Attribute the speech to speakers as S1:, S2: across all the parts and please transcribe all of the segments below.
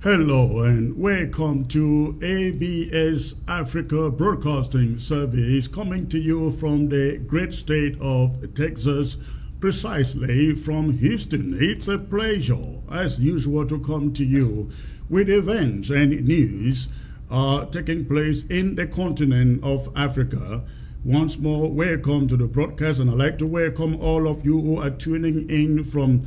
S1: Hello and welcome to ABS Africa Broadcasting Service, coming to you from the great state of Texas, precisely from Houston. It's a pleasure, as usual, to come to you with events and news taking place in the continent of Africa. Once more, welcome to the broadcast, and I'd like to welcome all of you who are tuning in from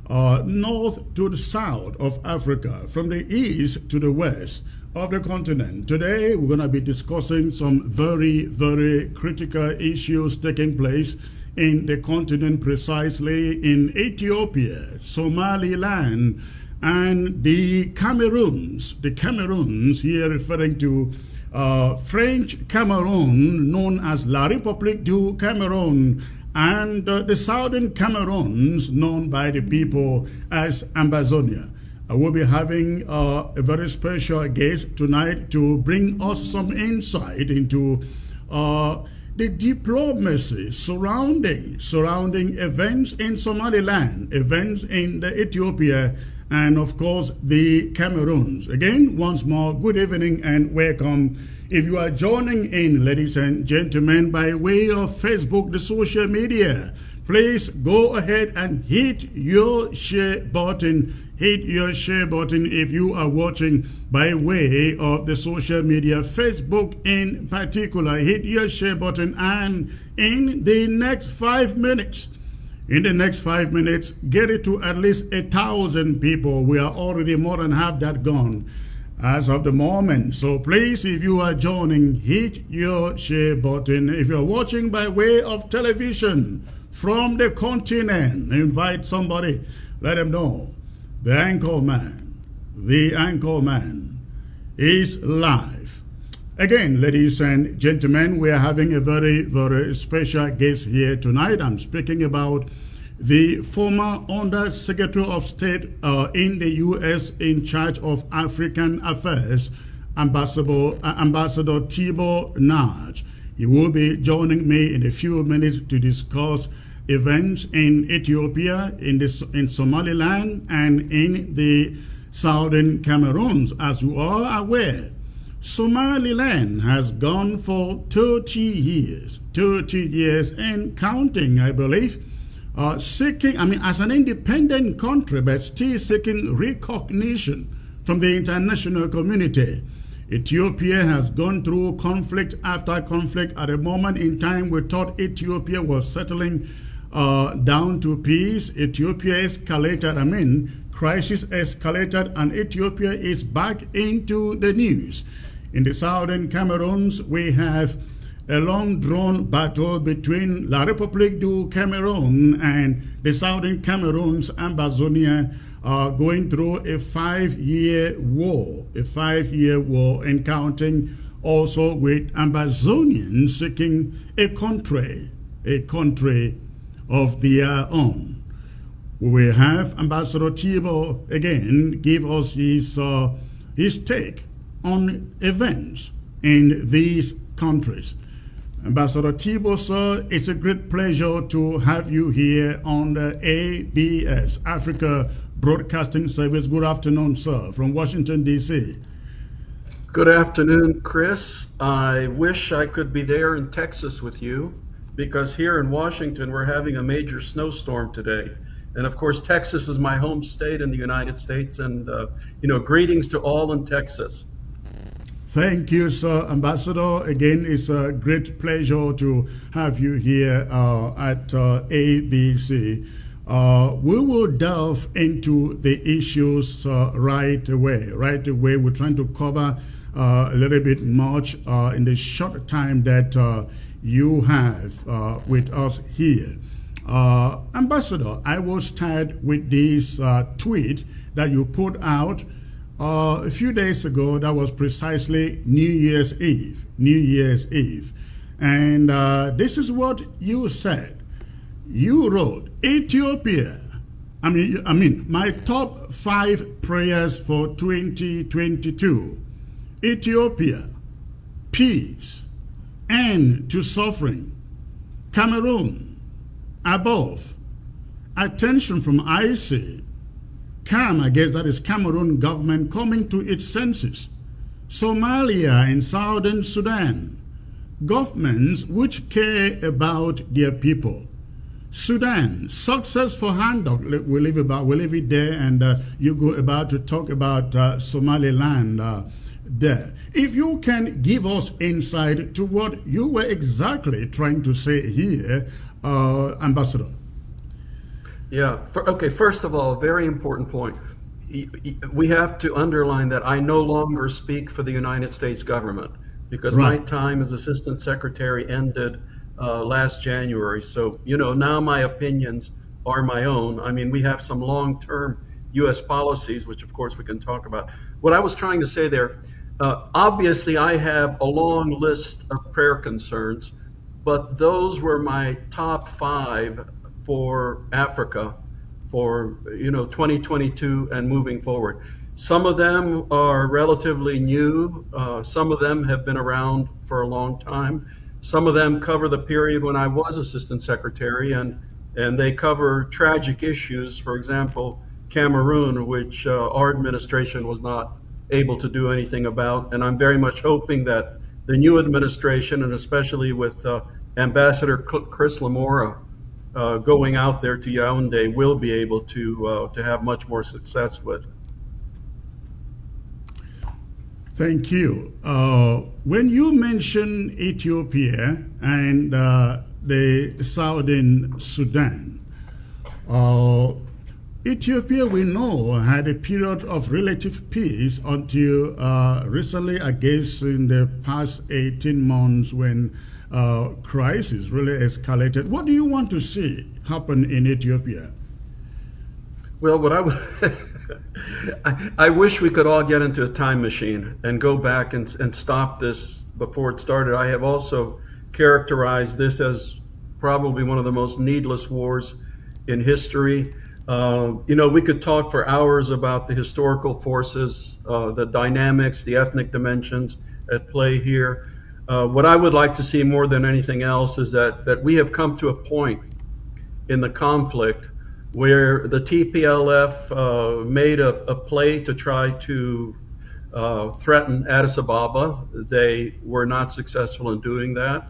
S1: north to the south of Africa, from the east to the west of the continent. Today, we're going to be discussing some very, very critical issues taking place in the continent, precisely in Ethiopia, Somaliland, and the Cameroons. The Cameroons, here referring to French Cameroon, known as La République du Cameroun, and the southern Cameroons, known by the people as Ambazonia. I will be having a very special guest tonight to bring us some insight into the diplomacy surrounding events in Somaliland, events in the Ethiopia, and of course the Cameroons. Again, once more, good evening and welcome. If you are joining in, ladies and gentlemen, by way of Facebook, the social media, please go ahead and hit your share button. Hit your share button if you are watching by way of the social media, Facebook in particular. Hit your share button, and in the next 5 minutes, get it to at least 1,000 people. We are already more than half that gone as of the moment. So please, if you are joining, hit your share button. If you're watching by way of television from the continent, invite somebody, let them know the anchor man is live. Again, ladies and gentlemen, we are having a very, very special guest here tonight. I'm speaking about the former Under Secretary of State in the U.S. in charge of African Affairs, Ambassador Tibor Nagy. He will be joining me in a few minutes to discuss events in Ethiopia, in Somaliland, and in the southern Cameroons. As you are aware, Somaliland has gone for 30 years and counting, I believe, seeking, as an independent country, but still seeking recognition from the international community. Ethiopia has gone through conflict after conflict. At a moment in time, we thought Ethiopia was settling down to peace. Ethiopia escalated, crisis escalated, and Ethiopia is back into the news. In the southern Cameroons, we have a long-drawn battle between La République du Cameroun and the southern Cameroons, Ambazonia, going through a 5-year war, and counting, also with Ambazonians seeking a country of their own. We will have Ambassador Tibor again give us his take on events in these countries. Ambassador Tibor, sir, it's a great pleasure to have you here on the ABS Africa Broadcasting Service. Good afternoon, sir, from Washington, D.C.
S2: Good afternoon, Chris. I wish I could be there in Texas with you, because here in Washington, we're having a major snowstorm today. And of course, Texas is my home state in the United States. And, greetings to all in Texas.
S1: Thank you, sir. Ambassador, again, it's a great pleasure to have you here at ABC. We will delve into the issues right away. We're trying to cover a little bit much in the short time that you have with us here. Ambassador, I will start with this tweet that you put out a few days ago. That was precisely New Year's Eve. And this is what you said. You wrote, Ethiopia, my top 5 prayers for 2022. Ethiopia, peace, end to suffering. Cameroon, above, attention from IC. I guess that is Cameroon government coming to its senses. Somalia and Southern Sudan, governments which care about their people. Sudan, successful handoff. We leave it there, and you go about to talk about Somaliland there. If you can give us insight to what you were exactly trying to say here, Ambassador.
S2: Yeah. Okay. First of all, a very important point. We have to underline that I no longer speak for the United States government because my time as Assistant Secretary ended last January. So, now my opinions are my own. I mean, we have some long-term U.S. policies, which of course we can talk about. What I was trying to say there, obviously I have a long list of prayer concerns, but those were my top 5 for Africa for 2022 and moving forward. Some of them are relatively new. Some of them have been around for a long time. Some of them cover the period when I was Assistant Secretary, and they cover tragic issues. For example, Cameroon, which our administration was not able to do anything about. And I'm very much hoping that the new administration, and especially with Ambassador Chris Lamora going out there to Yaoundé, will be able to have much more success with.
S1: Thank you. When you mention Ethiopia and the Southern Sudan, Ethiopia, we know, had a period of relative peace until recently, I guess, in the past 18 months when crisis really escalated. What do you want to see happen in Ethiopia?
S2: Well, what I would, I wish we could all get into a time machine and go back and stop this before it started. I have also characterized this as probably one of the most needless wars in history. We could talk for hours about the historical forces, the dynamics, the ethnic dimensions at play here. What I would like to see more than anything else is that we have come to a point in the conflict where the TPLF made a play to try to threaten Addis Ababa. They were not successful in doing that.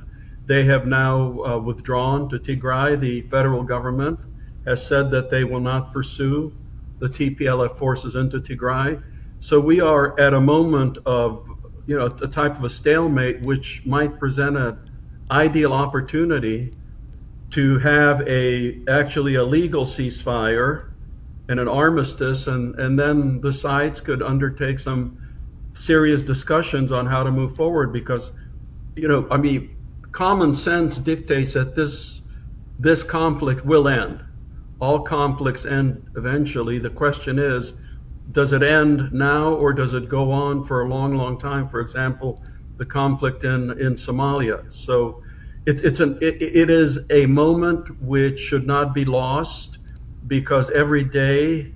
S2: They have now withdrawn to Tigray. The federal government has said that they will not pursue the TPLF forces into Tigray. So we are at a moment of, a type of a stalemate, which might present an ideal opportunity to have actually a legal ceasefire and an armistice, and then the sides could undertake some serious discussions on how to move forward. Because, common sense dictates that this conflict will end. All conflicts end eventually. The question is, does it end now or does it go on for a long, long time? For example, the conflict in Somalia. So it is a moment which should not be lost, because every day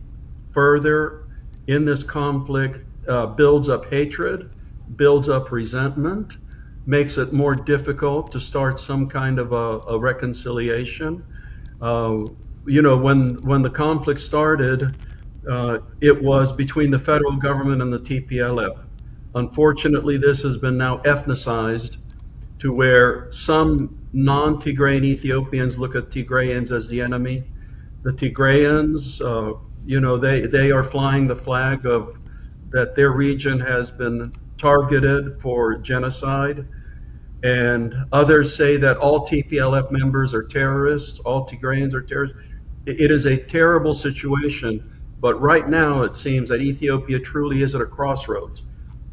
S2: further in this conflict builds up hatred, builds up resentment, makes it more difficult to start some kind of a reconciliation. When the conflict started, it was between the federal government and the TPLF. Unfortunately, this has been now ethnicized to where some non-Tigrayan Ethiopians look at Tigrayans as the enemy. The Tigrayans, they are flying the flag of that their region has been targeted for genocide. And others say that all TPLF members are terrorists, all Tigrayans are terrorists. It is a terrible situation, but right now it seems that Ethiopia truly is at a crossroads.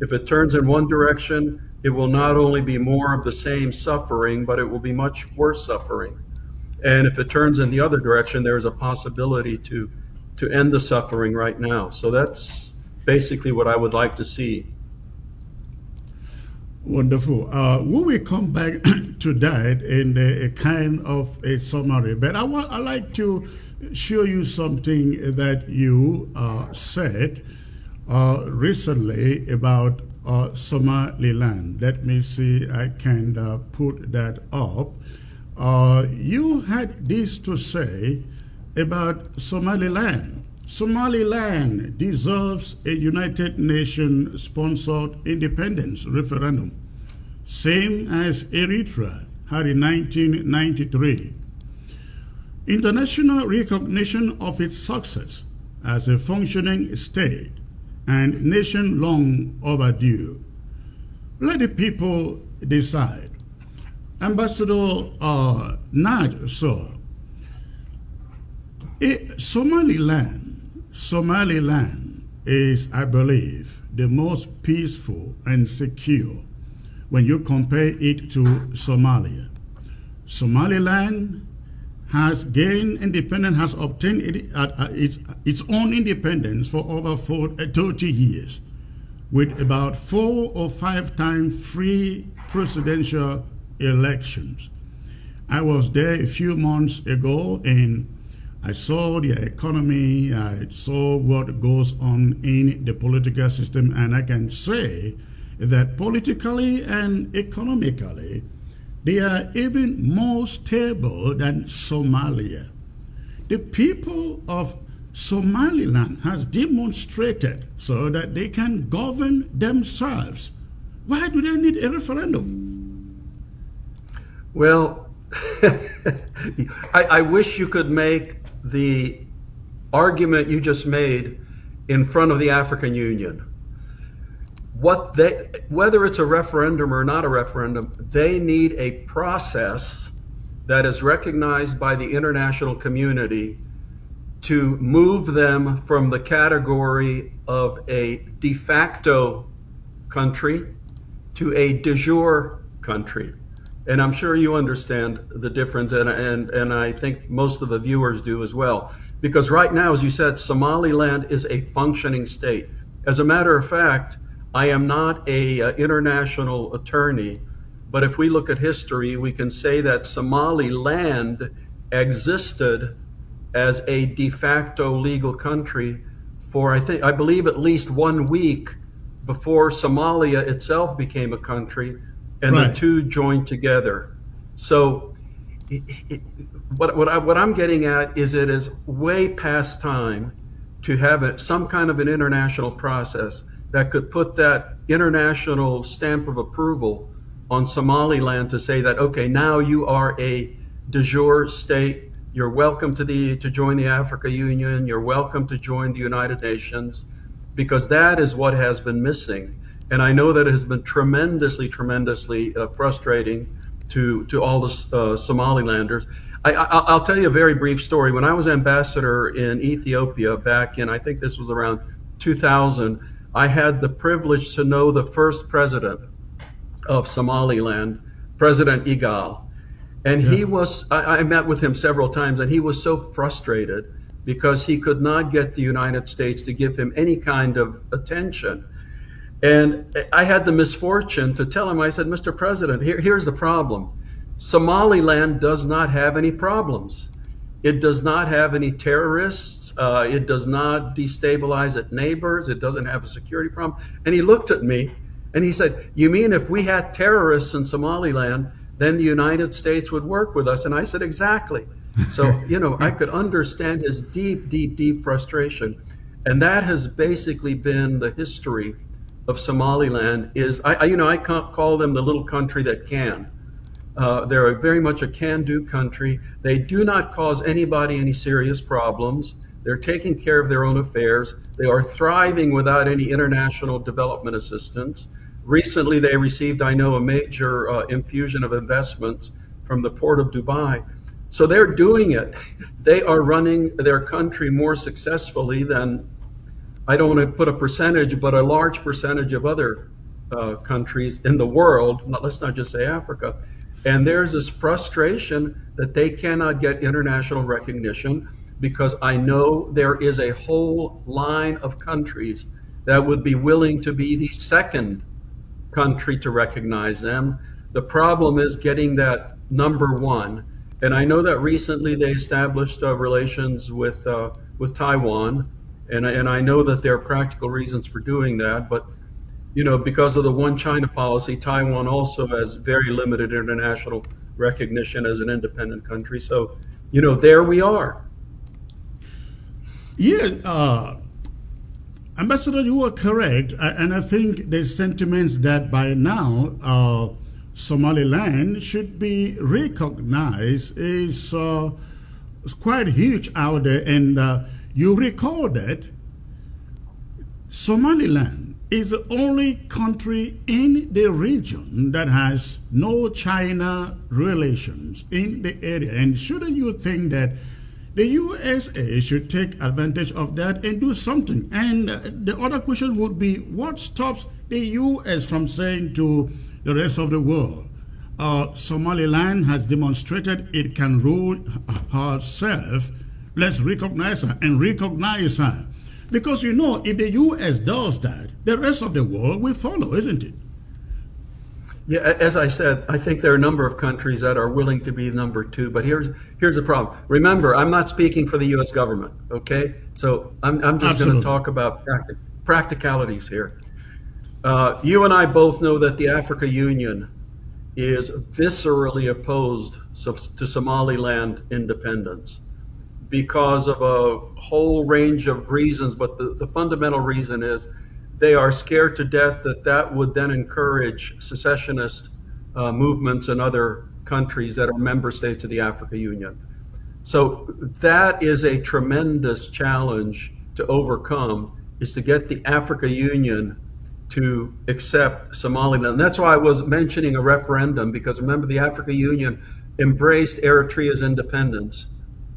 S2: If it turns in one direction, it will not only be more of the same suffering, but it will be much worse suffering. And if it turns in the other direction, there is a possibility to end the suffering right now. So that's basically what I would like to see.
S1: Wonderful. We will come back to that in a kind of a summary, but I'd like to show you something that you said recently about Somaliland. Let me see, I can put that up. You had this to say about Somaliland. Somaliland deserves a United Nations sponsored independence referendum, same as Eritrea had in 1993. International recognition of its success as a functioning state and nation long overdue. Let the people decide. Ambassador Nagy, sir, Somaliland is, I believe, the most peaceful and secure when you compare it to Somalia. Somaliland has gained independence, has obtained its own independence for over 30 years, with about 4 or 5 times free presidential elections. I was there a few months ago and I saw their economy, I saw what goes on in the political system, and I can say that politically and economically, they are even more stable than Somalia. The people of Somaliland has demonstrated so that they can govern themselves. Why do they need a referendum?
S2: Well, I wish you could make the argument you just made in front of the African Union. Whether it's a referendum or not a referendum, they need a process that is recognized by the international community to move them from the category of a de facto country to a de jure country. And I'm sure you understand the difference, and I think most of the viewers do as well. Because right now, as you said, Somaliland is a functioning state. As a matter of fact, I am not an international attorney, but if we look at history, we can say that Somaliland existed as a de facto legal country for, I believe, at least 1 week before Somalia itself became a country, and
S1: right.
S2: The two joined together. So what I'm getting at is it is way past time to have some kind of an international process that could put that international stamp of approval on Somaliland to say that, okay, now you are a de jure state. You're welcome to join the African Union. You're welcome to join the United Nations, because that is what has been missing. And I know that it has been tremendously frustrating to all the Somalilanders. I'll tell you a very brief story. When I was ambassador in Ethiopia back in, I think this was around 2000, I had the privilege to know the first president of Somaliland, President Igal. And he was, I met with him several times, and he was so frustrated because he could not get the United States to give him any kind of attention. And I had the misfortune to tell him, I said, Mr. President, here's the problem. Somaliland does not have any problems. It does not have any terrorists. It does not destabilize its neighbors. It doesn't have a security problem. And he looked at me and he said, you mean if we had terrorists in Somaliland, then the United States would work with us? And I said, exactly. So, I could understand his deep frustration. And that has basically been the history of Somaliland. I call them the little country that can. They're very much a can-do country. They do not cause anybody any serious problems. They're taking care of their own affairs. They are thriving without any international development assistance. Recently, they received, I know, a major infusion of investments from the port of Dubai. So they're doing it. They are running their country more successfully than, I don't want to put a percentage, but a large percentage of other countries in the world, let's not just say Africa. And there's this frustration that they cannot get international recognition, because I know there is a whole line of countries that would be willing to be the second country to recognize them. The problem is getting that number one. And I know that recently they established relations with Taiwan, and I know that there are practical reasons for doing that. But because of the one China policy, Taiwan also has very limited international recognition as an independent country. So, there we are.
S1: Yeah, Ambassador, you are correct. And I think the sentiments that by now Somaliland should be recognized is quite huge out there. And you recall that Somaliland is the only country in the region that has no China relations in the area. And shouldn't you think that the USA should take advantage of that and do something? And the other question would be, what stops the US from saying to the rest of the world, Somaliland has demonstrated it can rule herself, let's recognize her and recognize her? Because if the US does that, the rest of the world will follow, isn't it?
S2: Yeah, as I said, I think there are a number of countries that are willing to be number two, but here's the problem. Remember, I'm not speaking for the U.S. government, okay? So I'm just going to talk about practicalities here. You and I both know that the African Union is viscerally opposed to Somaliland independence because of a whole range of reasons, but the fundamental reason is they are scared to death that would then encourage secessionist movements in other countries that are member states of the African Union. So that is a tremendous challenge to overcome, is to get the African Union to accept Somaliland. And that's why I was mentioning a referendum, because remember, the African Union embraced Eritrea's independence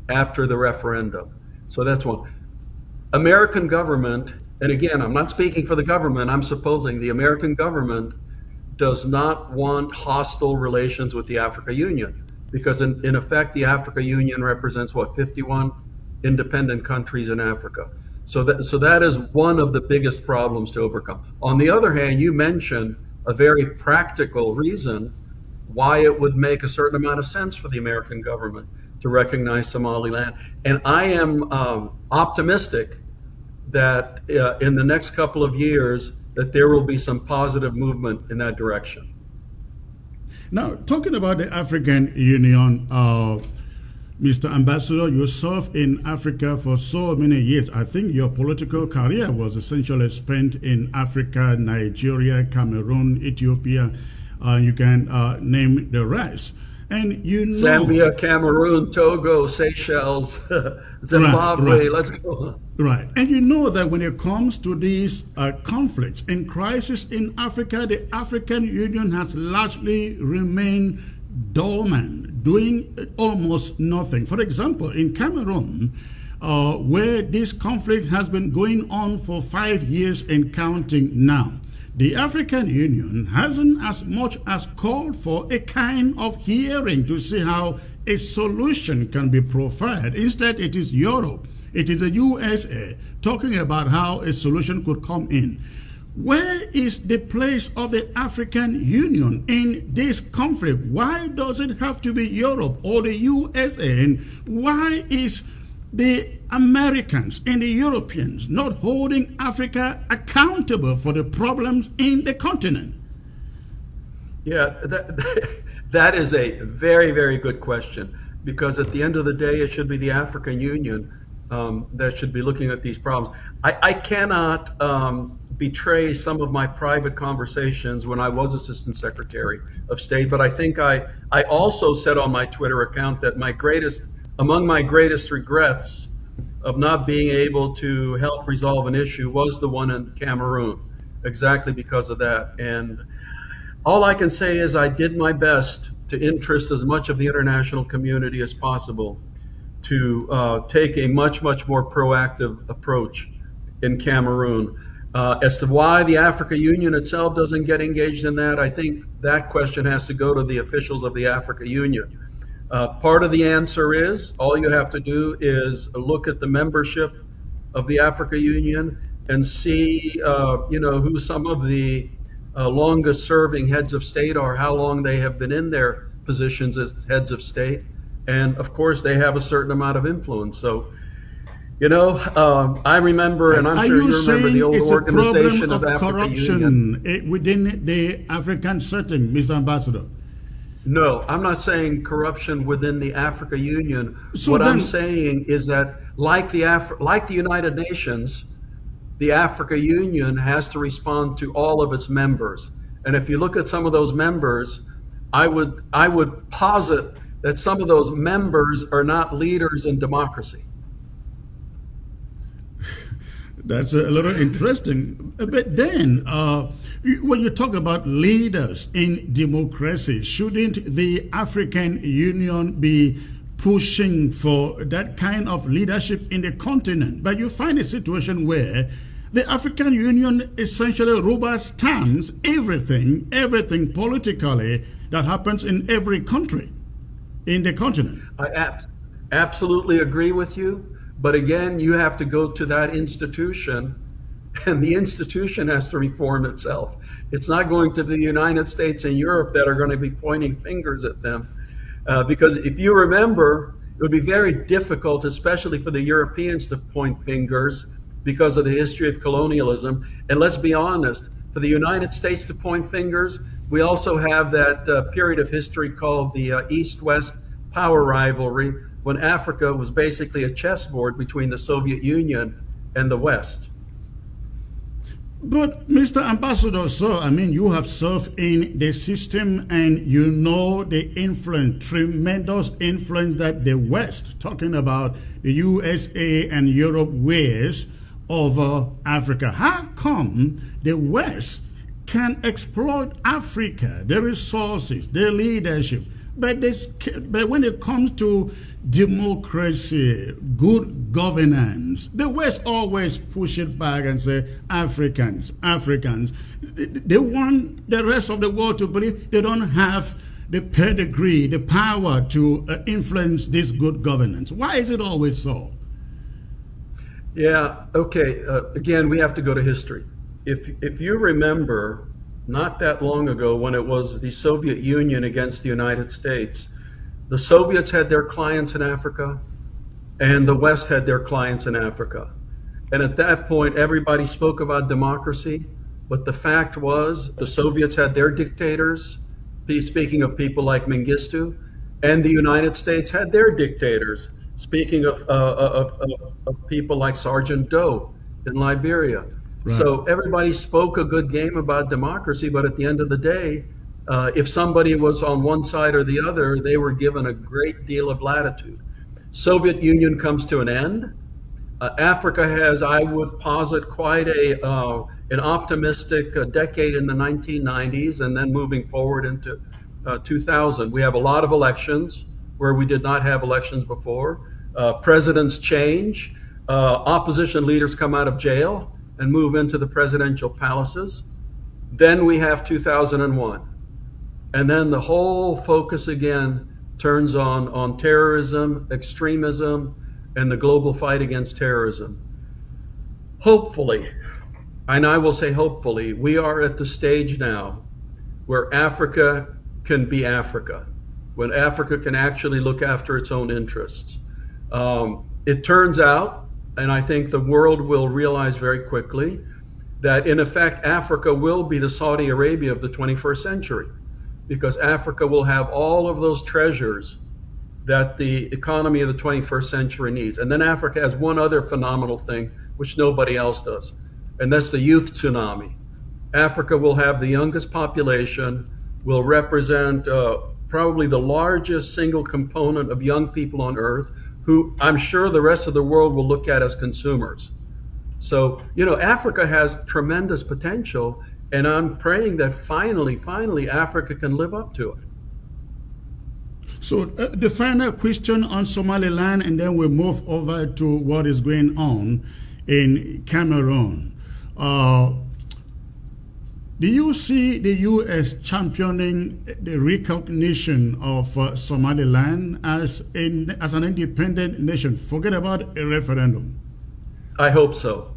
S2: after the referendum. So that's one. American government, and again, I'm not speaking for the government, I'm supposing the American government does not want hostile relations with the African Union, because in effect, the African Union represents 51 independent countries in Africa. So that is one of the biggest problems to overcome. On the other hand, you mentioned a very practical reason why it would make a certain amount of sense for the American government to recognize Somaliland. And I am optimistic that in the next couple of years that there will be some positive movement in that direction.
S1: Now, talking about the African Union, Mr. Ambassador, you served in Africa for so many years. I think your political career was essentially spent in Africa, Nigeria, Cameroon, Ethiopia. You can name the rest. And
S2: Zambia, Cameroon, Togo, Seychelles, Zimbabwe, right. Let's go.
S1: Right. And you know that when it comes to these conflicts and crises in Africa, the African Union has largely remained dormant, doing almost nothing. For example, in Cameroon, where this conflict has been going on for 5 years and counting now, the African Union hasn't as much as called for a kind of hearing to see how a solution can be provided. Instead, it is Europe, it is the USA talking about how a solution could come in. Where is the place of the African Union in this conflict? Why does it have to be Europe or the USA? And why is the Americans and the Europeans not holding Africa accountable for the problems in the continent?
S2: Yeah, that is a very, very good question, because at the end of the day, it should be the African Union that should be looking at these problems. I cannot betray some of my private conversations when I was Assistant Secretary of State, but I think I also said on my Twitter account that among my greatest regrets of not being able to help resolve an issue was the one in Cameroon, exactly because of that. And all I can say is I did my best to interest as much of the international community as possible to take a much, much more proactive approach in Cameroon. As to why the African Union itself doesn't get engaged in that, I think that question has to go to the officials of the African Union. Part of the answer is all you have to do is look at the membership of the African Union and see, who some of the longest serving heads of state are, how long they have been in their positions as heads of state. And of course, they have a certain amount of influence. So, I remember, and I'm sure you remember the old Organization of African
S1: corruption
S2: Union
S1: within the African setting, Mr. Ambassador?
S2: No, I'm not saying corruption within the Africa Union.
S1: So
S2: What I'm
S1: then,
S2: saying is that, like the United Nations, the Africa Union has to respond to all of its members. And if you look at some of those members, I would posit that some of those members are not leaders in democracy.
S1: that's a little interesting. But then, when you talk about leaders in democracy, shouldn't the African Union be pushing for that kind of leadership in the continent? But you find a situation where the African Union essentially rubber stamps everything politically that happens in every country in the continent.
S2: Absolutely agree with you. But again, you have to go to that institution, and the institution has to reform itself. It's not going to the United States and Europe that are going to be pointing fingers at them. Because if you remember, it would be very difficult, especially for the Europeans, to point fingers because of the history of colonialism. And let's be honest, for the United States to point fingers, we also have that period of history called the East-West power rivalry, when Africa was basically a chessboard between the Soviet Union and the West.
S1: But Mr. Ambassador, sir, I mean, you have served in the system and you know the influence, tremendous influence that the West, talking about the USA and Europe, wears over Africa. How come the West can exploit Africa, their resources, their leadership? But when it comes to democracy, good governance, the West always push it back and say, Africans, Africans. They want the rest of the world to believe they don't have the pedigree, the power to influence this good governance. Why is it always so?
S2: Yeah, okay. Again, we have to go to history. If you remember, not that long ago, when it was the Soviet Union against the United States, the Soviets had their clients in Africa, and the West had their clients in Africa. And at that point, everybody spoke about democracy, but the fact was the Soviets had their dictators, speaking of people like Mengistu, and the United States had their dictators, speaking of people like Sergeant Doe in Liberia.
S1: Right.
S2: So everybody spoke a good game about democracy, but at the end of the day, if somebody was on one side or the other, they were given a great deal of latitude. Soviet Union comes to an end. Africa has, I would posit, quite an optimistic decade in the 1990s, and then moving forward into 2000. We have a lot of elections where we did not have elections before. Presidents change. Opposition leaders come out of jail and move into the presidential palaces. Then we have 2001. And then the whole focus again turns on terrorism, extremism, and the global fight against terrorism. Hopefully, and I will say hopefully, we are at the stage now where Africa can be Africa, when Africa can actually look after its own interests. It turns out, and I think the world will realize very quickly, that in effect, Africa will be the Saudi Arabia of the 21st century, because Africa will have all of those treasures that the economy of the 21st century needs. And then Africa has one other phenomenal thing, which nobody else does, and that's the youth tsunami. Africa will have the youngest population, will represent probably the largest single component of young people on earth, who I'm sure the rest of the world will look at as consumers. So, Africa has tremendous potential, and I'm praying that finally, Africa can live up to it.
S1: So the final question on Somaliland, and then we'll move over to what is going on in Cameroon. Do you see the U.S. championing the recognition of Somaliland as an independent nation? Forget about a referendum.
S2: I hope so.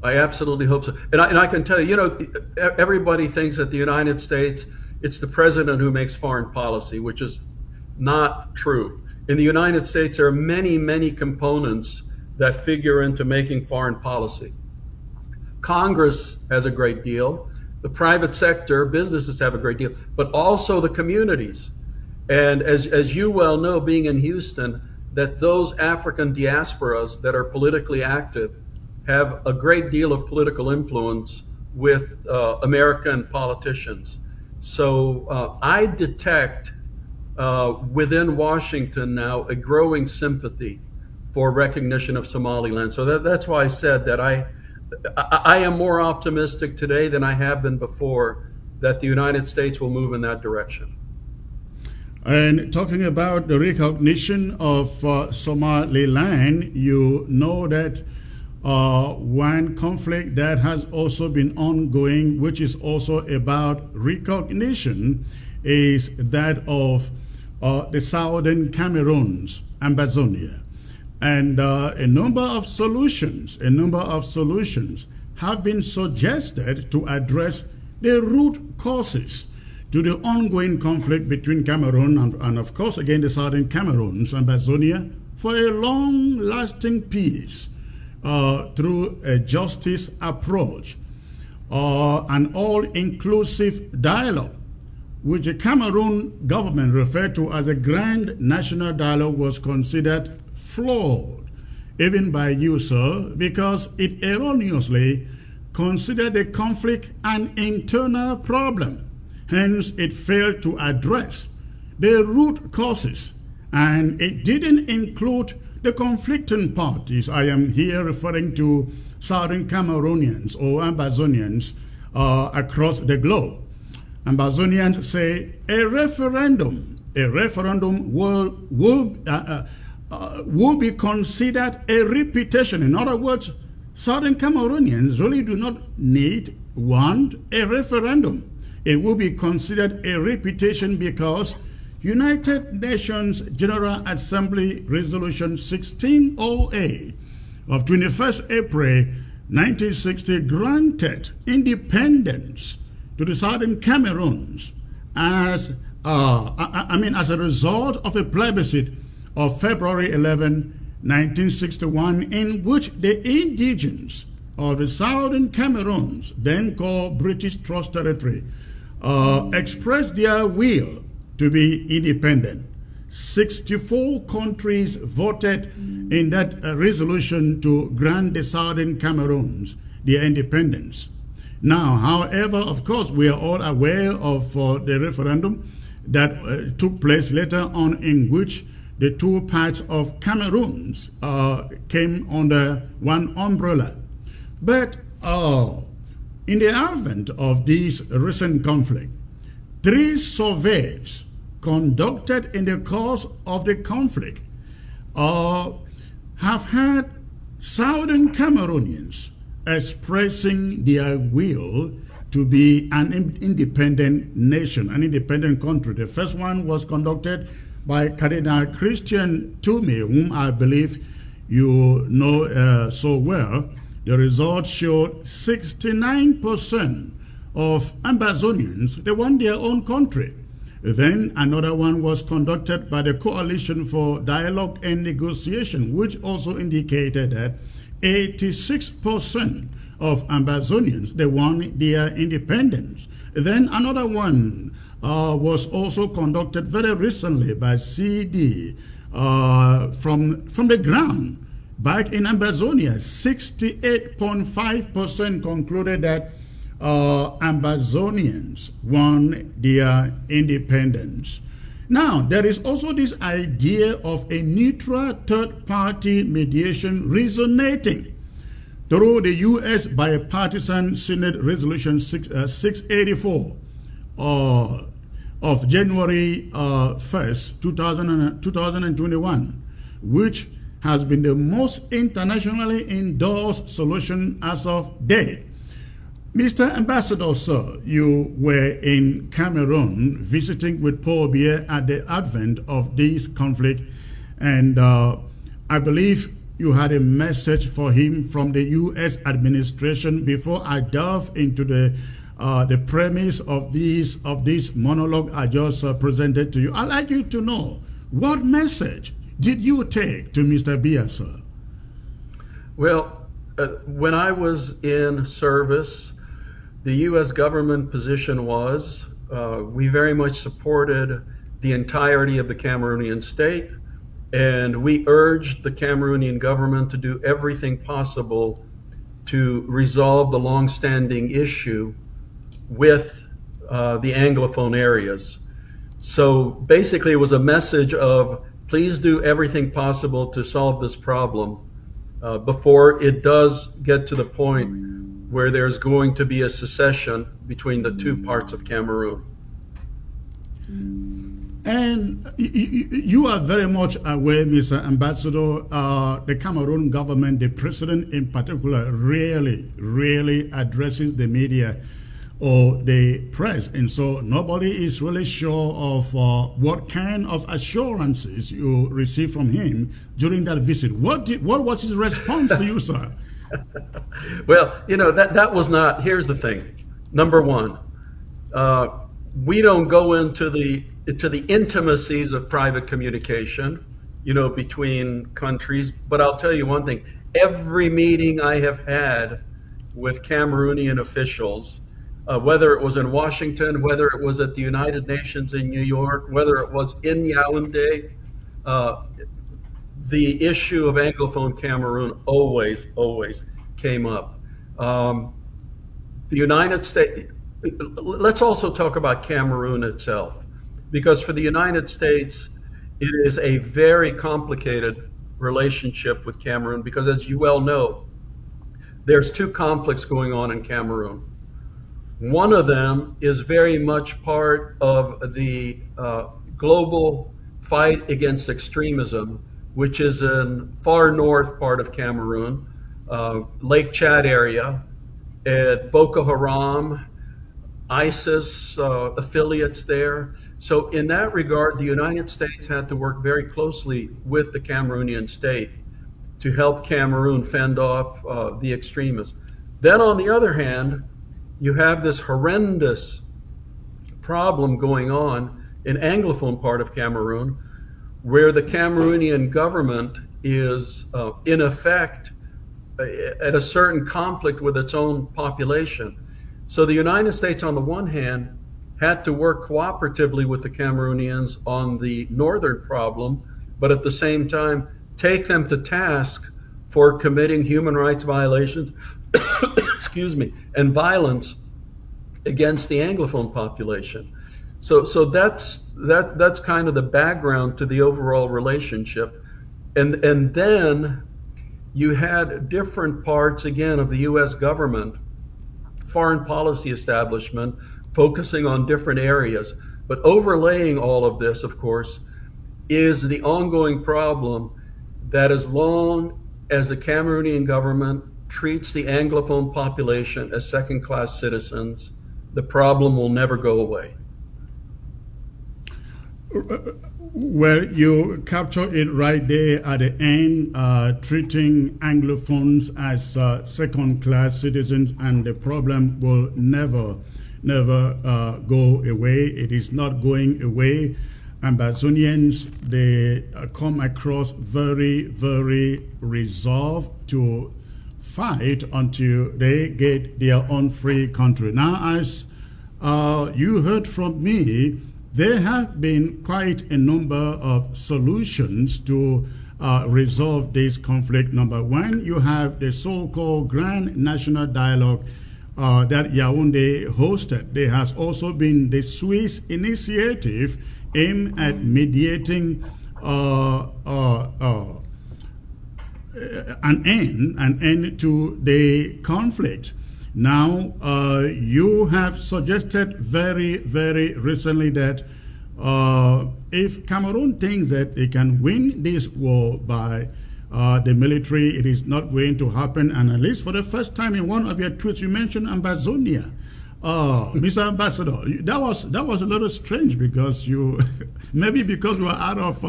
S2: I absolutely hope so. And I can tell you, everybody thinks that the United States, it's the president who makes foreign policy, which is not true. In the United States, there are many, many components that figure into making foreign policy. Congress has a great deal. The private sector, businesses have a great deal, but also the communities. And as you well know, being in Houston, that those African diasporas that are politically active have a great deal of political influence with American politicians. So I detect within Washington now a growing sympathy for recognition of Somaliland. So that's why I said that I am more optimistic today than I have been before that the United States will move in that direction.
S1: And talking about the recognition of Somaliland, you know that one conflict that has also been ongoing, which is also about recognition, is that of the southern Cameroon's Ambazonia. And a number of solutions have been suggested to address the root causes to the ongoing conflict between Cameroon and of course, again, the southern Cameroon's Ambazonia for a long-lasting peace through a justice approach, an all-inclusive dialogue, which the Cameroon government referred to as a grand national dialogue, was considered flawed, even by you, sir, because it erroneously considered the conflict an internal problem. Hence, it failed to address the root causes, and it didn't include the conflicting parties. I am here referring to Southern Cameroonians or Ambazonians across the globe. Ambazonians say a referendum will be considered a repetition. In other words, Southern Cameroonians really do not want a referendum. It will be considered a repetition because United Nations General Assembly Resolution 1608 of 21st April 1960 granted independence to the Southern Cameroons as a result of a plebiscite of February 11, 1961, in which the indigents of the Southern Cameroons, then called British Trust Territory, expressed their will to be independent. 64 countries voted in that resolution to grant the Southern Cameroons their independence. Now, however, of course, we are all aware of the referendum that took place later on, in which the two parts of Cameroons came under one umbrella. But in the advent of this recent conflict, 3 surveys conducted in the course of the conflict have had Southern Cameroonians expressing their will to be an independent nation, an independent country. The first one was conducted by Cardinal Christian Toomey, whom I believe you know so well. The results showed 69% of Ambazonians, they want their own country. Then another one was conducted by the Coalition for Dialogue and Negotiation, which also indicated that 86% of Ambazonians, they want their independence. Then another one was also conducted very recently by CD from the ground. Back in Ambazonia, 68.5% concluded that Ambazonians want their independence. Now, there is also this idea of a neutral third-party mediation resonating through the U.S. Bipartisan Senate Resolution 684 of January 1st, 2021, which has been the most internationally endorsed solution as of date. Mr. Ambassador, sir, you were in Cameroon visiting with Paul Biya at the advent of this conflict, and I believe you had a message for him from the U.S. administration. Before I delve into the premise of this monologue I just presented to you, I'd like you to know, what message did you take to Mr. Biya, sir?
S2: Well, when I was in service, the U.S. government position was we very much supported the entirety of the Cameroonian state, and we urged the Cameroonian government to do everything possible to resolve the long-standing issue with the Anglophone areas. So basically, it was a message of please do everything possible to solve this problem before it does get to the point where there's going to be a secession between the two parts of Cameroon.
S1: And you are very much aware, Mr. Ambassador, the Cameroon government, the president in particular, rarely addresses the media or the press. And so nobody is really sure of what kind of assurances you received from him during that visit. What was his response to you, sir?
S2: Well, that was not, here's the thing. Number one, we don't go into the intimacies of private communication, between countries. But I'll tell you one thing, every meeting I have had with Cameroonian officials, whether it was in Washington, whether it was at the United Nations in New York, whether it was in Yaoundé, the issue of Anglophone Cameroon always came up. The United States, let's also talk about Cameroon itself, because for the United States, it is a very complicated relationship with Cameroon, because as you well know, there's two conflicts going on in Cameroon. One of them is very much part of the global fight against extremism, which is in far north part of Cameroon, Lake Chad area, at Boko Haram, ISIS affiliates there. So in that regard, the United States had to work very closely with the Cameroonian state to help Cameroon fend off the extremists. Then on the other hand, you have this horrendous problem going on in Anglophone part of Cameroon, where the Cameroonian government is in effect at a certain conflict with its own population. So the United States, on the one hand, had to work cooperatively with the Cameroonians on the northern problem, but at the same time, take them to task for committing human rights violations, excuse me, and violence against the Anglophone population. So that's kind of the background to the overall relationship. And then you had different parts, again, of the U.S. government, foreign policy establishment, focusing on different areas. But overlaying all of this, of course, is the ongoing problem that as long as the Cameroonian government treats the Anglophone population as second-class citizens, the problem will never go away.
S1: Well, you capture it right there at the end, treating Anglophones as second-class citizens, and the problem will never go away. It is not going away. Ambazonians, they come across very resolved to fight until they get their own free country. Now, as you heard from me, there have been quite a number of solutions to resolve this conflict. Number one, you have the so-called Grand National Dialogue that Yaoundé hosted. There has also been the Swiss initiative aimed at mediating an end to the conflict. Now, you have suggested very recently that if Cameroon thinks that it can win this war by the military, it is not going to happen. And at least for the first time in one of your tweets, you mentioned Ambazonia. Mr. Ambassador, that was a little strange, because you maybe because you are out of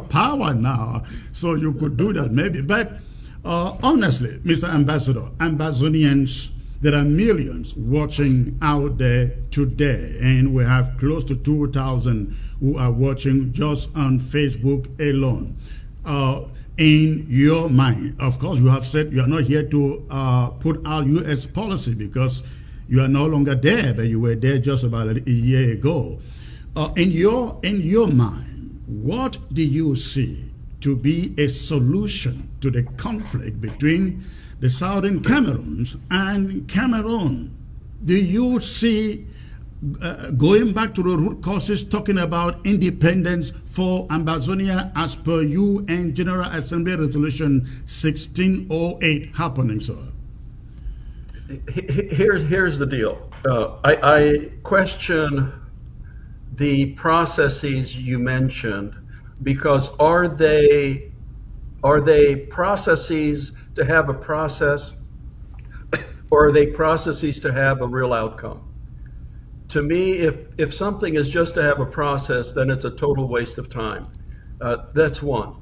S1: power now, so you could do that maybe. But honestly, Mr. Ambassador, Ambazonians, there are millions watching out there today, and we have close to 2,000 who are watching just on Facebook alone. In your mind, of course, you have said you are not here to put out U.S. policy, because you are no longer there, but you were there just about a year ago. In your mind, what do you see to be a solution to the conflict between the Southern Cameroons and Cameroon? Do you see going back to the root causes, talking about independence for Ambazonia as per UN General Assembly Resolution 1608 happening, sir?
S2: Here's the deal. I question the processes you mentioned, because are they processes to have a process, or are they processes to have a real outcome? To me, if something is just to have a process, then it's a total waste of time. That's one.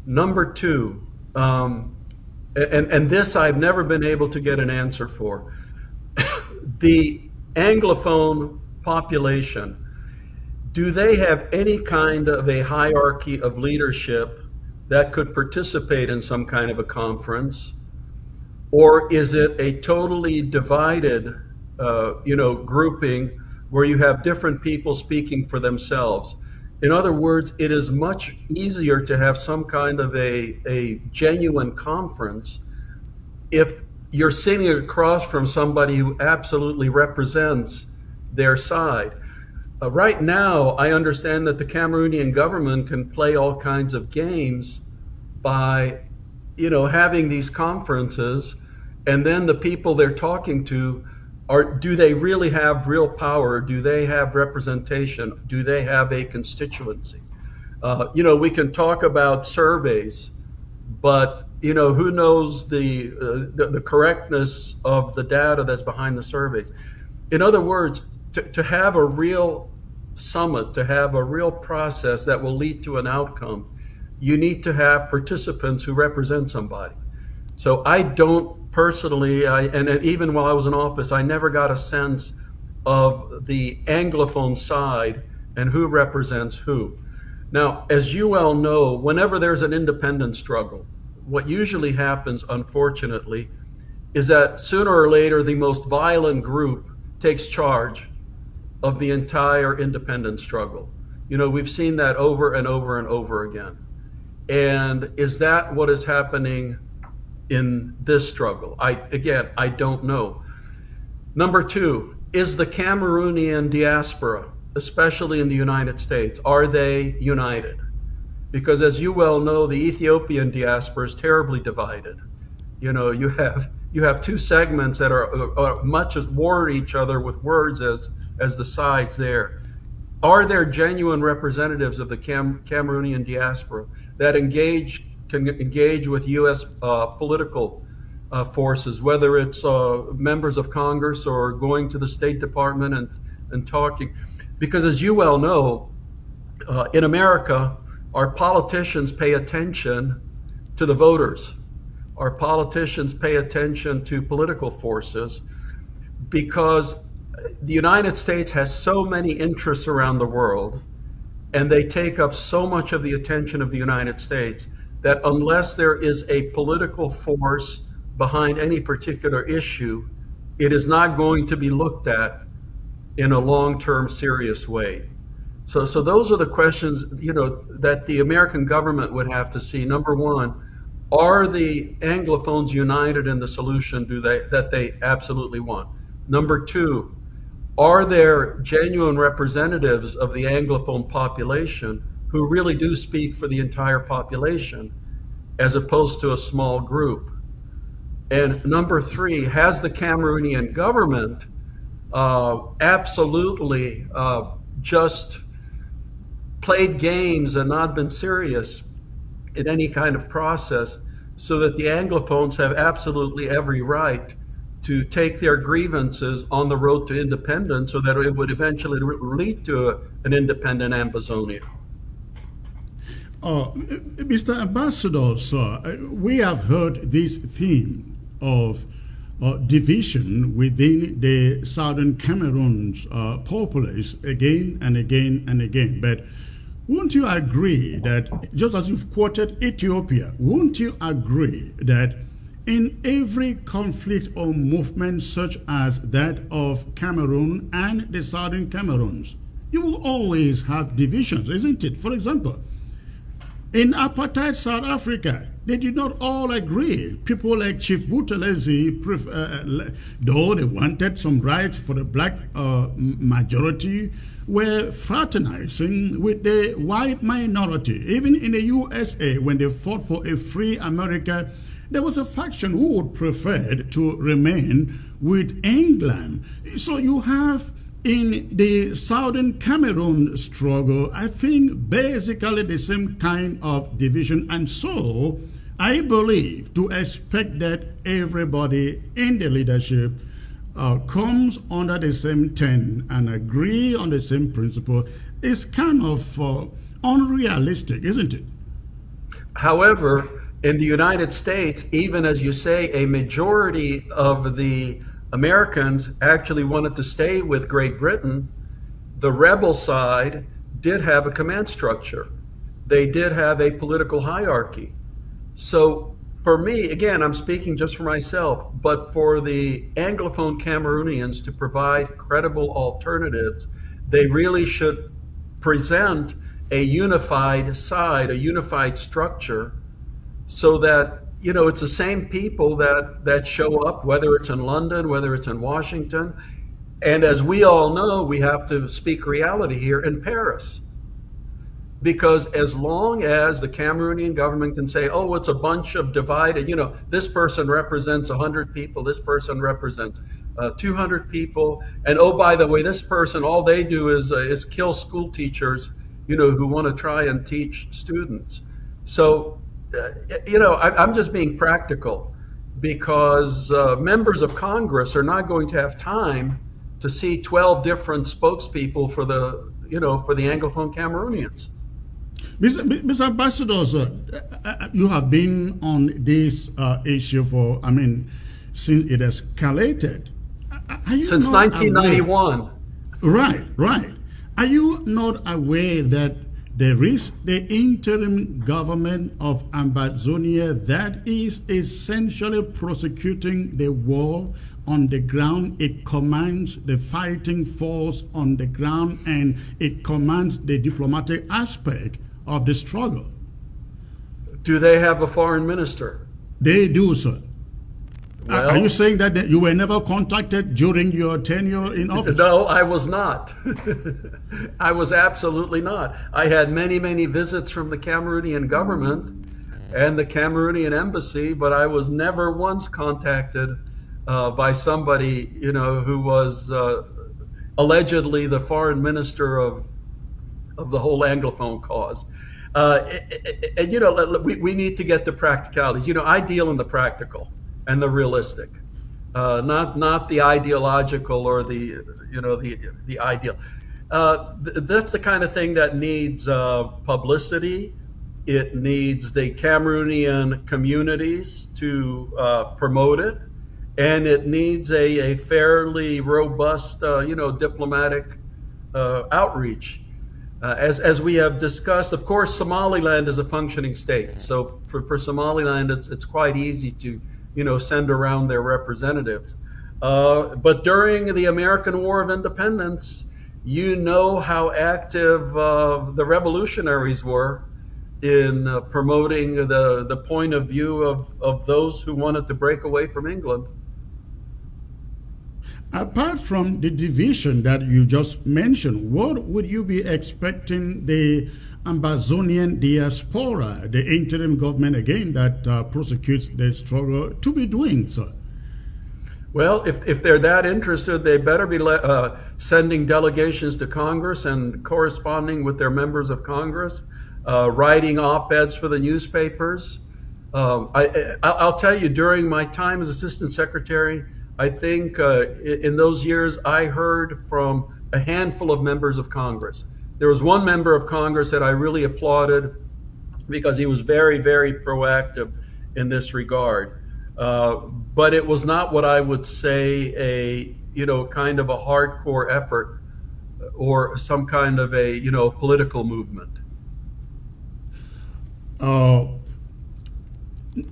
S2: Number two, and this I've never been able to get an answer for. The Anglophone population, do they have any kind of a hierarchy of leadership that could participate in some kind of a conference? Or is it a totally divided grouping where you have different people speaking for themselves? In other words, it is much easier to have some kind of a genuine conference if you're sitting across from somebody who absolutely represents their side. Right now, I understand that the Cameroonian government can play all kinds of games by, having these conferences, and then the people they're talking to do they really have real power? Do they have representation? Do they have a constituency? We can talk about surveys, but who knows the correctness of the data that's behind the surveys? In other words, to have a real summit, to have a real process that will lead to an outcome, you need to have participants who represent somebody. So I don't personally, and even while I was in office, I never got a sense of the Anglophone side and who represents who. Now, as you well know, whenever there's an independence struggle, what usually happens, unfortunately, is that sooner or later the most violent group takes charge of the entire independence struggle. We've seen that over and over and over again. And is that what is happening in this struggle? I don't know. Number two, is the Cameroonian diaspora, especially in the United States, are they united? Because as you well know, the Ethiopian diaspora is terribly divided. You have two segments that are much as war at each other with words as the sides there. Are there genuine representatives of the Cameroonian diaspora that can engage with U.S. Political forces, whether it's members of Congress or going to the State Department and talking? Because as you well know, in America, our politicians pay attention to the voters. Our politicians pay attention to political forces because the United States has so many interests around the world, and they take up so much of the attention of the United States that unless there is a political force behind any particular issue, it is not going to be looked at in a long-term serious way. So those are the questions, that the American government would have to see. Number one, are the Anglophones united in the solution that they absolutely want? Number two, are there genuine representatives of the Anglophone population who really do speak for the entire population as opposed to a small group? And number three, has the Cameroonian government absolutely just played games and not been serious in any kind of process, so that the Anglophones have absolutely every right to take their grievances on the road to independence, so that it would eventually lead to an independent Ambazonia?
S1: Mr. Ambassador, sir, we have heard this theme of division within the Southern Cameroon's populace again and again and again. But won't you agree that, just as you've quoted Ethiopia, won't you agree that in every conflict or movement such as that of Cameroon and the Southern Cameroons, you will always have divisions, isn't it? For example, in apartheid South Africa, they did not all agree. People like Chief Buthelezi, though they wanted some rights for the black majority, were fraternizing with the white minority. Even in the USA, when they fought for a free America, there was a faction who would prefer to remain with England. So you have in the Southern Cameroon struggle, I think basically the same kind of division. And so I believe to expect that everybody in the leadership comes under the same tent and agree on the same principle is kind of unrealistic, isn't it?
S2: However, in the United States, even as you say, a majority of the Americans actually wanted to stay with Great Britain. The rebel side did have a command structure. They did have a political hierarchy. So for me, again, I'm speaking just for myself, but for the Anglophone Cameroonians to provide credible alternatives, they really should present a unified side, a unified structure, so that it's the same people that show up, whether it's in London, whether it's in Washington. And as we all know, we have to speak reality here in Paris. Because as long as the Cameroonian government can say, oh, it's a bunch of divided, this person represents 100 people, this person represents 200 people. And oh, by the way, this person, all they do is kill school teachers, who want to try and teach students. So I'm just being practical, because members of Congress are not going to have time to see 12 different spokespeople for the Anglophone Cameroonians.
S1: Mr. Ambassador, you have been on this issue since it escalated.
S2: Since 1991.
S1: Right. Are you not aware that there is the interim government of Ambazonia that is essentially prosecuting the war on the ground? It commands the fighting force on the ground, and it commands the diplomatic aspect of the struggle.
S2: Do they have a foreign minister?
S1: They do, sir.
S2: Well,
S1: are you saying that you were never contacted during your tenure in office?
S2: No, I was not. I was absolutely not. I had many, many visits from the Cameroonian government and the Cameroonian embassy, but I was never once contacted by somebody, who was allegedly the foreign minister of the whole Anglophone cause. And we need to get the practicalities. I deal in the practical and the realistic, not the ideological or the ideal. That's the kind of thing that needs publicity. It needs the Cameroonian communities to promote it, and it needs a fairly robust, diplomatic outreach. As we have discussed, of course, Somaliland is a functioning state. So for Somaliland, it's quite easy to send around their representatives. But during the American War of Independence, how active the revolutionaries were in promoting the point of view of those who wanted to break away from England.
S1: Apart from the division that you just mentioned, what would you be expecting the Ambazonian diaspora, the interim government again that prosecutes the struggle, to be doing, sir?
S2: Well, if they're that interested, they better be sending delegations to Congress and corresponding with their members of Congress, writing op-eds for the newspapers. I'll tell you, during my time as Assistant Secretary, I think in those years I heard from a handful of members of Congress. There was one member of Congress that I really applauded because he was very, very proactive in this regard. But it was not what I would say a kind of a hardcore effort or some kind of a political movement.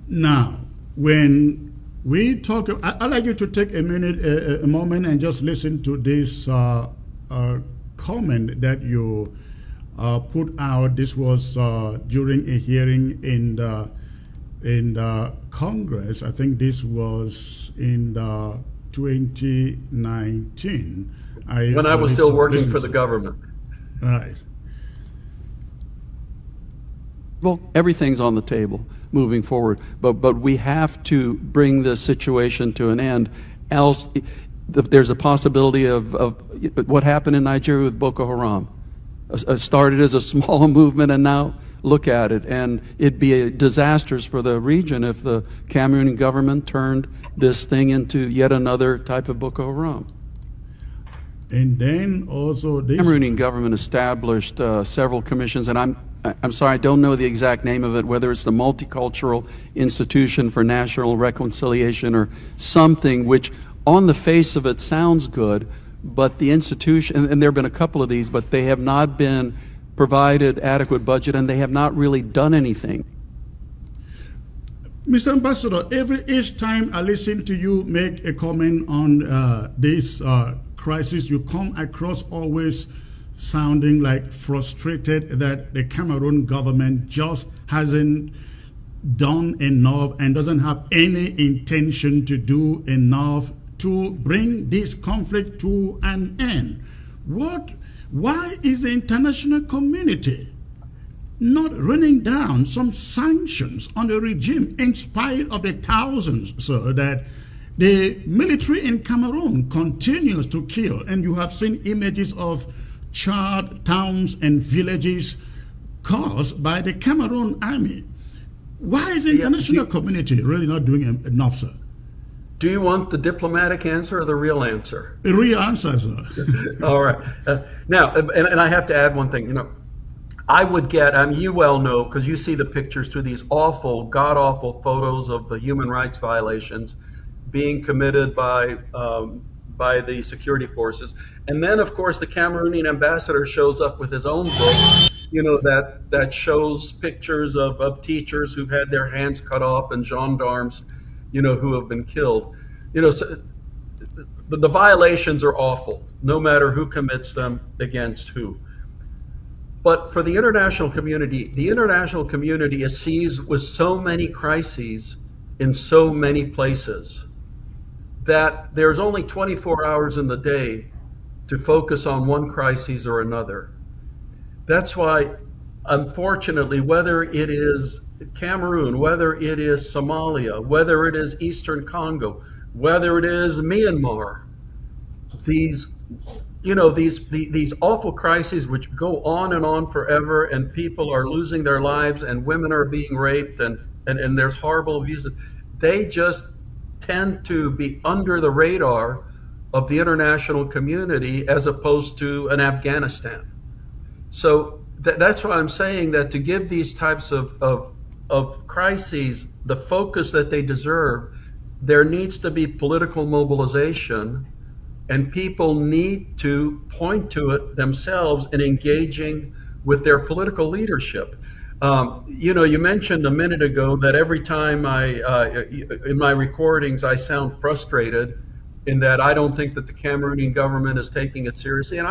S1: Now, when we talk, I'd like you to take a moment and just listen to this comment that you put out. This was during a hearing in the Congress. I think this was in 2019.
S2: When I was still working for the government.
S1: Right.
S3: Well, everything's on the table moving forward, but we have to bring this situation to an end. Else, there's a possibility of what happened in Nigeria with Boko Haram. Started as a small movement, and now look at it. And it'd be disastrous for the region if the Cameroonian government turned this thing into yet another type of Boko Haram.
S1: And then also
S3: The Cameroonian government established several commissions, and I'm sorry, I don't know the exact name of it, whether it's the Multicultural Institution for National Reconciliation or something, which on the face of it sounds good, but the institution, and there have been a couple of these, but they have not been provided adequate budget, and they have not really done anything.
S1: Mr. Ambassador, each time I listen to you make a comment on this crisis, you come across always sounding like frustrated that the Cameroon government just hasn't done enough and doesn't have any intention to do enough to bring this conflict to an end. Why is the international community not running down some sanctions on the regime in spite of the thousands, sir, that the military in Cameroon continues to kill? And you have seen images of charred towns and villages caused by the Cameroon army. Why is the international community really not doing enough, sir?
S2: Do you want the diplomatic answer or the real answer?
S1: The real answer, sir.
S2: All right. Now, and I have to add one thing. You know, I would get, you well know, because you see the pictures through these awful, god-awful photos of the human rights violations being committed by the security forces. And then, of course, the Cameroonian ambassador shows up with his own book, you know, that shows pictures of teachers who've had their hands cut off and gendarmes, you know, who have been killed. You know, so the violations are awful, no matter who commits them against who. But for the international community is seized with so many crises in so many places that there's only 24 hours in the day to focus on one crisis or another. That's why, unfortunately, whether it is Cameroon, whether it is Somalia, whether it is Eastern Congo, whether it is Myanmar, these awful crises which go on and on forever, and people are losing their lives, and women are being raped, and there's horrible abuse. They just tend to be under the radar of the international community as opposed to an Afghanistan. So that's why I'm saying that to give these types of crises the focus that they deserve, there needs to be political mobilization, and people need to point to it themselves in engaging with their political leadership. You know, you mentioned a minute ago that every time in my recordings, I sound frustrated in that I don't think that the Cameroonian government is taking it seriously. And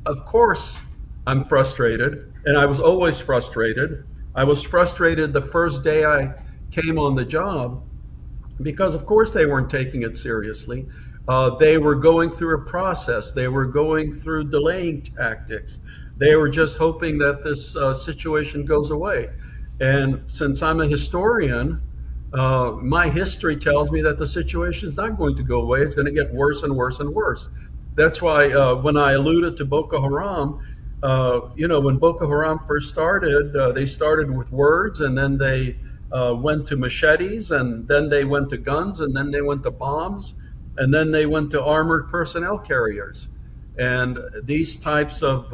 S2: of course, I'm frustrated, and I was always frustrated. I was frustrated the first day I came on the job because, of course, they weren't taking it seriously. They were going through a process. They were going through delaying tactics. They were just hoping that this situation goes away. And since I'm a historian, my history tells me that the situation is not going to go away. It's going to get worse and worse and worse. That's why when I alluded to Boko Haram, you know, when Boko Haram first started, they started with words, and then they went to machetes, and then they went to guns, and then they went to bombs, and then they went to armored personnel carriers. And these types of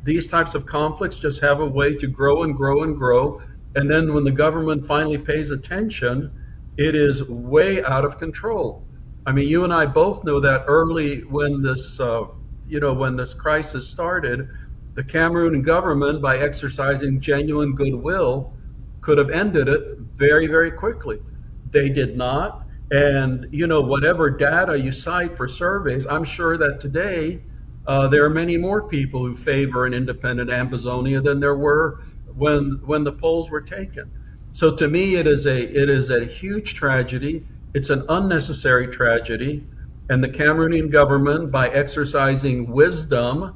S2: these types of conflicts just have a way to grow and grow and grow. And then when the government finally pays attention, it is way out of control. I mean, you and I both know that early when this, when this crisis started, the Cameroon government, by exercising genuine goodwill, could have ended it very, very quickly. They did not. And, you know, whatever data you cite for surveys, I'm sure that today there are many more people who favor an independent Ambazonia than there were when the polls were taken. So to me, it is a huge tragedy. It's an unnecessary tragedy, and the Cameroonian government, by exercising wisdom,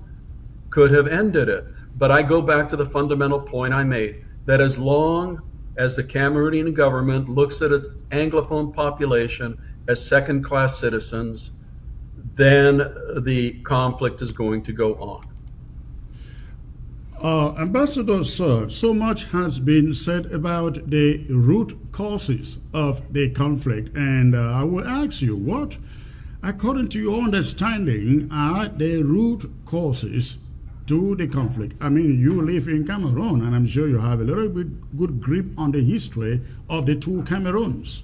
S2: could have ended it. But I go back to the fundamental point I made, that as long as the Cameroonian government looks at its Anglophone population as second-class citizens, then the conflict is going to go on.
S1: Ambassador, sir, so much has been said about the root causes of the conflict, and I will ask you, what, according to your understanding, are the root causes to the conflict? I mean, you live in Cameroon, and I'm sure you have a little bit good grip on the history of the two Cameroons.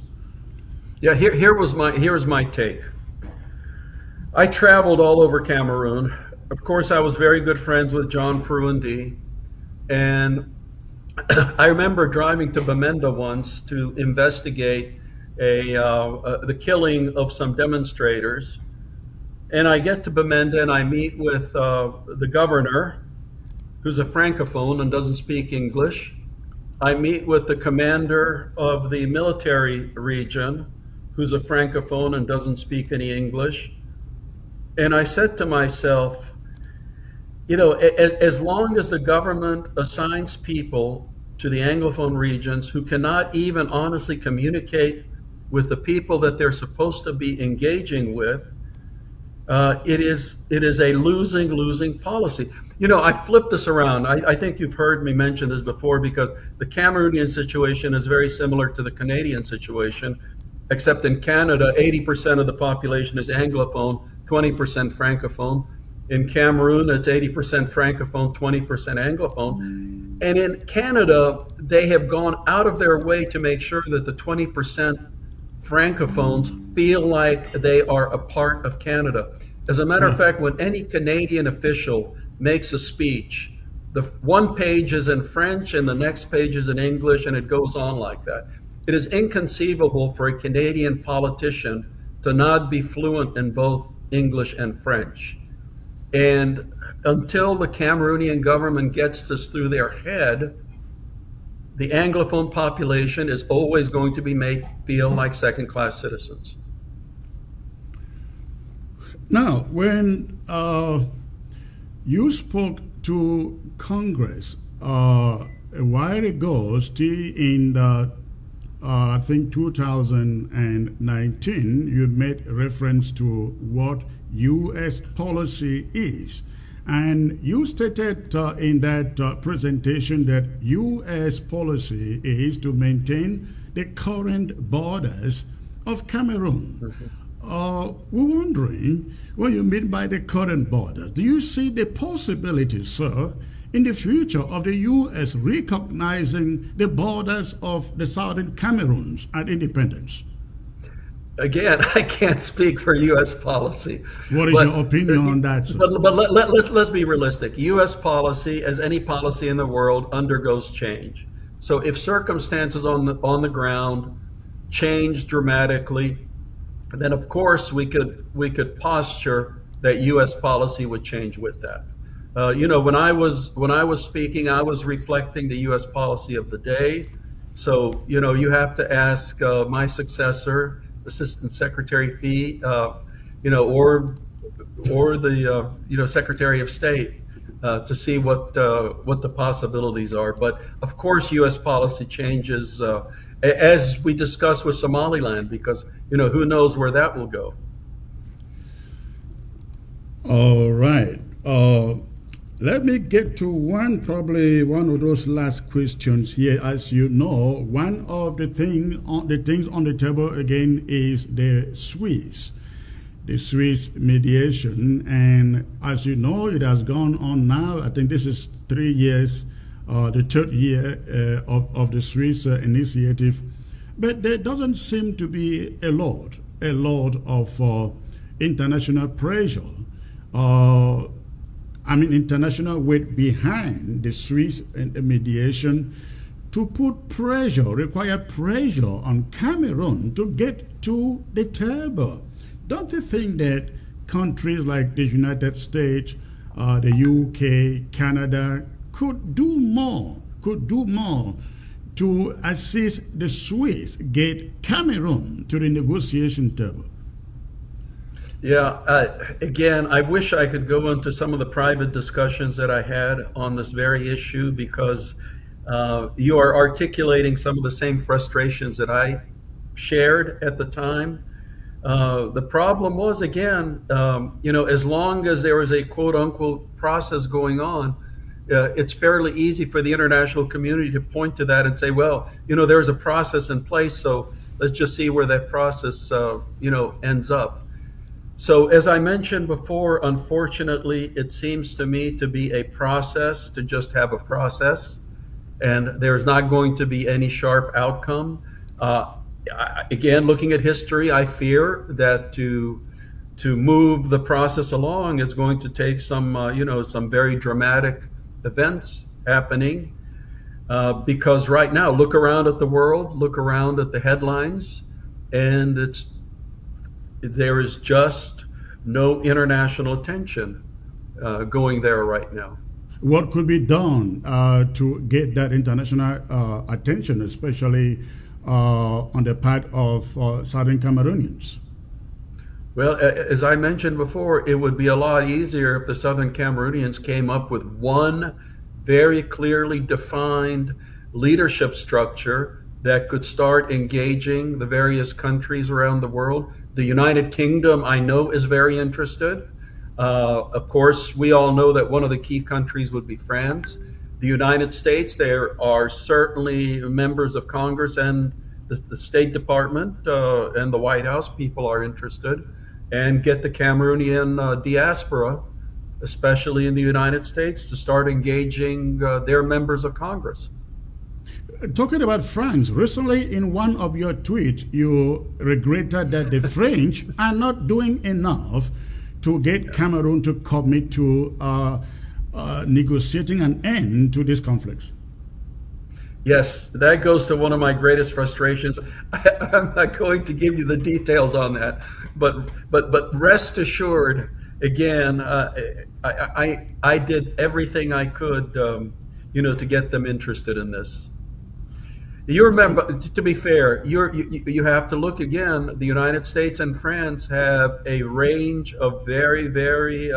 S2: Yeah, here's my take. I traveled all over Cameroon. Of course, I was very good friends with John Fruindi, and I remember driving to Bamenda once to investigate the killing of some demonstrators. And I get to Bamenda and I meet with the governor, who's a francophone and doesn't speak English. I meet with the commander of the military region, who's a francophone and doesn't speak any English. And I said to myself, you know, as long as the government assigns people to the Anglophone regions who cannot even honestly communicate with the people that they're supposed to be engaging with, it is a losing policy. You know, I flip this around. I think you've heard me mention this before, because the Cameroonian situation is very similar to the Canadian situation, except in Canada, 80% of the population is Anglophone, 20% Francophone. In Cameroon, it's 80% Francophone, 20% Anglophone. And in Canada, they have gone out of their way to make sure that the 20% Francophones feel like they are a part of Canada. As a matter of fact, when any Canadian official makes a speech, the one page is in French and the next page is in English, and it goes on like that. It is inconceivable for a Canadian politician to not be fluent in both English and French. And until the Cameroonian government gets this through their head, the Anglophone population is always going to be made feel like second-class citizens.
S1: Now, when you spoke to Congress a while ago, still in the, I think 2019, you made reference to what U.S. policy is. And you stated in that presentation that U.S. policy is to maintain the current borders of Cameroon. We're wondering what you mean by the current borders. Do you see the possibility, sir, in the future of the U.S. recognizing the borders of the southern Cameroons at independence?
S2: Again, I can't speak for U.S. policy.
S1: What is your opinion on that, sir?
S2: But let's be realistic. U.S. policy, as any policy in the world, undergoes change. So if circumstances on the ground change dramatically, then of course we could posture that U.S. policy would change with that. You know, when I was speaking, I was reflecting the U.S. policy of the day. So you know, you have to ask my successor, Assistant Secretary Fee, you know, or the you know, Secretary of State, to see what the possibilities are. But of course, U.S. policy changes as we discussed with Somaliland, because you know, who knows where that will go.
S1: All right. Let me get to probably one of those last questions here. As you know, one of the things on the table again is the Swiss mediation, and as you know, it has gone on now. I think this is 3 years, the third year of the Swiss initiative, but there doesn't seem to be a lot of international pressure. International weight behind the Swiss mediation to require pressure on Cameroon to get to the table. Don't you think that countries like the United States, the UK, Canada could do more to assist the Swiss get Cameroon to the negotiation table?
S2: Yeah, again, I wish I could go into some of the private discussions that I had on this very issue, because you are articulating some of the same frustrations that I shared at the time. The problem was, again, as long as there was a quote unquote process going on, it's fairly easy for the international community to point to that and say, well, there's a process in place, so let's just see where that process, ends up. So as I mentioned before, unfortunately, it seems to me to be a process to just have a process, and there's not going to be any sharp outcome. Again, looking at history, I fear that to move the process along is going to take some very dramatic events happening, because right now, look around at the world, look around at the headlines, and there is just no international attention going there right now.
S1: What could be done to get that international attention, especially on the part of Southern Cameroonians?
S2: Well, as I mentioned before, it would be a lot easier if the Southern Cameroonians came up with one very clearly defined leadership structure that could start engaging the various countries around the world. The United Kingdom, I know, is very interested. Of course, we all know that one of the key countries would be France. The United States, there are certainly members of Congress and the State Department and the White House people are interested, and get the Cameroonian diaspora, especially in the United States, to start engaging their members of Congress.
S1: Talking about France, recently in one of your tweets, you regretted that the French are not doing enough to get Cameroon to commit to negotiating an end to this conflict.
S2: Yes, that goes to one of my greatest frustrations. I'm not going to give you the details on that, but rest assured, again, I did everything I could, to get them interested in this. You remember, to be fair, you have to look again. The United States and France have a range of very, very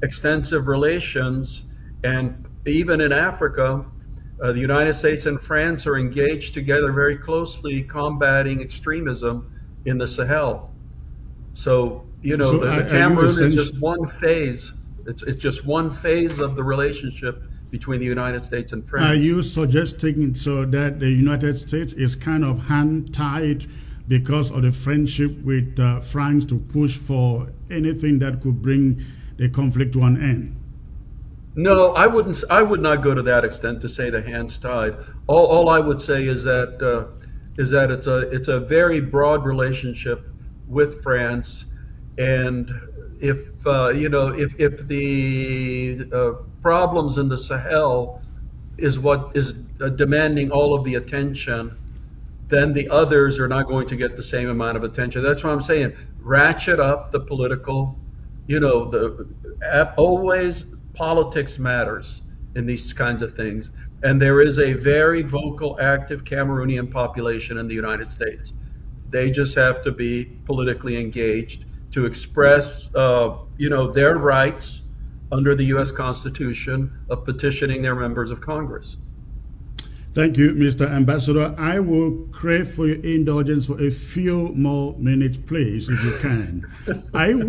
S2: extensive relations, and even in Africa, the United States and France are engaged together very closely combating extremism in the Sahel. So, the Cameroon is just one phase. It's just one phase of the relationship between the United States and France.
S1: Are you suggesting so that the United States is kind of hand-tied because of the friendship with France to push for anything that could bring the conflict to an end?
S2: No, I wouldn't. I would not go to that extent to say the hands tied. All I would say is that it's a very broad relationship with France, and if the problems in the Sahel is what is demanding all of the attention, then the others are not going to get the same amount of attention. That's what I'm saying. Ratchet up the political. Always politics matters in these kinds of things, and there is a very vocal, active Cameroonian population in the United States. They just have to be politically engaged to express, their rights under the U.S. Constitution of petitioning their members of Congress.
S1: Thank you, Mr. Ambassador. I will crave for your indulgence for a few more minutes, please, if you can. I'd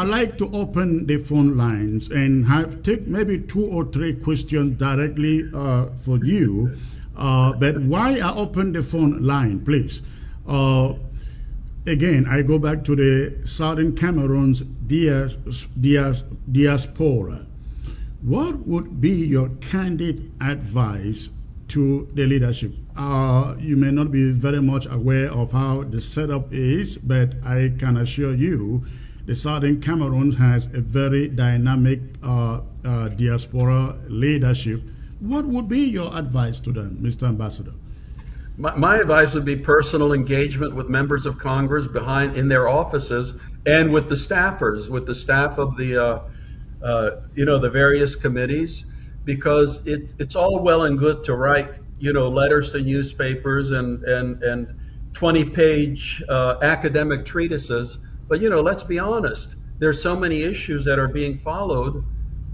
S1: like to open the phone lines and take maybe 2 or 3 questions directly for you. But why I open the phone line, please? Again, I go back to the Southern Cameroon's diaspora. What would be your candid advice to the leadership? You may not be very much aware of how the setup is, but I can assure you the Southern Cameroon has a very dynamic diaspora leadership. What would be your advice to them, Mr. Ambassador?
S2: My advice would be personal engagement with members of Congress behind in their offices and with the staffers, with the staff of the various committees, because it's all well and good to write letters to newspapers and 20-page academic treatises, but let's be honest. There's so many issues that are being followed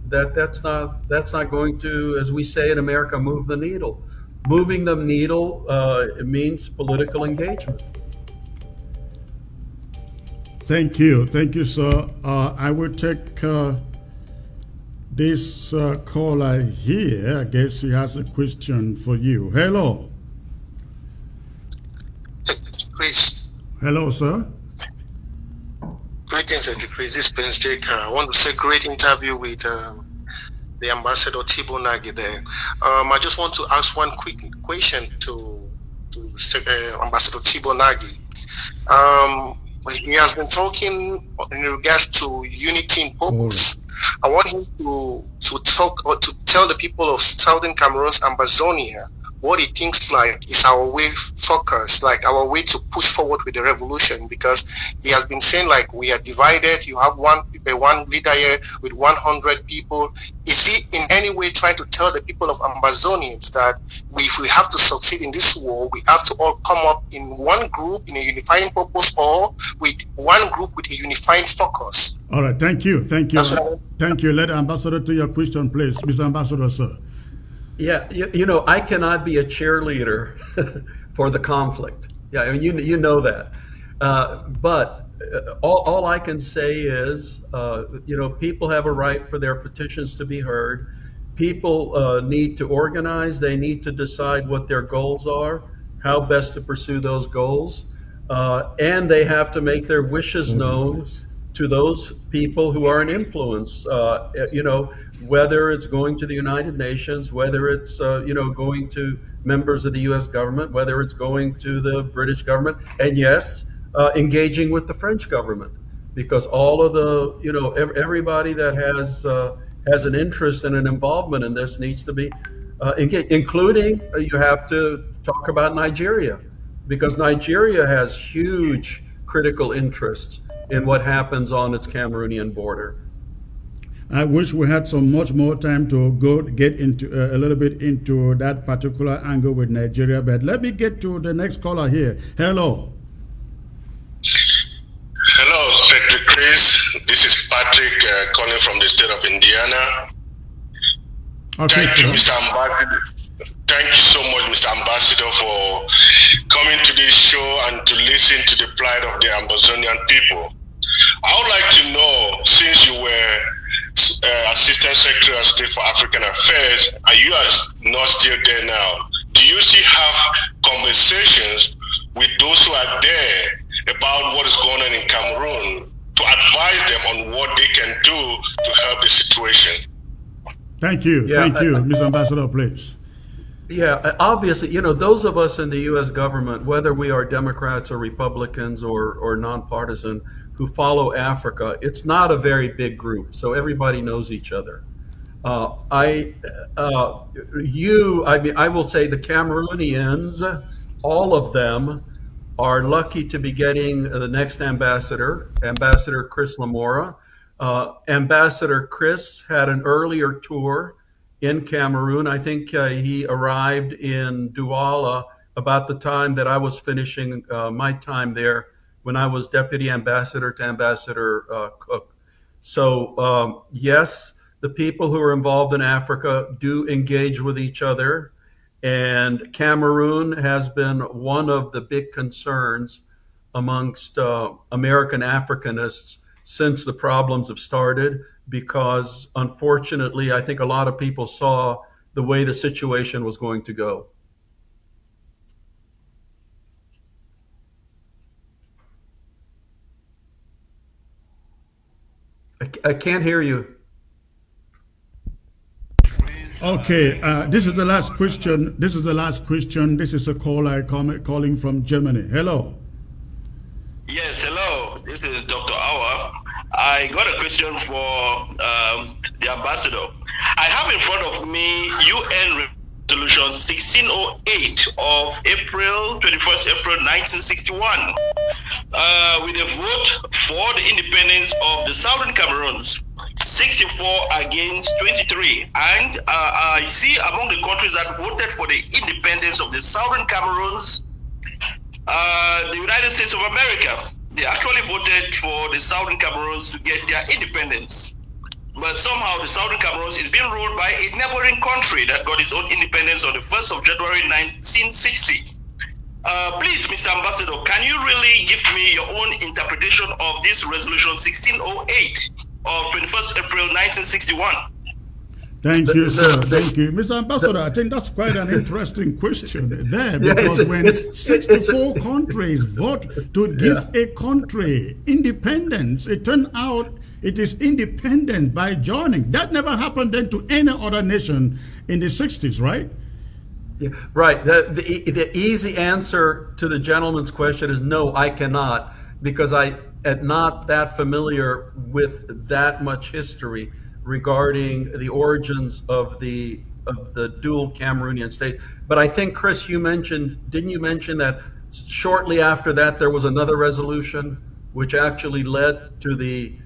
S2: that's not going to, as we say in America, move the needle. Moving the needle it means political engagement.
S1: Thank you, sir. I will take this caller here. I guess he has a question for you. Hello.
S4: Chris.
S1: Hello, sir.
S4: Greetings, Chris. This is Prince Jake. I want to say great interview with the Ambassador Tibor Nagy there. I just want to ask one quick question to Ambassador Tibor Nagy. He has been talking in regards to unity in purpose. I want him to talk or to tell the people of Southern Cameroon's Ambazonia what he thinks like is our way focus, like our way to push forward with the revolution, because he has been saying like we are divided. You have one leader here with 100 people. Is he in any way trying to tell the people of Ambazonians that if we have to succeed in this war, we have to all come up in one group in a unifying purpose, or with one group with a unifying focus?
S1: All right, thank you. Thank you. Let Ambassador to your question, please. Mr. Ambassador, sir.
S2: Yeah, I cannot be a cheerleader for the conflict. Yeah, I mean, you know that. But all I can say is, people have a right for their petitions to be heard. People need to organize. They need to decide what their goals are, how best to pursue those goals, and they have to make their wishes known to those people who are in influence, whether it's going to the United Nations, whether it's, going to members of the U.S. government, whether it's going to the British government, and yes, engaging with the French government, because all of the, everybody that has an interest and an involvement in this needs to be engaged, including you have to talk about Nigeria, because Nigeria has huge critical interests in what happens on its Cameroonian border.
S1: I wish we had much more time to get into a little bit into that particular angle with Nigeria, but let me get to the next caller here. Hello.
S4: Hello, Secretary Chris. This is Patrick calling from the state of Indiana.
S1: Okay,
S4: Thank you, Mr. Ambassador. Thank you so much, Mr. Ambassador, for coming to this show and to listen to the plight of the Ambazonian people. I would like to know, since you were Assistant Secretary of State for African Affairs, and you are not still there now, do you still have conversations with those who are there about what is going on in Cameroon to advise them on what they can do to help the situation?
S1: Thank you.
S2: Yeah,
S1: Thank you, Mr. Ambassador, please.
S2: Yeah, obviously, those of us in the U.S. government, whether we are Democrats or Republicans or nonpartisan, who follow Africa, it's not a very big group, so everybody knows each other. I will say the Cameroonians, all of them, are lucky to be getting the next ambassador, Ambassador Chris Lamora. Ambassador Chris had an earlier tour in Cameroon. I think he arrived in Douala about the time that I was finishing my time there, when I was deputy ambassador to Ambassador Cook. So yes, the people who are involved in Africa do engage with each other. And Cameroon has been one of the big concerns amongst American Africanists since the problems have started, because unfortunately, I think a lot of people saw the way the situation was going to go. I can't hear you.
S1: Okay, this is the last question. This is a caller calling from Germany. Hello.
S5: Yes, hello. This is Dr. Awa. I got a question for the ambassador. I have in front of me UN Resolution 1608 of April 21st April 1961, with a vote for the independence of the Southern Cameroons, 64 against 23. And I see among the countries that voted for the independence of the Southern Cameroons, the United States of America. They actually voted for the Southern Cameroons to get their independence. But somehow the Southern Cameroons is being ruled by a neighboring country that got its own independence on the 1st of January 1960. Please, Mr. Ambassador, can you really give me your own interpretation of this resolution 1608 of 21st April 1961?
S1: Thank you, sir. Thank you. Mr. Ambassador, I think that's quite an interesting question there, because when 64 countries vote to give a country independence, it turned out it is independent by joining. That never happened then to any other nation in the 60s, right?
S2: Yeah, right. The easy answer to the gentleman's question is no, I cannot, because I am not that familiar with that much history regarding the origins of the dual Cameroonian states. But I think, Chris, didn't you mention that shortly after that there was another resolution which actually led to the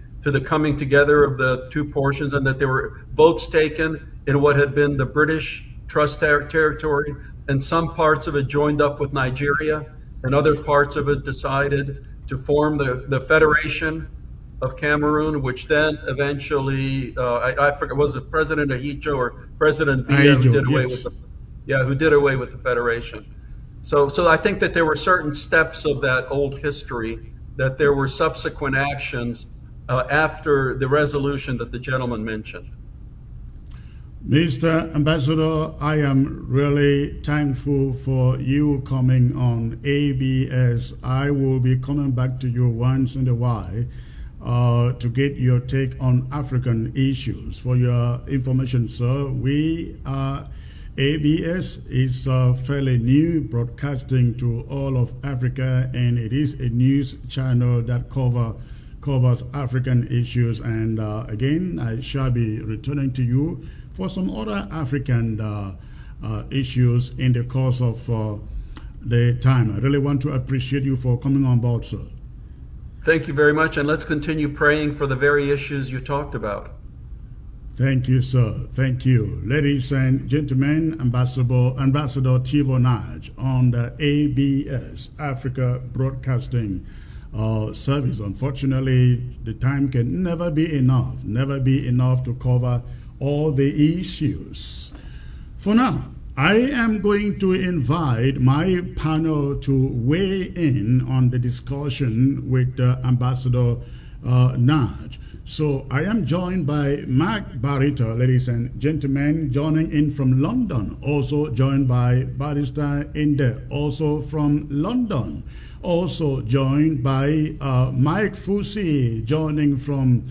S2: coming together of the two portions, and that there were votes taken in what had been the British Trust territory, and some parts of it joined up with Nigeria, and other parts of it decided to form the Federation of Cameroon, which then eventually, I forget, was it President Ahijo or President Biya who did away with who did away with the Federation. So I think that there were certain steps of that old history, that there were subsequent actions after the resolution that the gentleman mentioned.
S1: Mr. Ambassador, I am really thankful for you coming on ABS. I will be coming back to you once in a while to get your take on African issues. For your information, sir, ABS is fairly new, broadcasting to all of Africa, and it is a news channel that covers African issues. And again, I shall be returning to you for some other African issues in the course of the time. I really want to appreciate you for coming on board, sir.
S2: Thank you very much, and let's continue praying for the very issues you talked about.
S1: Thank you, sir. Thank you. Ladies and gentlemen, Ambassador Tibor Nagy on the ABS, Africa Broadcasting Service. Unfortunately, the time can never be enough to cover all the issues. For now, I am going to invite my panel to weigh in on the discussion with Ambassador Nagy. So I am joined by Mark Barita, ladies and gentlemen, joining in from London. Also joined by Barrister Inde, also from London. Also joined by Mike Fusi, joining from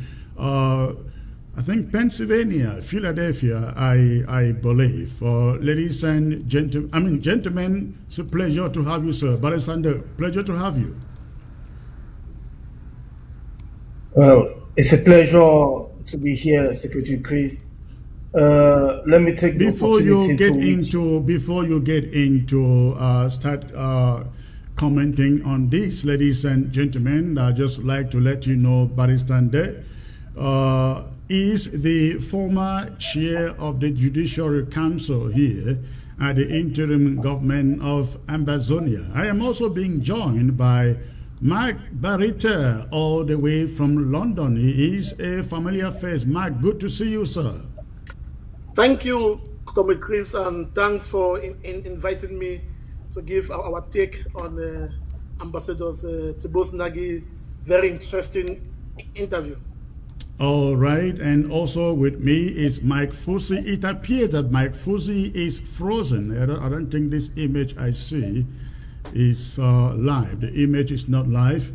S1: I think Pennsylvania, Philadelphia, I believe. Ladies and gentlemen, it's a pleasure to have you, sir. Barrister Inde, pleasure to have you.
S6: Well, it's a pleasure to be here, Secretary Chris. Let me take the
S1: before you get into start commenting on this, ladies and gentlemen, I'd just like to let you know Barrister Inde is the former chair of the Judiciary Council here at the interim government of Ambazonia. I am also being joined by Mark Barita, all the way from London. He is a familiar face. Mark, good to see you, sir.
S7: Thank you, Comrade Chris, and thanks for inviting me to give our take on Ambassador Tibor Nagy very interesting interview.
S1: All right, and also with me is Mike Fusi. It appears that Mike Fusi is frozen. I don't think this image I see is live. The image is not live.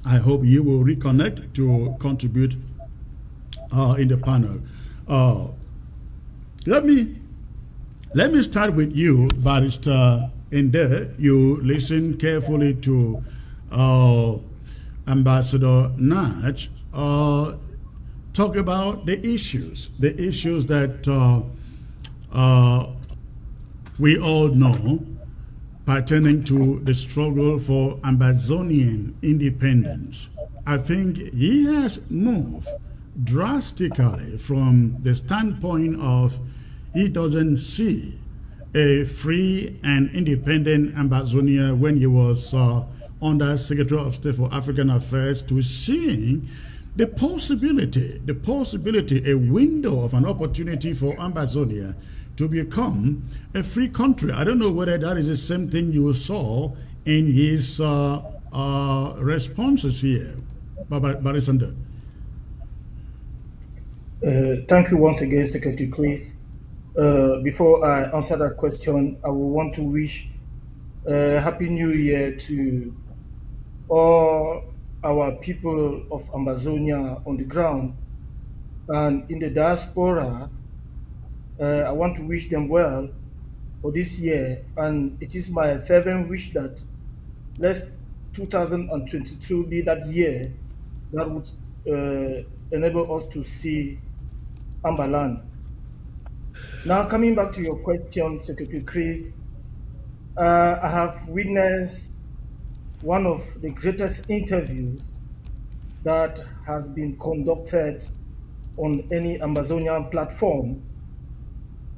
S1: I hope you will reconnect to contribute in the panel. Let me start with you, Barrister Inde. You listen carefully to Ambassador Nagy talk about the issues that we all know, pertaining to the struggle for Ambazonian independence. I think he has moved drastically from the standpoint of he doesn't see a free and independent Ambazonia when he was under Secretary of State for African Affairs to seeing the possibility, a window of an opportunity for Ambazonia to become a free country. I don't know whether that is the same thing you saw in his responses here, Barisanda.
S6: Thank you once again, Secretary Chris. Before I answer that question, I would want to wish Happy New Year to all our people of Ambazonia on the ground and in the diaspora. I want to wish them well for this year, and it is my fervent wish that let 2022 be that year that would enable us to see Ambaland. Now, coming back to your question, Secretary Chris, I have witnessed one of the greatest interviews that has been conducted on any Ambazonian platform.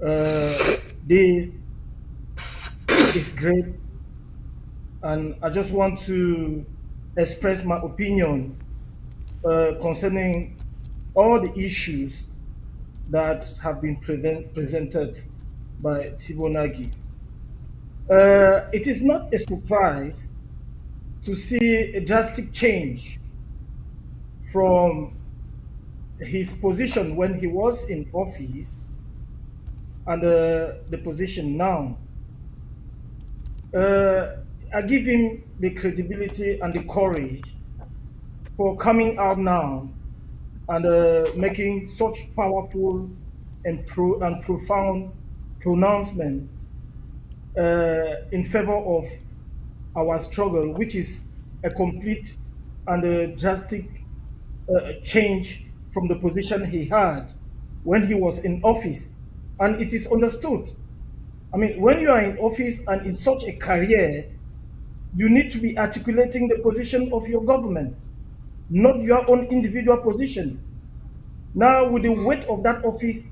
S6: This is great, and I just want to express my opinion concerning all the issues that have been presented by Tibor Nagy. It is not a surprise to see a drastic change from his position when he was in office and the position now. I give him the credibility and the courage for coming out now and making such powerful and profound pronouncements in favor of our struggle, which is a complete and a drastic change from the position he had when he was in office. And it is understood. I mean, when you are in office and in such a career, you need to be articulating the position of your government, not your own individual position. Now, with the weight of that office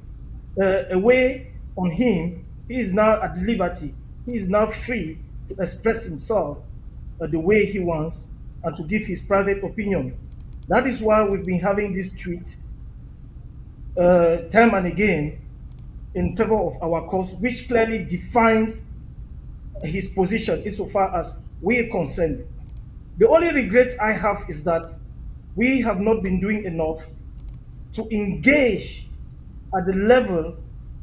S6: away on him, he is now at liberty. He is now free to express himself the way he wants and to give his private opinion. That is why we've been having these tweets time and again in favor of our cause, which clearly defines his position insofar as we are concerned. The only regret I have is that we have not been doing enough to engage at the level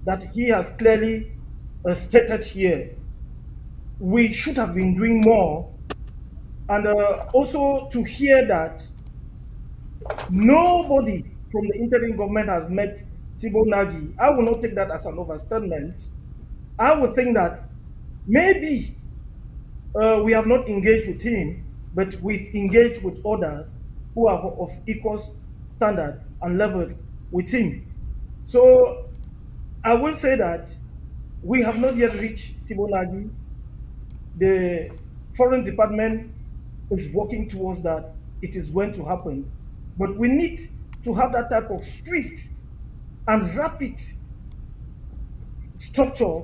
S6: that he has clearly stated here. We should have been doing more, and also to hear that nobody from the interim government has met Tibor Nagy. I will not take that as an overstatement. I would think that maybe we have not engaged with him, but we've engaged with others who are of equal standard and level with him. So I will say that we have not yet reached Tibor Nagy. The Foreign Department is working towards that. It is going to happen. But we need to have that type of swift and rapid structure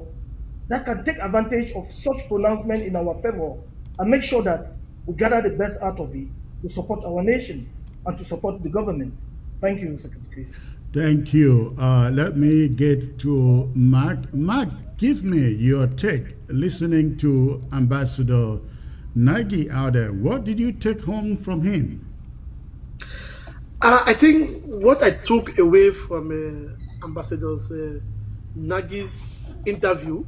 S6: that can take advantage of such pronouncement in our favor and make sure that we gather the best out of it to support our nation and to support the government. Thank you, Secretary Chris.
S1: Thank you. Let me get to Mark. Mark, give me your take listening to Ambassador Nagy out there. What did you take home from him?
S7: I think what I took away from Ambassador Nagy's interview,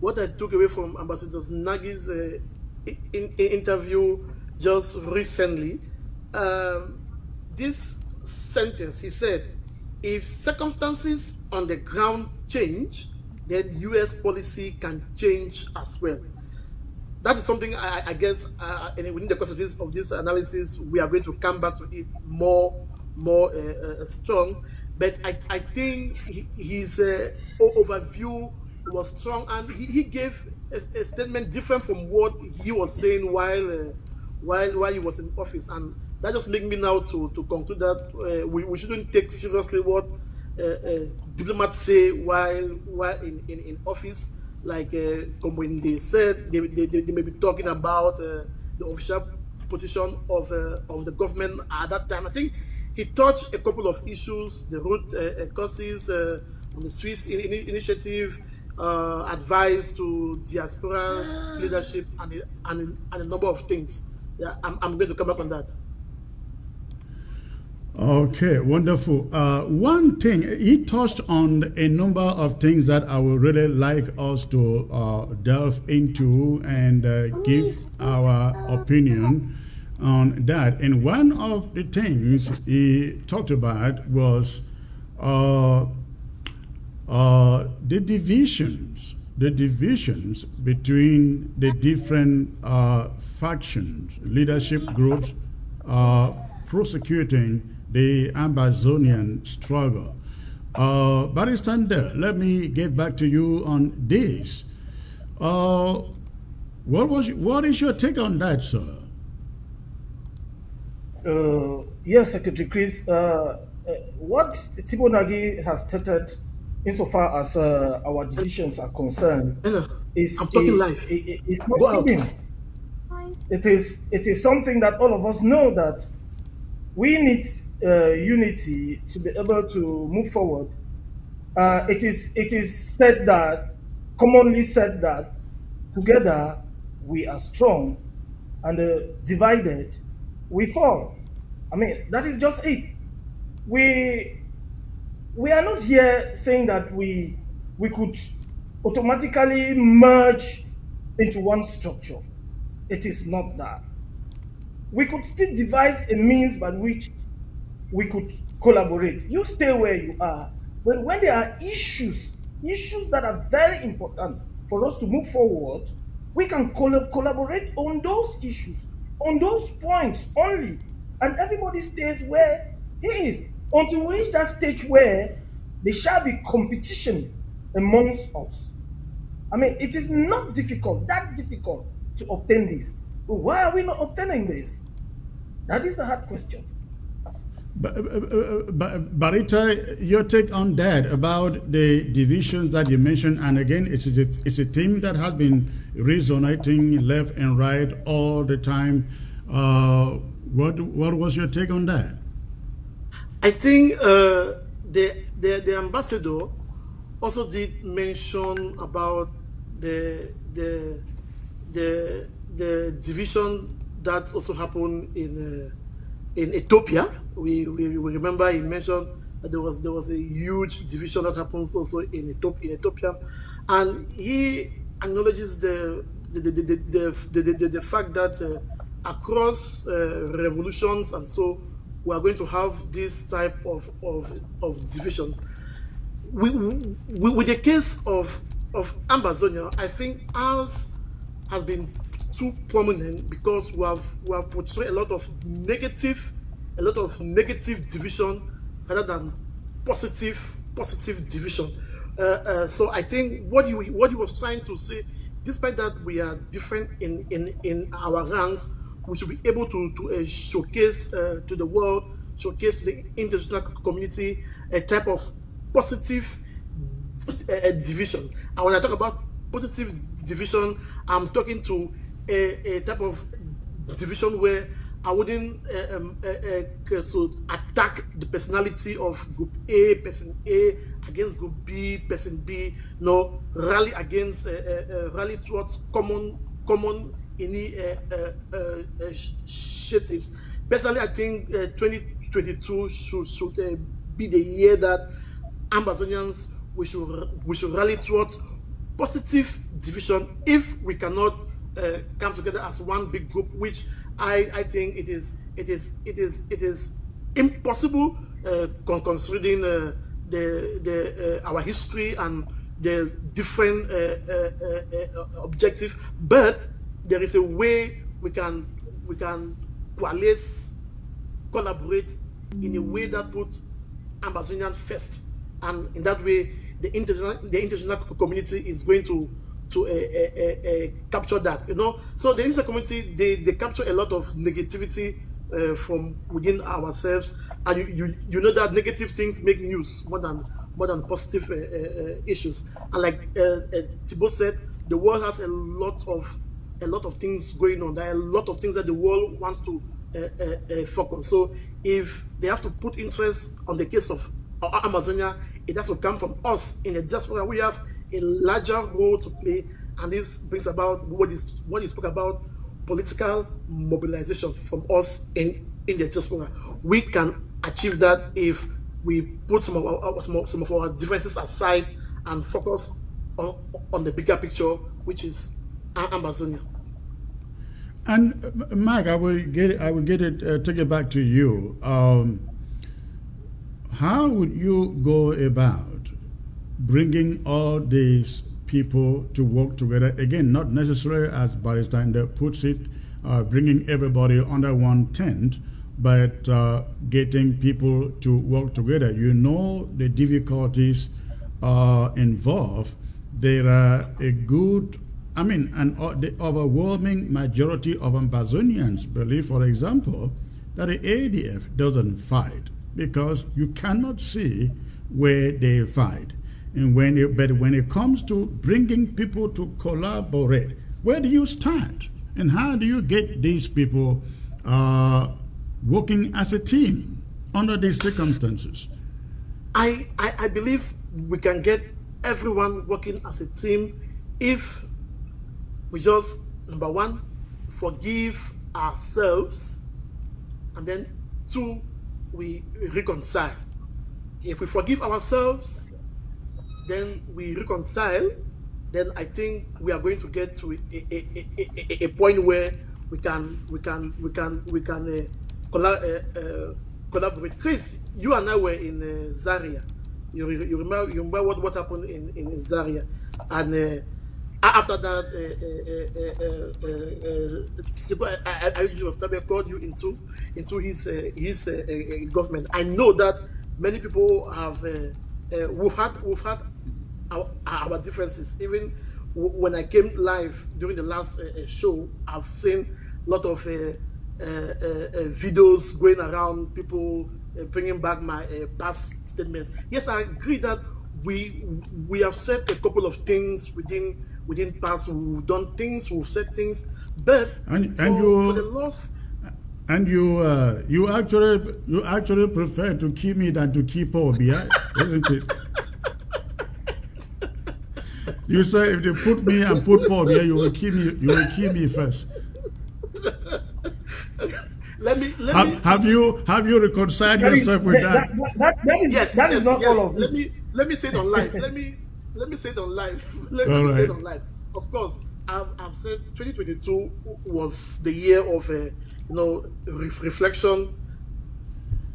S7: what I took away from Ambassador Nagy's interview just recently, this sentence, he said, if circumstances on the ground change, then U.S. policy can change as well. That is something I guess within the course of this analysis, we are going to come back to it more strong. But I think his overview was strong, and he gave a statement different from what he was saying while he was in office, and that just made me now to conclude that we shouldn't take seriously what diplomats say while in office, like when they said they may be talking about the official position of the government at that time. I think he touched a couple of issues: the root causes on the Swiss initiative, advice to diaspora leadership, and a number of things. Yeah, I'm going to come back on that.
S1: Okay, wonderful. One thing, he touched on a number of things that I would really like us to delve into and give our opinion on that. And one of the things he talked about was the divisions between the different factions, leadership groups prosecuting the Ambazonian struggle. Barrister, let me get back to you on this. What is your take on that, sir?
S6: Yes, Secretary Chris. What Tibor Nagy has stated, insofar as our divisions are concerned, is
S7: I'm talking live.
S6: it's
S7: Go
S6: not
S7: out.
S6: hidden. It is something that all of us know, that we need unity to be able to move forward. It is said that, commonly said that, together we are strong, and divided we fall. I mean, that is just it. We are not here saying that we could automatically merge into one structure. It is not that. We could still devise a means by which we could collaborate. You stay where you are. But when there are issues that are very important for us to move forward, we can collaborate on those issues, on those points only. And everybody stays where he is until we reach that stage where there shall be competition amongst us. I mean, it is not that difficult to obtain this. But why are we not obtaining this? That is the hard question.
S1: Barita, your take on that about the divisions that you mentioned, and again, it's a theme that has been resonating left and right all the time. What was your take on that?
S7: I think the ambassador also did mention about the division that also happened in Ethiopia. We remember he mentioned that there was a huge division that happens also in Ethiopia, and he acknowledges the fact that across revolutions and so we are going to have this type of division. With the case of Ambazonia, I think ours has been too prominent because we have portrayed a lot of negative division rather than positive division. So I think what he was trying to say, despite that we are different in our ranks, we should be able to showcase to the world, showcase to the international community a type of positive division. And when I talk about positive division, I'm talking to a type of division where I wouldn't so attack the personality of group A, person A against group B, person B. No, rally against, rally towards common initiatives. Personally, I think 2022 should be the year that Ambazonians we should rally towards positive division. If we cannot come together as one big group, which I think it is impossible considering our history and the different objectives. But there is a way we can collaborate in a way that puts Ambazonian first, and in that way the international community is going to capture that. So the international community, they capture a lot of negativity from within ourselves, and you know that negative things make news more than positive issues. And like Tibor said, the world has a lot of things going on. There are a lot of things that the world wants to focus. So if they have to put interest on the case of Amazonia, it has to come from us in the diaspora. We have a larger role to play, and this brings about what you spoke about, political mobilization from us in the diaspora. We can achieve that if we put some of our differences aside and focus on the bigger picture, which is Ambazonia.
S1: And Mike, I will take it back to you. How would you go about bringing all these people to work together? Again, not necessarily as Barrister Ende puts it, bringing everybody under one tent, but getting people to work together. You know the difficulties involved. There are the overwhelming majority of Ambazonians believe, for example, that the ADF doesn't fight because you cannot see where they fight. But when it comes to bringing people to collaborate, where do you start? And how do you get these people working as a team under these circumstances?
S7: I believe we can get everyone working as a team if we just, number one, forgive ourselves, and then two, we reconcile. If we forgive ourselves, then we reconcile, then I think we are going to get to a point where we can collaborate. Chris, you and I were in Zaria. You remember what happened in Zaria, and after that, Tibor called you into his government. I know that many people have we've had our differences. Even when I came live during the last show, I've seen a lot of videos going around, people bringing back my past statements. Yes, I agree that we have said a couple of things within past. We've done things, we've said things, but for the love.
S1: And you actually prefer to keep me than to keep Obia, isn't it? You said if they put me and put Paul here, you will keep me first. Have you reconciled yourself with that?
S7: That is not all of
S6: it.
S7: Let me say it on live. Let me say it on live. Let me say it on live. Of course, I've said 2022 was the year of reflection,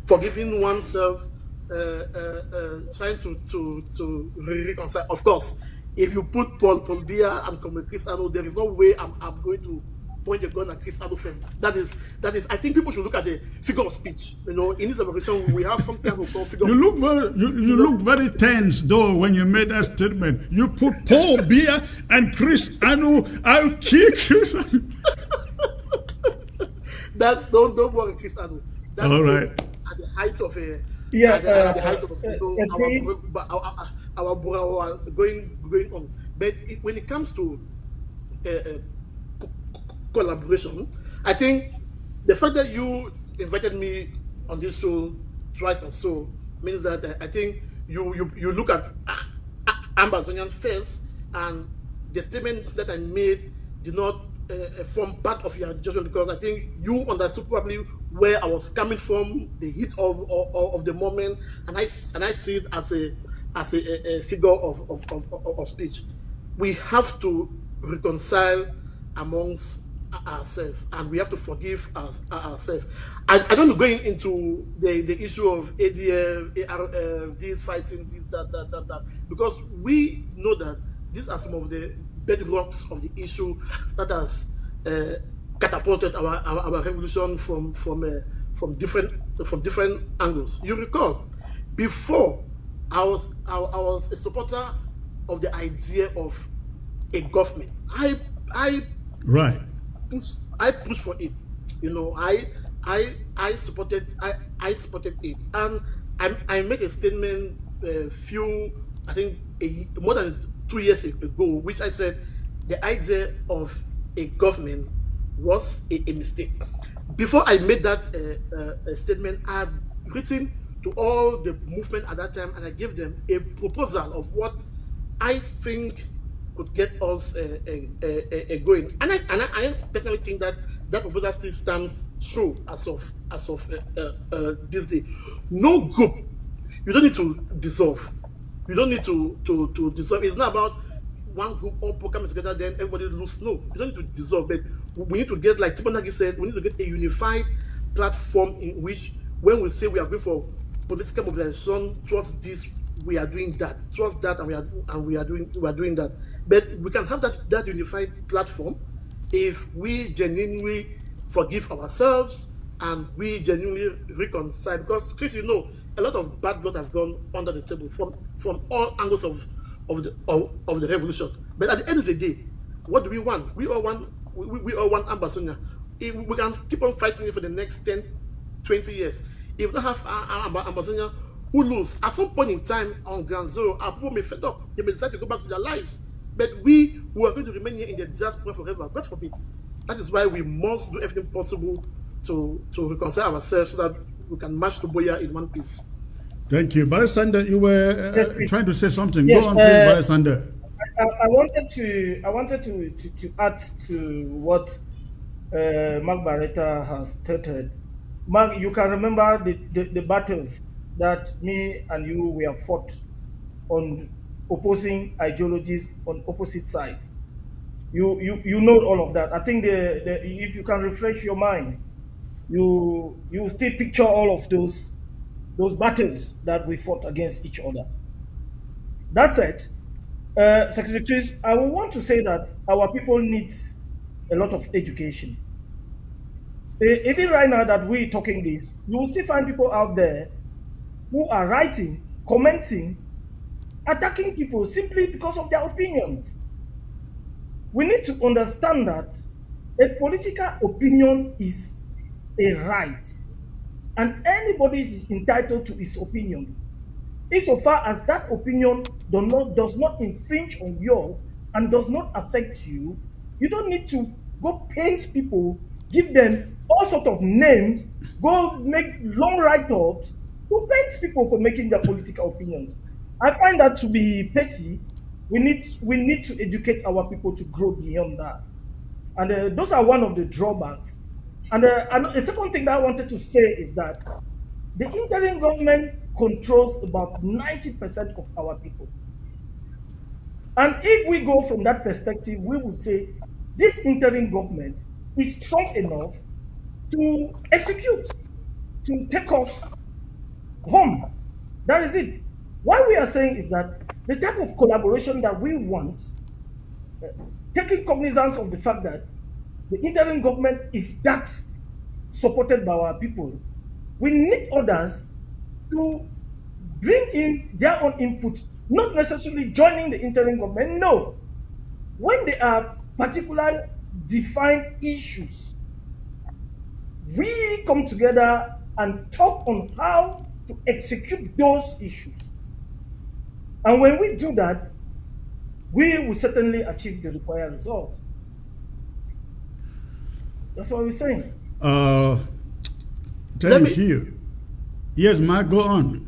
S7: forgiving oneself, trying to reconcile. Of course, if you put Paul Biya and Chris Ano, there is no way I'm going to point the gun at Chris Ano first. That is. I think people should look at the figure of speech. In this operation, we have some kind of figure.
S1: You look very tense though when you made that statement. You put Paul Biya and Chris Ano. I'll kick you.
S7: That don't worry, Chris Ano. That's
S1: all right.
S7: At the height of a
S6: at
S7: the height of our going on. But when it comes to collaboration, I think the fact that you invited me on this show twice or so means that I think you look at Ambazonian first, and the statement that I made did not form part of your judgment, because I think you understood probably where I was coming from, the heat of the moment, and I see it as a figure of speech. We have to reconcile amongst ourselves, and we have to forgive ourselves. I don't go into the issue of ADF, ARF, this fighting, this, that, because we know that these are some of the bedrocks of the issue that has catapulted our revolution from different angles. You recall, before I was a supporter of the idea of a government. I
S1: Right.
S7: push for it. You know, I supported it, and I made a statement I think more than 2 years ago, which I said the idea of a government was a mistake. Before I made that statement, I had written to all the movement at that time, and I gave them a proposal of what I think could get us going. And I personally think that that proposal still stands true as of this day. No group, you don't need to dissolve. You don't need to dissolve. It's not about one group all coming together, then everybody lose. No, you don't need to dissolve, but we need to get, like Tibor said, we need to get a unified platform in which, when we say we are going for political mobilization towards this, we are doing that, towards that, and we are doing that. But we can have that unified platform if we genuinely forgive ourselves and we genuinely reconcile. Because, Chris, a lot of bad blood has gone under the table from all angles of the revolution. But at the end of the day, what do we want? We all want Ambazonia. If we can keep on fighting it for the next 10, 20 years. If we don't have Ambazonia, who lose? At some point in time on ground zero, our people may fed up. They may decide to go back to their lives. But we are going to remain here in the diaspora forever. God forbid. That is why we must do everything possible to reconcile ourselves so that we can march to Boya in one piece.
S1: Thank you. Barry Sander, you were trying to say something.
S6: Yes,
S1: Go on, please, Barry Sander.
S6: I wanted to add to what Mark Barretta has stated. Mark, you can remember the battles that me and you we have fought on opposing ideologies on opposite sides. You know all of that. I think if you can refresh your mind, you still picture all of those battles that we fought against each other. That said, Secretary Chris, I would want to say that our people need a lot of education. Even right now that we're talking this, you will still find people out there who are writing, commenting, attacking people simply because of their opinions. We need to understand that a political opinion is a right, and anybody is entitled to his opinion. Insofar as that opinion does not infringe on yours and does not affect you, you don't need to go paint people, give them all sorts of names, go make long write-ups, who paints people for making their political opinions. I find that to be petty. We need to educate our people to grow beyond that. And those are one of the drawbacks. And the second thing that I wanted to say is that the interim government controls about 90% of our people. And if we go from that perspective, we would say this interim government is strong enough to execute, to take us home. That is it. What we are saying is that the type of collaboration that we want, taking cognizance of the fact that the interim government is that supported by our people, we need others to bring in their own input, not necessarily joining the interim government. No. When there are particular defined issues, we come together and talk on how to execute those issues. And when we do that, we will certainly achieve the required results. That's what we're saying.
S1: Thank you. Yes, Mark, go on.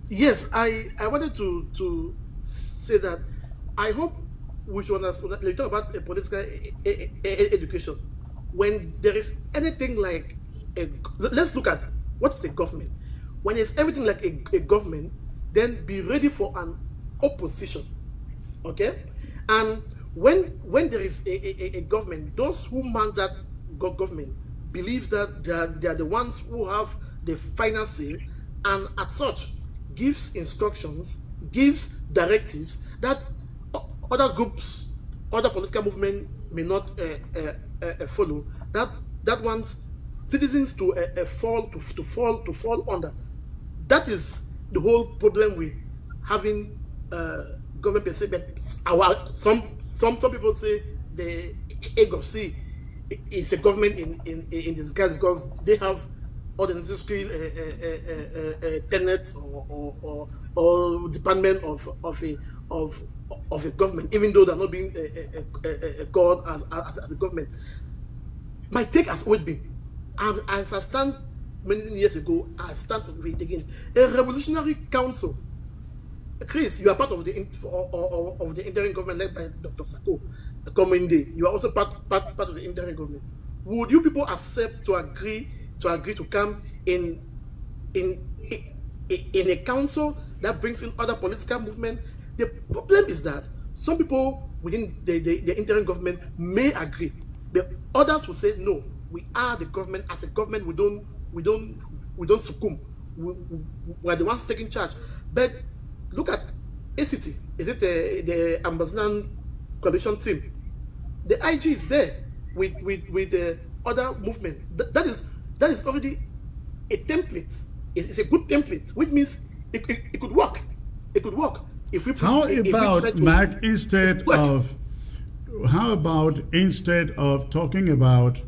S7: Yes, I wanted to say that I hope we should understand. Like, talk about a political education. When there is anything like let's look at what's a government. When it's everything like a government, then be ready for an opposition. Okay, and when there is a government, those who man that government believe that they are the ones who have the final say, and as such gives instructions, gives directives that other groups, other political movement may not follow. That wants citizens to fall under. That is the whole problem with having government per se, but some people say the AGOC is a government in disguise because they have all the necessary tenets or department of a government, even though they're not being called as a government. My take has always been, and as I stand many years ago, I stand for it again. A revolutionary council. Chris, you are part of the interim government led by Dr. Sako Komende. You are also part of the interim government. Would you people accept to agree to come in a council that brings in other political movement? The problem is that some people within the interim government may agree, but others will say no. We are the government. As a government, we don't succumb. We're the ones taking charge. But look at ACT. Is it the Ambazonia coalition team? The IG is there with the other movement. That is already a template. It's a good template, which means it could work. It could work if we.
S1: How about, Mark, instead of talking about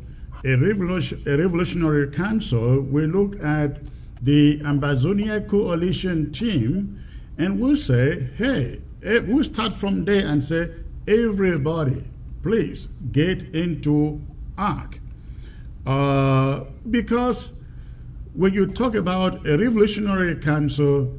S1: a revolutionary council, we look at the Ambazonia coalition team, and we'll say, hey, we'll start from there and say, everybody, please get into ARC. Because when you talk about a revolutionary council,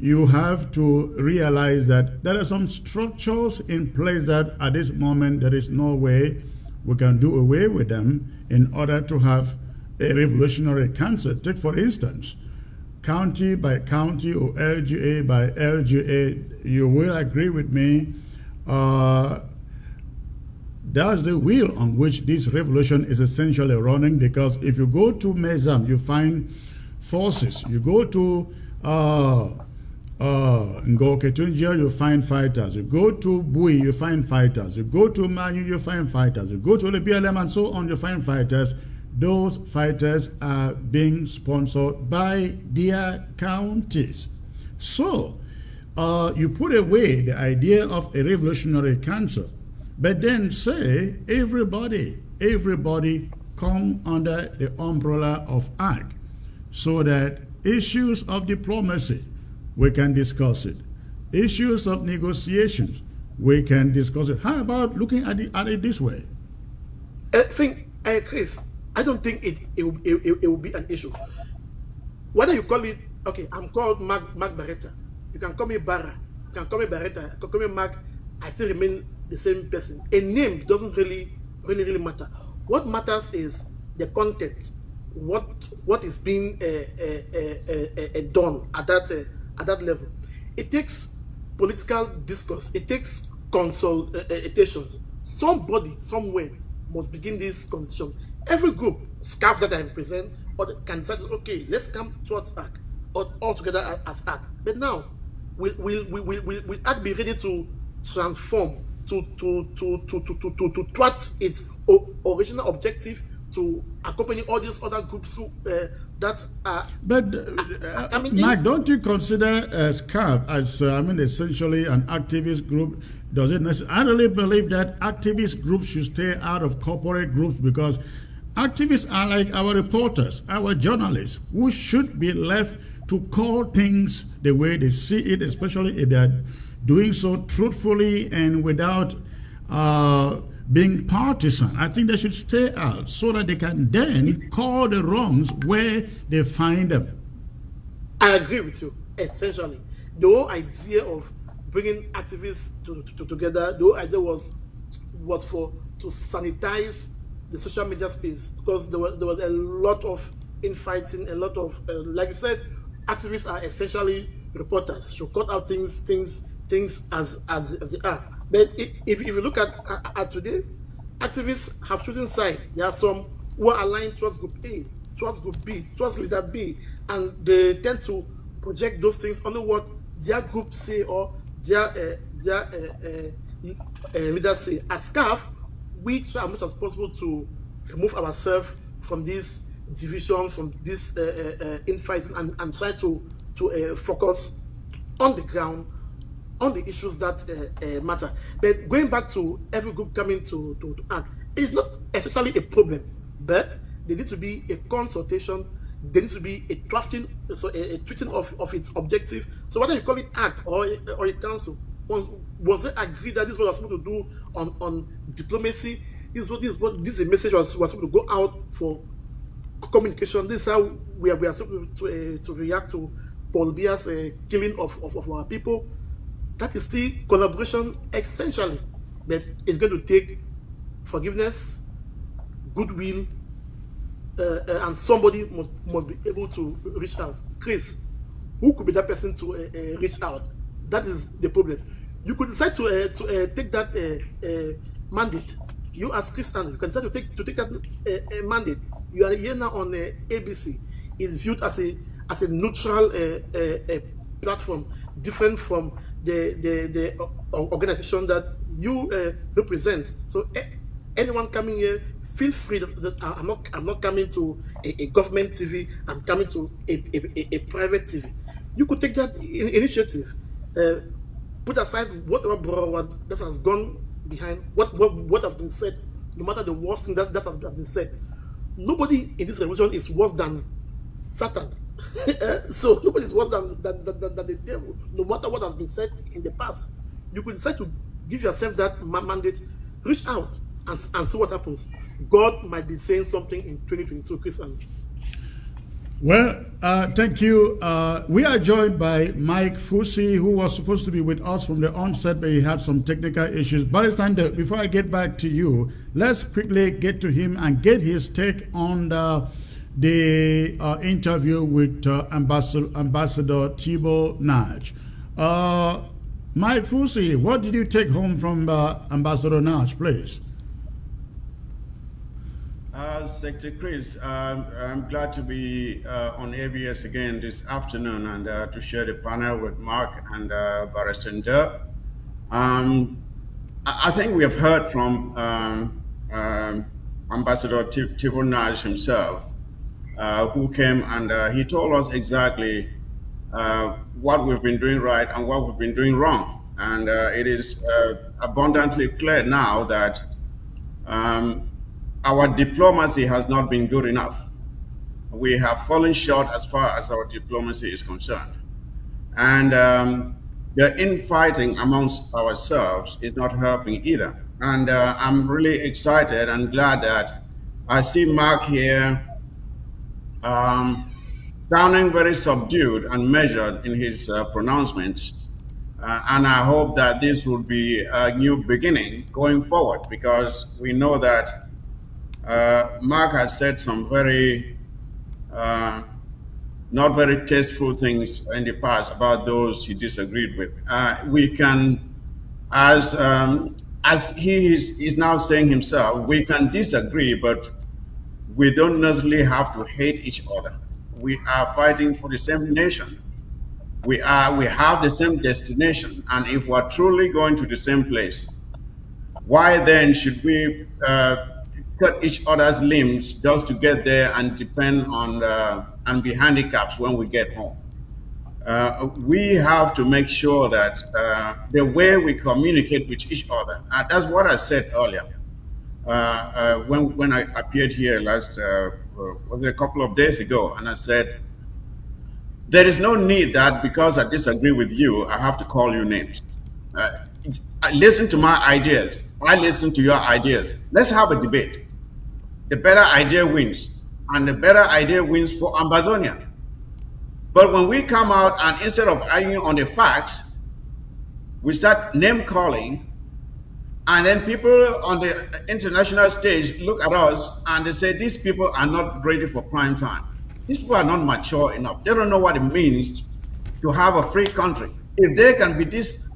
S1: you have to realize that there are some structures in place that at this moment there is no way we can do away with them in order to have a revolutionary council. Take, for instance, county by county or LGA by LGA. You will agree with me, that's the wheel on which this revolution is essentially running, because if you go to Mezam, you find forces. You go to Ngoketunjia, you find fighters. You go to Bui, you find fighters. You go to Manu, you find fighters. You go to the BLM and so on, you find fighters. Those fighters are being sponsored by their counties. So you put away the idea of a revolutionary council, but then say everybody come under the umbrella of ARC, so that issues of diplomacy, we can discuss it. Issues of negotiations, we can discuss it. How about looking at it this way?
S7: Chris, I don't think it will be an issue. Whether you call it, okay, I'm called Mark Barretta. You can call me Barra. You can call me Barretta. You can call me Mark. I still remain the same person. A name doesn't really matter. What matters is the content. What is being done at that level. It takes political discourse. It takes consultations. Somebody somewhere must begin this conversation. Every group, SCAF that I represent, or can say, okay, let's come towards ARC, or all together as ARC. But now, will ARC be ready to transform towards its original objective, to accompany all these other groups that are.
S1: But Mike, don't you consider SCAF as essentially an activist group? Does it necessarily? I really believe that activist groups should stay out of corporate groups, because activists are like our reporters, our journalists, who should be left to call things the way they see it, especially if they're doing so truthfully and without being partisan. I think they should stay out so that they can then call the wrongs where they find them.
S7: I agree with you, essentially. The whole idea of bringing activists together, the whole idea was to sanitize the social media space, because there was a lot of infighting, a lot of, like you said, activists are essentially reporters, should cut out things as they are. But if you look at today, activists have chosen side. There are some who are aligned towards group A, towards group B, towards leader B, and they tend to project those things only what their group say or their leaders say. As SCAF, we try as much as possible to remove ourselves from this division, from this infighting, and try to focus on the ground on the issues that matter. But going back to every group coming to act, it's not essentially a problem, but there needs to be a consultation, there needs to be a drafting, so a tweeting of its objective. So whether you call it act or a council, once they agree that this is what we're supposed to do on diplomacy, this is a message we're supposed to go out for communication. This is how we are supposed to react to Paul Biya's killing of our people. That is still collaboration essentially, but it's going to take forgiveness, goodwill, and somebody must be able to reach out. Chris, who could be that person to reach out? That is the problem. You could decide to take that mandate. You as Christian, you can decide to take that mandate. You are here now on ABC. It's viewed as a neutral platform, different from the organization that you represent. So anyone coming here, feel free. I'm not coming to a government TV. I'm coming to a private TV. You could take that initiative. Put aside whatever that has gone behind what has been said, no matter the worst thing that has been said. Nobody in this revolution is worse than Satan. So nobody is worse than the devil, no matter what has been said in the past. You could decide to give yourself that mandate, reach out and see what happens. God might be saying something in 2022, Chris.
S1: Well, thank you. We are joined by Mike Fusi, who was supposed to be with us from the onset, but he had some technical issues. Barrister, before I get back to you, let's quickly get to him and get his take on the interview with Ambassador Tibor Nagy. Mike Fusi, what did you take home from Ambassador Nagy, please?
S8: Secretary Chris, I'm glad to be on ABS again this afternoon and to share the panel with Mark and Barrister. I think we have heard from Ambassador Tibor Nagy himself, who came and he told us exactly what we've been doing right and what we've been doing wrong. And it is abundantly clear now that our diplomacy has not been good enough. We have fallen short as far as our diplomacy is concerned. And the infighting amongst ourselves is not helping either. And I'm really excited and glad that I see Mark here sounding very subdued and measured in his pronouncements. And I hope that this will be a new beginning going forward, because we know that Mark has said some very not very tasteful things in the past about those he disagreed with. We can, as he is now saying himself, we can disagree, but we don't necessarily have to hate each other. We are fighting for the same nation. We have the same destination, and if we're truly going to the same place, why then should we cut each other's limbs just to get there and depend on and be handicapped when we get home? We have to make sure that the way we communicate with each other, and that's what I said earlier when I appeared here last was it a couple of days ago, and I said there is no need that because I disagree with you I have to call you names. I listen to my ideas, I listen to your ideas. Let's have a debate. The better idea wins, and the better idea wins for Ambazonia. But when we come out and instead of arguing on the facts, we start name calling, and then people on the international stage look at us and they say these people are not ready for prime time. These people are not mature enough. They don't know what it means to have a free country. If they can be this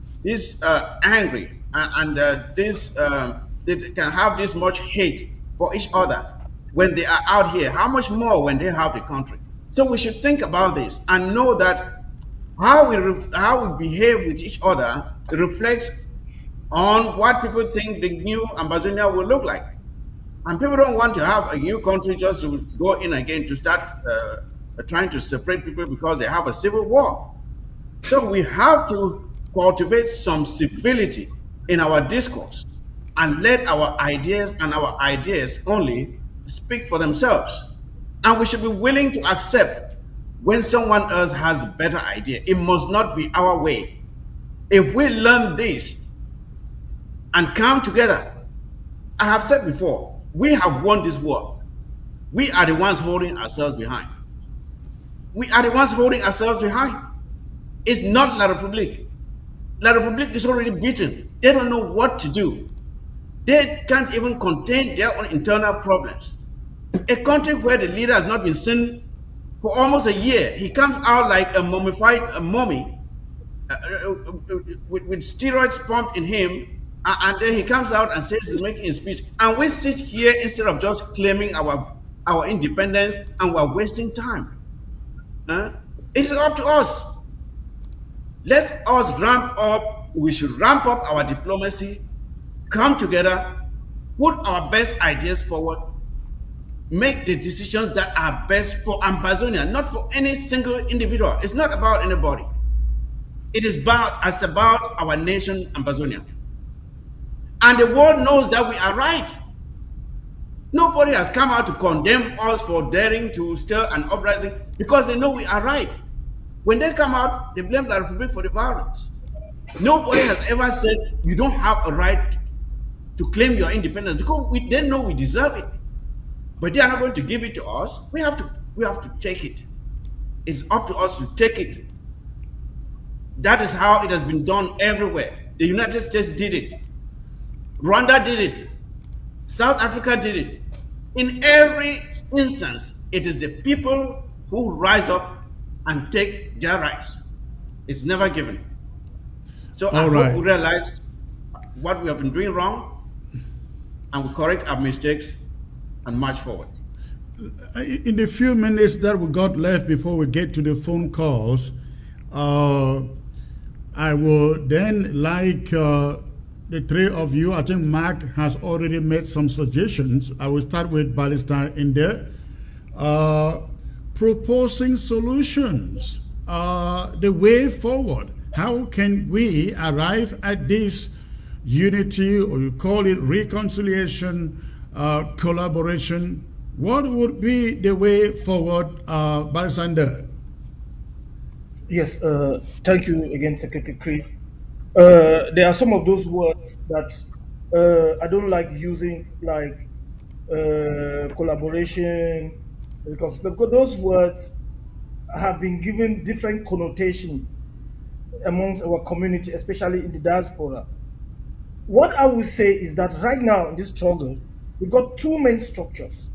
S8: angry and they can have this much hate for each other when they are out here, how much more when they have the country? So we should think about this and know that how we behave with each other reflects on what people think the new Ambazonia will look like. And people don't want to have a new country just to go in again to start trying to separate people because they have a civil war. So we have to cultivate some civility in our discourse and let our ideas and our ideas only speak for themselves. And we should be willing to accept when someone else has a better idea. It must not be our way. If we learn this and come together, I have said before, we have won this war. We are the ones holding ourselves behind. We are the ones holding ourselves behind. It's not La Republique. La Republique is already beaten. They don't know what to do. They can't even contain their own internal problems. A country where the leader has not been seen for almost a year, he comes out like a mummified mummy with steroids pumped in him, and then he comes out and says he's making a speech. And we sit here instead of just claiming our independence, and we're wasting time. It's up to us. Let us ramp up. We should ramp up our diplomacy, come together, put our best ideas forward, make the decisions that are best for Ambazonia, not for any single individual. It's not about anybody. It's about our nation, Ambazonia. And the world knows that we are right. Nobody has come out to condemn us for daring to stir an uprising because they know we are right. When they come out, they blame the Republic for the violence. Nobody has ever said you don't have a right to claim your independence because they know we deserve it. But they are not going to give it to us. We have to take it. It's up to us to take it. That is how it has been done everywhere. The United States did it. Rwanda did it. South Africa did it. In every instance, it is the people who rise up and take their rights. It's never given. So I hope we realize what we have been doing wrong and we correct our mistakes and march forward.
S1: In the few minutes that we got left before we get to the phone calls, I would then like the three of you. I think Mark has already made some suggestions. I will start with Ballista in there. Proposing solutions, the way forward. How can we arrive at this unity, or you call it reconciliation, collaboration? What would be the way forward, Ballista?
S6: Yes, thank you again, Secretary Chris. There are some of those words that I don't like using, like collaboration, because those words have been given different connotation amongst our community, especially in the diaspora. What I will say is that right now in this struggle, we've got two main structures.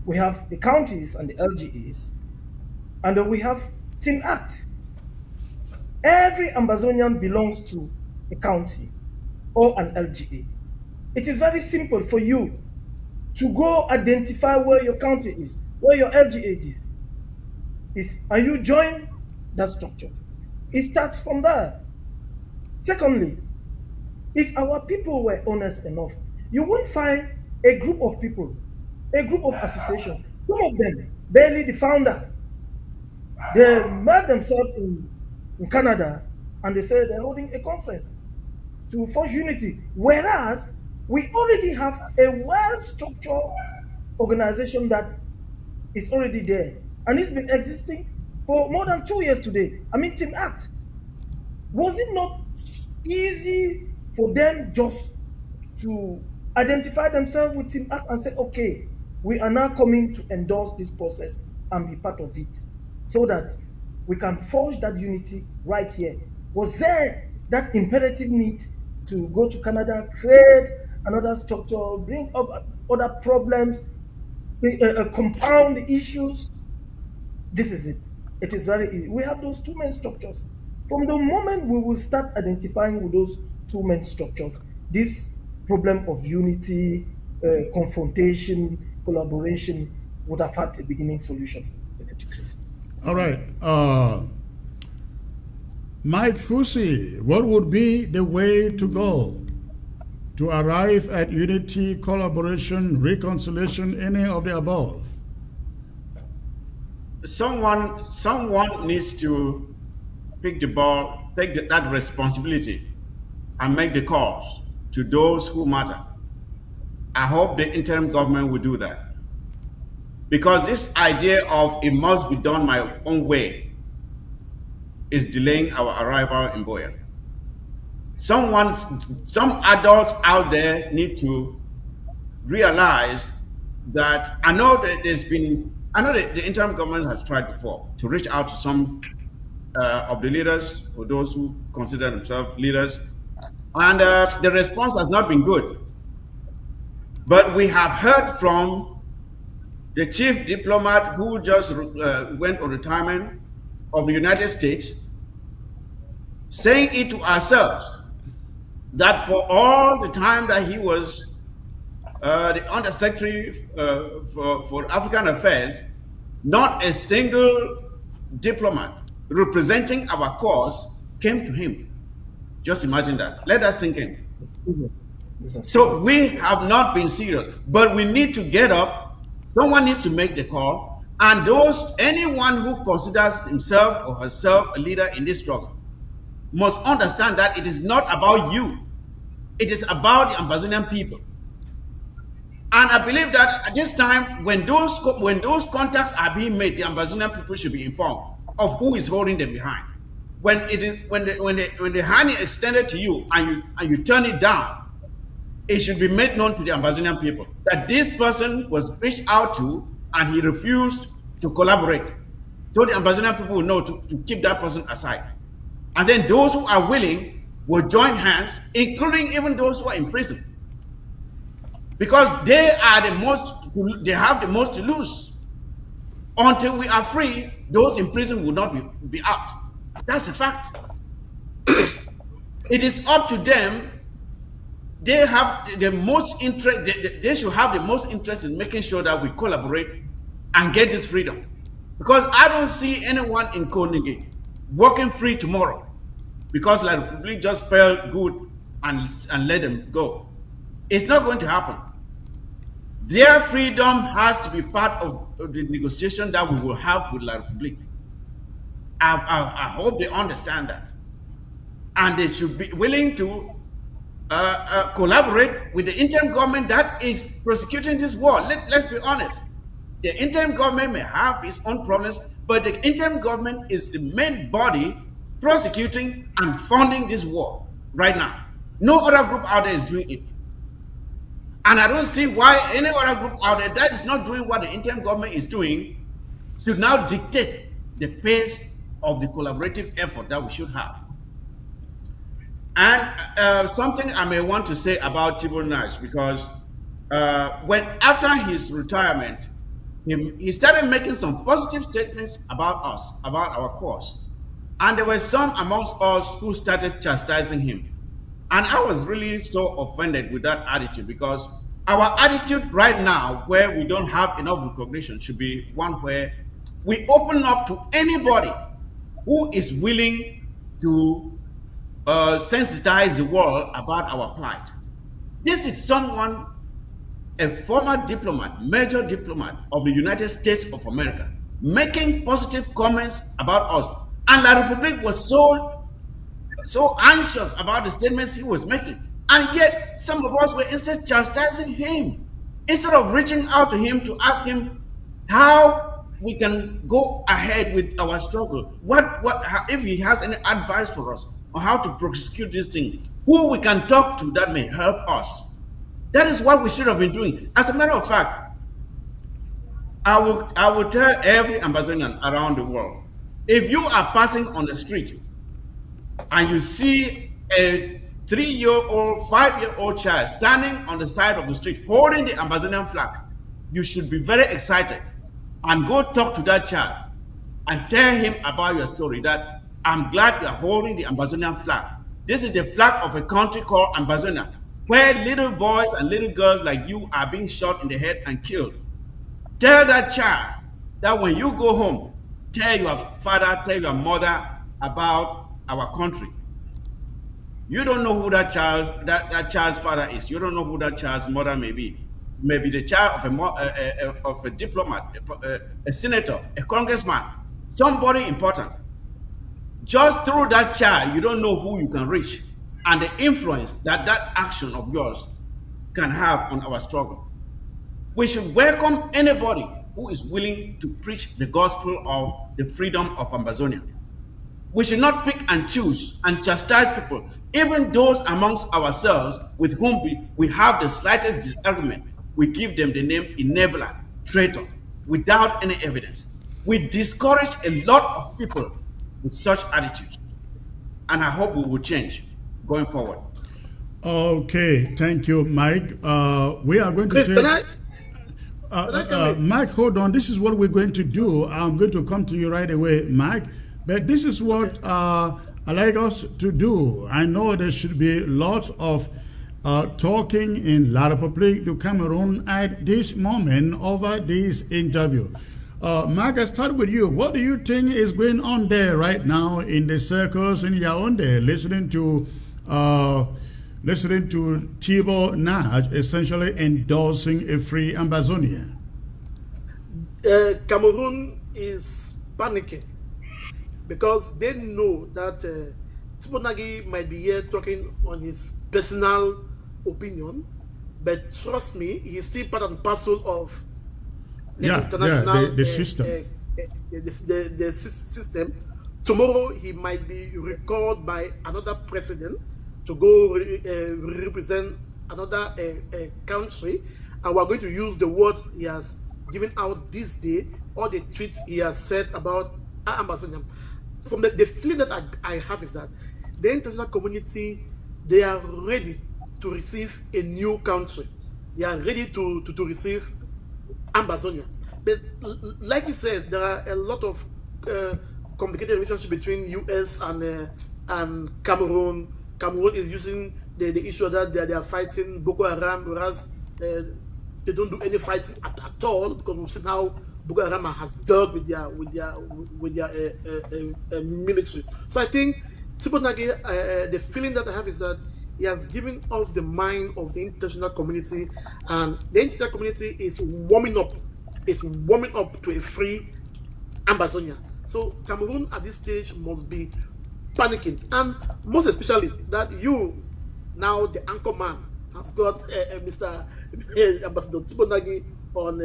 S6: We have the counties and the LGAs, and then we have Team Act. Every Ambazonian belongs to a county or an LGA. It is very simple for you to go identify where your county is, where your LGA is, and you join that structure. It starts from there. Secondly, if our people were honest enough, you won't find a group of people, a group of associations, some of them, barely the founder. They met themselves in Canada, and they say they're holding a conference to forge unity, whereas we already have a well-structured organization that is already there, and it's been existing for more than 2 years today. I mean, Team Act. Was it not easy for them just to identify themselves with Team Act and say, okay, we are now coming to endorse this process and be part of it, so that we can forge that unity right here? Was there that imperative need to go to Canada, create another structure, bring up other problems, compound the issues? This is it. It is very easy. We have those two main structures. From the moment we will start identifying with those two main structures, this problem of unity, confrontation, collaboration would have had a beginning solution.
S1: All right. Mike Fusi, what would be the way to go to arrive at unity, collaboration, reconciliation, any of the above?
S8: Someone needs to pick the ball, take that responsibility, and make the calls to those who matter. I hope the interim government will do that. Because this idea of it must be done my own way is delaying our arrival in Boya. Some adults out there need to realize that I know that the interim government has tried before to reach out to some of the leaders, or those who consider themselves leaders, and the response has not been good. But we have heard from the chief diplomat who just went on retirement of the United States, saying it to ourselves that for all the time that he was the Undersecretary for African Affairs, not a single diplomat representing our cause came to him. Just imagine that. Let that sink in. So we have not been serious, but we need to get up. Someone needs to make the call, and anyone who considers himself or herself a leader in this struggle must understand that it is not about you. It is about the Ambazonian people. And I believe that at this time, when those contacts are being made, the Ambazonian people should be informed of who is holding them behind. When the hand is extended to you and you turn it down, it should be made known to the Ambazonian people that this person was reached out to and he refused to collaborate. So the Ambazonian people will know to keep that person aside. And then those who are willing will join hands, including even those who are in prison. Because they have the most to lose. Until we are free, those in prison will not be out. That's a fact. It is up to them. They have the most interest. They should have the most interest in making sure that we collaborate and get this freedom. Because I don't see anyone in Konigi walking free tomorrow because the Republic just felt good and let them go. It's not going to happen. Their freedom has to be part of the negotiation that we will have with La Republic. I hope they understand that. And they should be willing to collaborate with the interim government that is prosecuting this war. Let's be honest. The interim government may have its own problems, but the interim government is the main body prosecuting and funding this war right now. No other group out there is doing it. And I don't see why any other group out there that is not doing what the interim government is doing should now dictate the pace of the collaborative effort that we should have. And something I may want to say about Tibor Nagy, because after his retirement, he started making some positive statements about us, about our cause. And there were some amongst us who started chastising him. And I was really so offended with that attitude, because our attitude right now, where we don't have enough recognition, should be one where we open up to anybody who is willing to sensitize the world about our plight. This is someone, a former diplomat, major diplomat of the United States of America, making positive comments about us. And La Republic was so anxious about the statements he was making. And yet, some of us were instead chastising him, instead of reaching out to him to ask him how we can go ahead with our struggle. If he has any advice for us on how to prosecute this thing, who we can talk to that may help us. That is what we should have been doing. As a matter of fact, I will tell every Ambazonian around the world, if you are passing on the street and you see a 3-year-old, 5-year-old child standing on the side of the street holding the Ambazonian flag, you should be very excited and go talk to that child and tell him about your story, that I'm glad you're holding the Ambazonian flag. This is the flag of a country called Ambazonia, where little boys and little girls like you are being shot in the head and killed. Tell that child that when you go home, tell your father, tell your mother about our country. You don't know who that child's father is. You don't know who that child's mother may be. Maybe the child of a diplomat, a senator, a congressman, somebody important. Just through that child, you don't know who you can reach and the influence that that action of yours can have on our struggle. We should welcome anybody who is willing to preach the gospel of the freedom of Ambazonia. We should not pick and choose and chastise people, even those amongst ourselves with whom we have the slightest disagreement. We give them the name enabler, traitor, without any evidence. We discourage a lot of people with such attitudes, and I hope we will change going forward.
S1: Okay, thank you, Mike. We are going to
S7: Chris,
S1: take.
S7: can I come in?
S1: Mike, hold on. This is what we're going to do. I'm going to come to you right away, Mike. But this is what I like us to do. I know there should be lots of talking in La République du Cameroon at this moment over this interview. Mike, I start with you. What do you think is going on there right now in the circles in Yaoundé, listening to Tibor Nagy essentially endorsing a free Ambazonia?
S7: Cameroon is panicking because they know that Tibor Nagy might be here talking on his personal opinion, but trust me, he's still part and parcel of the international
S1: the system.
S7: The system. Tomorrow he might be recalled by another president to go represent another country, and we're going to use the words he has given out this day, or the tweets he has said about Ambazonia. From the feeling that I have is that the international community, they are ready to receive a new country. They are ready to receive Ambazonia. But like you said, there are a lot of complicated relationship between US and Cameroon. Cameroon is using the issue that they are fighting Boko Haram, whereas they don't do any fighting at all, because we've seen how Boko Haram has dealt with their military. So I think Tibor Nagy, the feeling that I have is that he has given us the mind of the international community, and the international community is warming up to a free Ambazonia. So Cameroon at this stage must be panicking, and most especially that you, now the anchor man, has got Mr. Ambassador Tibor Nagy on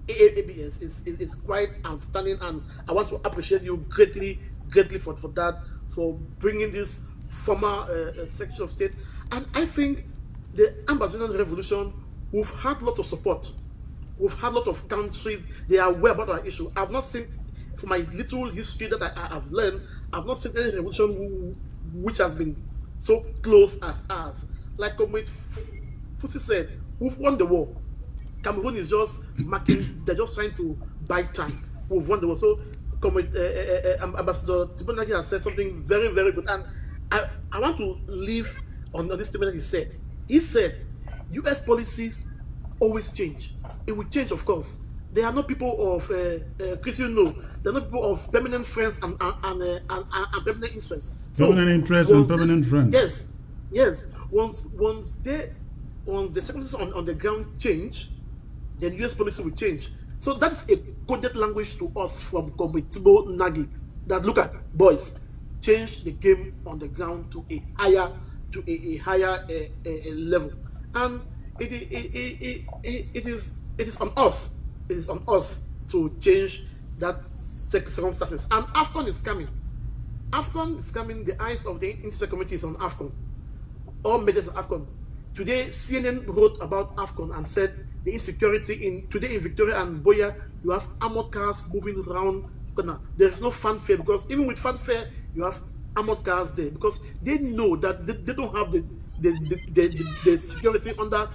S7: ABS. It's quite outstanding, and I want to appreciate you greatly for that, for bringing this former section of state. And I think the Ambazonian revolution, we've had lots of support. We've had a lot of countries, they are aware about our issue. I've not seen, from my little history that I have learned, I've not seen any revolution which has been so close as ours. Like Comrade Futsi said, we've won the war. Cameroon is just marking, they're just trying to buy time. We've won the war. So Comrade Ambassador Tibor Nagy has said something very, very good. And I want to leave on this statement that he said. He said, US policies always change. It will change, of course. They are not people of Chris, you know, they're not people of permanent friends and permanent interests. So
S1: permanent interests and permanent friends.
S7: Yes. Once the circumstances on the ground change, then US policy will change. So that's a coded language to us from Comrade Tibor Nagy. That look at, boys, change the game on the ground to a higher level, and it is on us. It is on us to change that circumstances. And AFCON is coming. AFCON is coming. The eyes of the international community is on AFCON. All measures of AFCON. Today, CNN wrote about AFCON and said the insecurity today in Victoria and Boya, you have armored cars moving around. There is no fanfare, because even with fanfare, you have armored cars there, because they know that they don't have the security under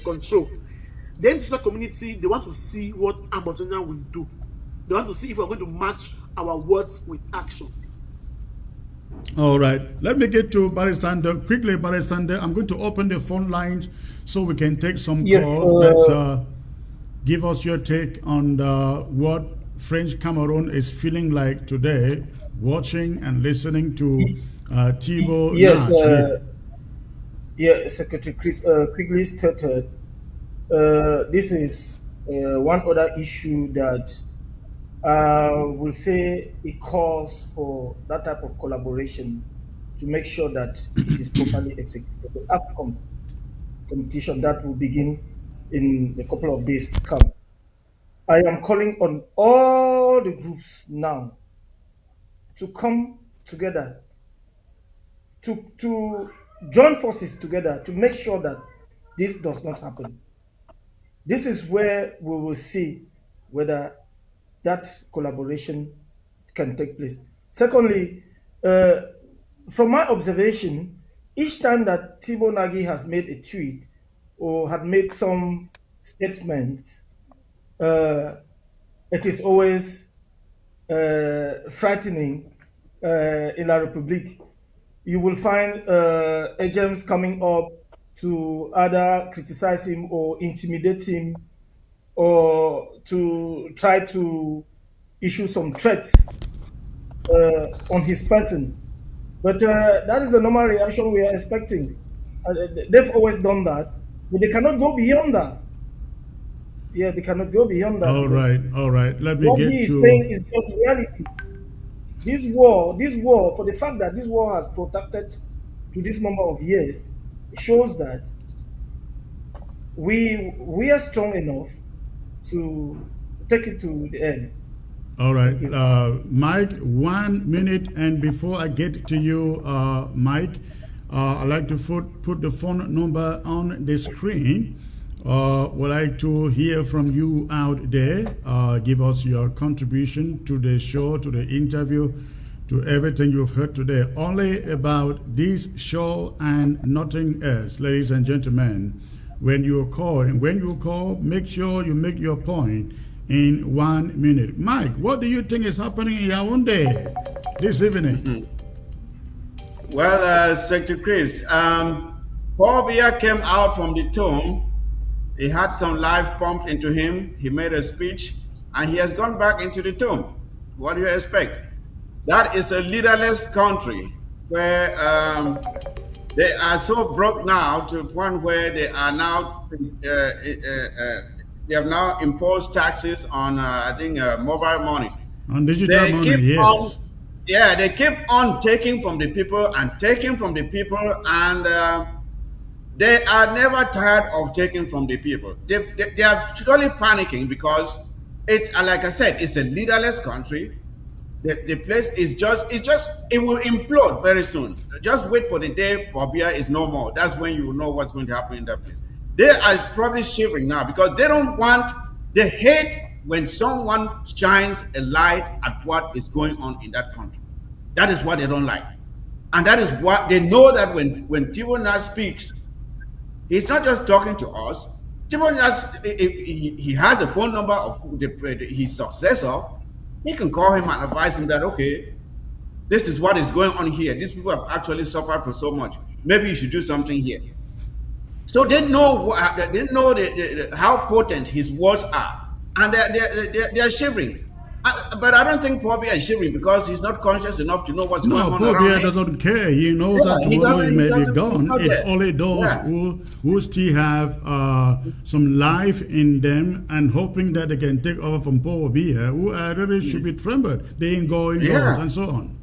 S7: control. The international community, they want to see what Ambazonia will do. They want to see if we're going to match our words with action.
S1: All right. Let me get to Barrister quickly. Barrister, I'm going to open the phone lines so we can take some calls. But give us your take on what French Cameroon is feeling like today, watching and listening to Tibor Nagy.
S6: Yes, Secretary Chris quickly stated, this is one other issue that will say it calls for that type of collaboration to make sure that it is properly executed. The outcome competition that will begin in a couple of days to come. I am calling on all the groups now to come together, to join forces together to make sure that this does not happen. This is where we will see whether that collaboration can take place. Secondly, uh, from my observation, each time that Tibor Nagy has made a tweet or had made some statements, uh, it is always frightening in La Republique. You will find agents coming up to either criticize him or intimidate him or to try to issue some threats on his person. But that is the normal reaction we are expecting. They've always done that, but they cannot go beyond that. Yeah, they cannot go beyond that because
S1: All right. Let me
S6: what
S1: get
S6: he is
S1: to.
S6: saying is just reality. This war, for the fact that this war has protracted to this number of years, shows that we are strong enough to take it to the end.
S1: All right,
S6: Thank you.
S1: Mike, 1 minute, and before I get to you, Mike, I'd like to put the phone number on the screen. Would like to hear from you out there. Give us your contribution to the show, to the interview, to everything you've heard today. Only about this show and nothing else, ladies and gentlemen. When you call, make sure you make your point in 1 minute. Mike, what do you think is happening in Yaoundé this evening?
S8: Well, Secretary Chris, Paul Biya came out from the tomb. He had some life pumped into him. He made a speech, and he has gone back into the tomb. What do you expect? That is a leaderless country where they are so broke now to the point where they are now they have now imposed taxes on I think mobile money.
S1: On digital
S8: They
S1: money,
S8: keep
S1: yes.
S8: on, yeah, they keep on taking from the people and taking from the people, and they are never tired of taking from the people. They are surely panicking because it's like I said, it's a leaderless country. The place is it will implode very soon. Just wait for the day Bobia is no more. That's when you will know what's going to happen in that place. They are probably shivering now because they hate when someone shines a light at what is going on in that country. That is what they don't like. And that is what they know, that when Tibor Nagy speaks, he's not just talking to us. Tibor Nagy, he has a phone number of his successor. He can call him and advise him that, okay, this is what is going on here. These people have actually suffered for so much. Maybe you should do something here. So they know how potent his words are, and they're shivering. But I don't think Bobby is shivering because he's not conscious enough to know what's going on
S1: No,
S8: around him.
S1: doesn't care. He knows that tomorrow he may be gone. It's only those who still have some life in them and hoping that they can take over from Paul Biya, who really should be trembled. They ain't going goals and so on.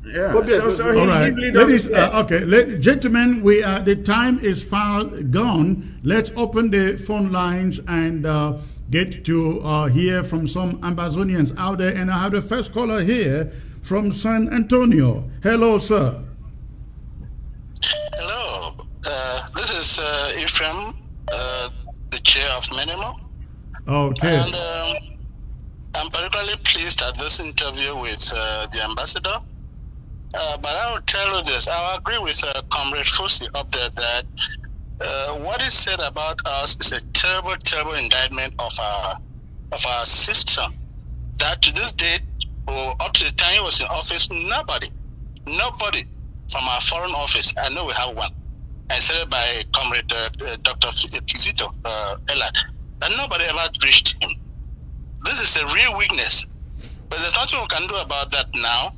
S8: Yeah.
S7: Bobby,
S8: So
S1: All right,
S8: really
S1: ladies.
S8: doesn't
S1: Gentlemen, the time is far gone. Let's open the phone lines and get to hear from some Ambazonians out there. And I have the first caller here from San Antonio. Hello, sir.
S9: Hello, this is Ephraim, the chair of Minimo.
S1: Okay.
S9: And I'm particularly pleased at this interview with the ambassador. But I will tell you this, I agree with Comrade Fosi up there that what is said about us is a terrible, terrible indictment of our system. That to this date, or up to the time he was in office, nobody from our foreign office, I know we have one, and said by Comrade Dr. Kizito Elad, that nobody ever reached him. This is a real weakness, but there's nothing we can do about that now,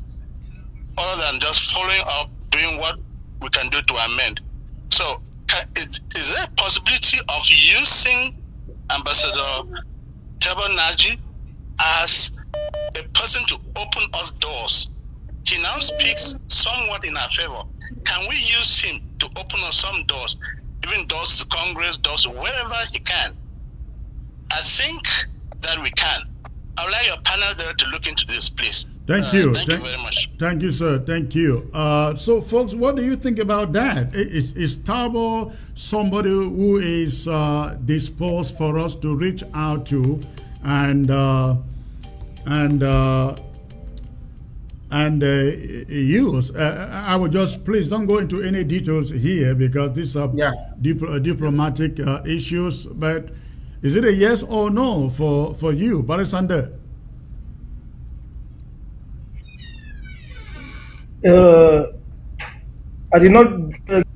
S9: other than just following up, doing what we can do to amend. So, is there a possibility of using Ambassador Tibor Nagy as open us doors. He now speaks somewhat in our favor. Can we use him to open us some doors, even doors to Congress, doors to wherever he can? I think that we can. I would like your panel there to look into this, please.
S1: Thank you.
S9: Thank you very much.
S1: Thank you, sir. Thank you. So, folks, what do you think about that? Is Tibor somebody who is disposed for us to reach out to and use? I would just, please don't go into any details here because these are diplomatic issues. But is it a yes or no for you, Barrisander?
S6: I did not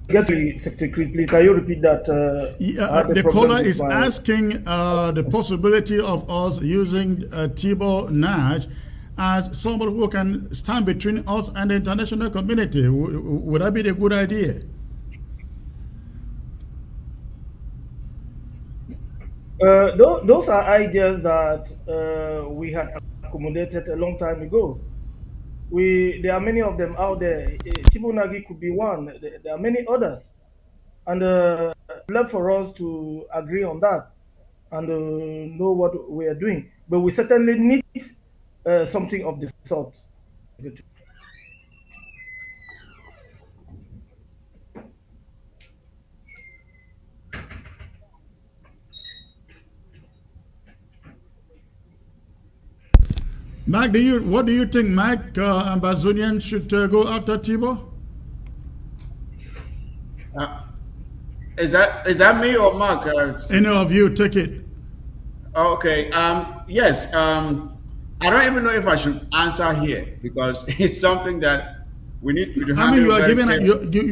S6: get to Secretary Chris. Please, can you repeat that?
S1: The caller is asking the possibility of us using Tibor Nagy as somebody who can stand between us and the international community. Would that be a good idea?
S6: Those are ideas that we had accommodated a long time ago. There are many of them out there. Tibor Nagy could be one. There are many others, and left for us to agree on that and know what we are doing. But we certainly need something of the sort.
S1: Mark, what do you think, Mark? Ambazonian should go after Tibor?
S8: Is that me or Mark?
S1: Any of you, take it.
S8: Okay. Yes. I don't even know if I should answer here because it's something that we need to handle.
S1: I mean, you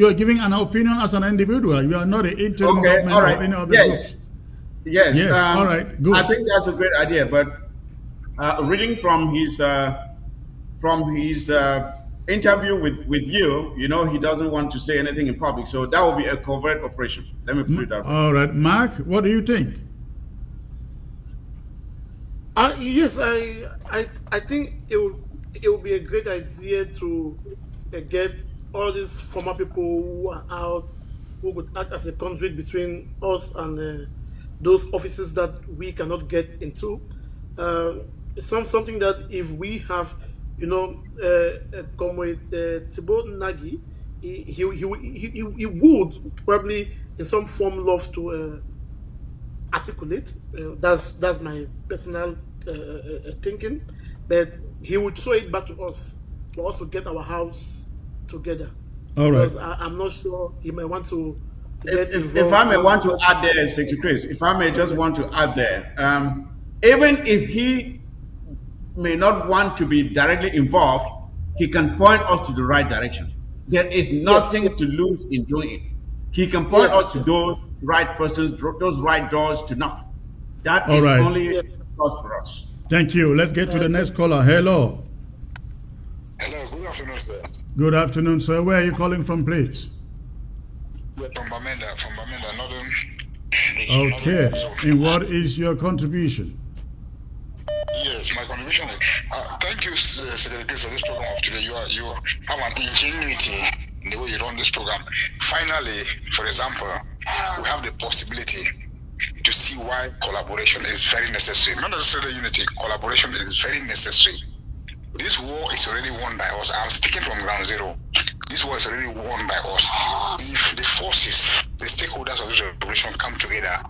S1: are giving an opinion as an individual. You are not an interim government
S8: all right.
S1: or any of the groups.
S8: Yes.
S1: Yes. All right. Good.
S8: I think that's a great idea, but reading from his interview with you, he doesn't want to say anything in public, so that will be a covert operation. Let me put it that way.
S1: All right, Mark, what do you think?
S7: Yes, I think it will be a great idea to get all these former people who are out, who could act as a conduit between us and those offices that we cannot get into. Something that if we have, come with Tibor Nagy, he would probably in some form love to articulate. That's my personal thinking, but he would throw it back to us for us to get our house together.
S1: All right.
S7: Because I'm not sure he may want to get involved.
S8: If I may want to add there, Secretary Chris, if I may just want to add there, even if he may not want to be directly involved, he can point us to the right direction. There is nothing to lose in doing it. He can point us to those right persons, those right doors to knock. That is only a plus for us.
S1: Thank you. Let's get to the next caller. Hello.
S10: Hello, good afternoon, sir.
S1: Good afternoon, sir. Where are you calling from, please?
S10: We're from Bamenda, Northern.
S1: Okay. And what is your contribution?
S10: Yes, my contribution is thank you, Secretary, for this program of today. You have an ingenuity in the way you run this program. Finally, for example, we have the possibility to see why collaboration is very necessary. Not necessarily unity, collaboration is very necessary. This war is already won by us. I'm speaking from ground zero. This war is already won by us. If the forces, the stakeholders of this revolution come together,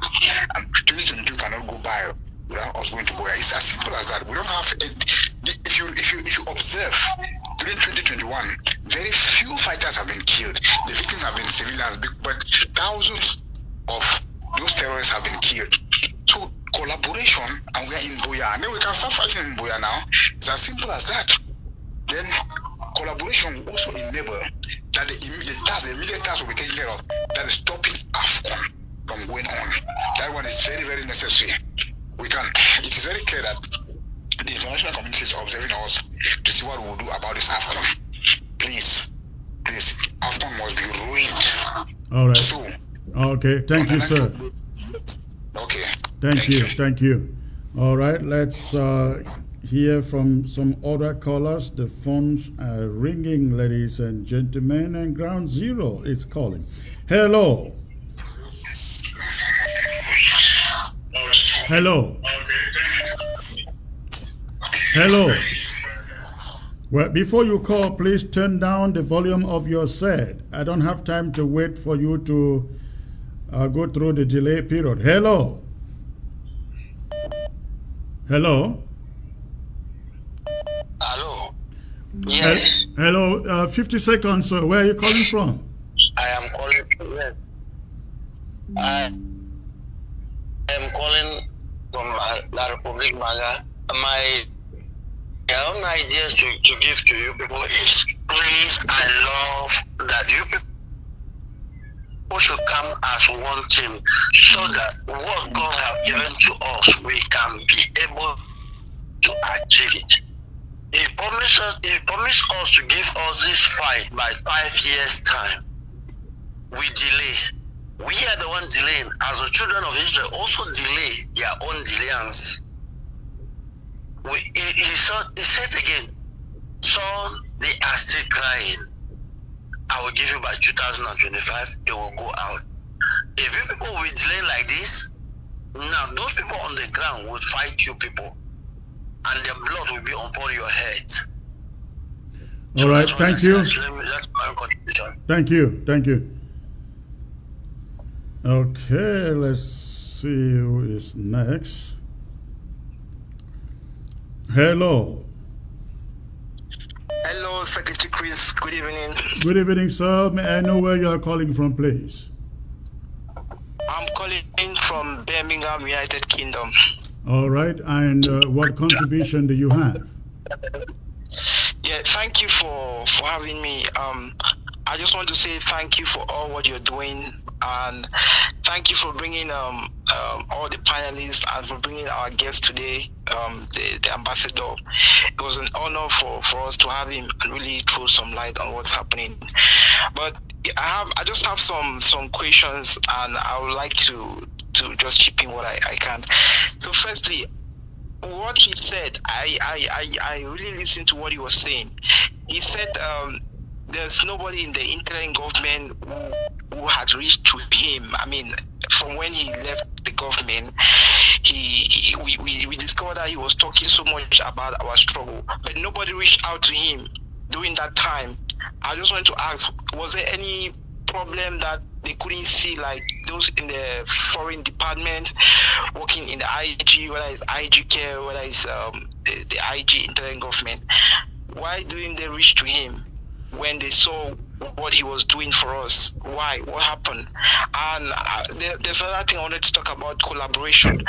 S10: and 2022 cannot go by without us going to war. It's as simple as that. We don't have. If you observe during 2021, very few fighters have been killed. The victims have been civilians, but thousands of those terrorists have been killed. So collaboration, and we are in Boya, and then we can start fighting in Boya now. It's as simple as that. Then collaboration will also enable that the immediate task will be taken care of. That is stopping AFCON from going on. That one is very, very necessary. It is very clear that the international community is observing us to see what we will do about this AFCON. Please, AFCON must be ruined.
S1: All right.
S10: So,
S1: okay, thank you, sir.
S10: Okay.
S1: Thank you. All right, let's hear from some other callers. The phones are ringing, ladies and gentlemen, and Ground Zero is calling. Hello. Hello. Hello. Well, before you call, please turn down the volume of your set. I don't have time to wait for you to go through the delay period. Hello. Hello.
S9: Hello. Yes.
S1: Hello. 50 seconds, sir. Where are you calling from?
S9: I am calling. Yes. I am calling from La Republic Manga. My own ideas to give to you people is, please, I love that you people should come as one team so that what God has given to us, we can be able to achieve it. He promised us to give us this fight by 5 years' time. We delay. We are the one delaying. As the children of Israel also delay their own delayance. He said again, son, they are still crying. I will give you by 2025, they will go out. If you people will delay like this, now those people on the ground will fight you people, and their blood will be upon your head.
S1: All right, thank you.
S9: That's my contribution.
S1: Thank you, thank you. Okay, let's see who is next. Hello.
S11: Hello, Secretary Chris. Good evening.
S1: Good evening, sir. May I know where you are calling from, please?
S11: I'm calling from Birmingham, United Kingdom.
S1: All right, and what contribution do you have?
S11: Yeah, thank you for having me. I just want to say thank you for all what you're doing, and thank you for bringing all the panelists and for bringing our guest today, the ambassador. It was an honor for us to have him and really throw some light on what's happening. But I just have some questions, and I would like to just chip in what I can. So firstly, what he said, I really listened to what he was saying. He said there's nobody in the interim government who had reached to him. I mean, from when he left the government, we discovered that he was talking so much about our struggle, but nobody reached out to him during that time. I just want to ask, was there any problem that they couldn't see, like those in the foreign department working in the IG, whether it's IG care, whether it's the IG interim government? Why didn't they reach to him when they saw what he was doing for us? Why? What happened? And there's another thing I wanted to talk about: collaboration.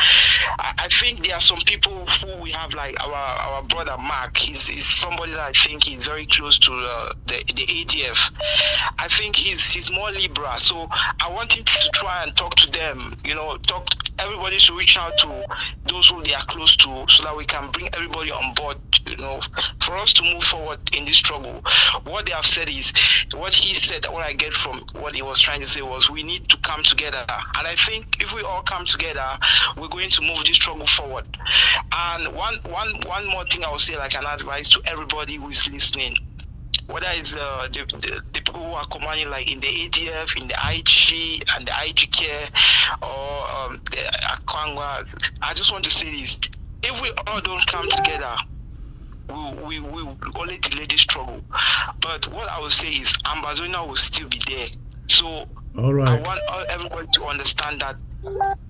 S11: I think there are some people who we have, like our brother Mark. He's somebody that I think is very close to the ADF. I think he's more liberal, so I want him to try and talk to them. Everybody should reach out to those who they are close to, so that we can bring everybody on board. For us to move forward in this struggle. What they have said is, what he said, what I get from what he was trying to say was, we need to come together. And I think if we all come together, we're going to move this struggle forward. And one more thing I will say, like an advice to everybody who is listening, whether it's the people who are commanding, like in the ADF, in the IG and the IG care, or the Akwangwa, I just want to say this: if we all don't come together, we will only delay this struggle. But what I will say is, Ambazonia will still be there. So
S1: all right.
S11: I want everybody to understand that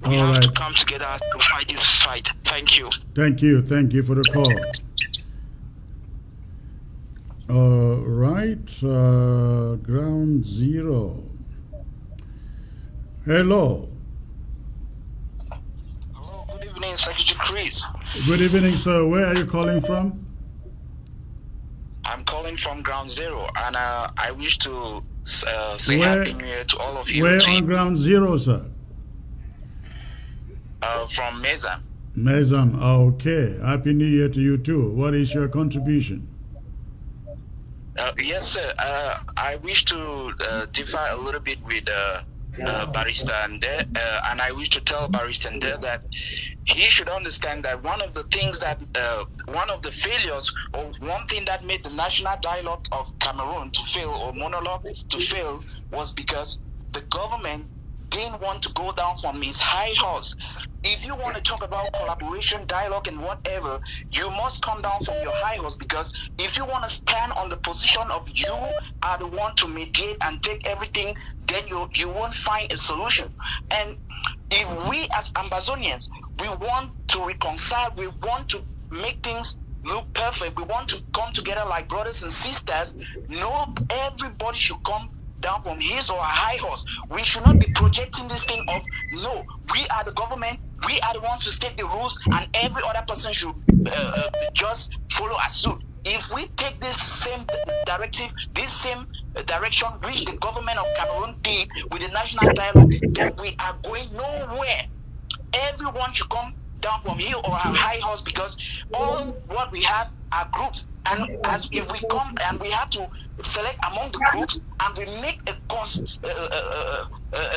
S11: we have to come together to fight this fight. Thank you.
S1: Thank you for the call. All right, Ground Zero. Hello.
S11: Hello, good evening, Secretary Chris.
S1: Good evening, sir. Where are you calling from?
S11: I'm calling from Ground Zero, and I wish to say Happy New Year to all of you.
S1: Where on Ground Zero, sir?
S11: From Mezam.
S1: Mezam, okay. Happy New Year to you too. What is your contribution?
S11: Yes, sir. I wish to differ a little bit with Barrister and I wish to tell Barrister that
S9: he should understand that one of the things that, one of the failures, or one thing that made the national dialogue of Cameroon to fail, or monologue to fail, was because the government didn't want to go down from his high horse. If you want to talk about collaboration, dialogue, and whatever, you must come down from your high horse, because if you want to stand on the position of you are the one to mediate and take everything, then you won't find a solution. And if we as Ambazonians, we want to reconcile, we want to make things look perfect, we want to come together like brothers and sisters, no, everybody should come down from his or her high horse. We should not be projecting this thing of, no, we are the government, we are the ones to state the rules, and every other person should just follow our suit. If we take this same directive, this same direction which the government of Cameroon did with the national dialogue, then we are going nowhere. Everyone should come down from here or our high horse, because all what we have are groups, and as if we come and we have to select among the groups and we make a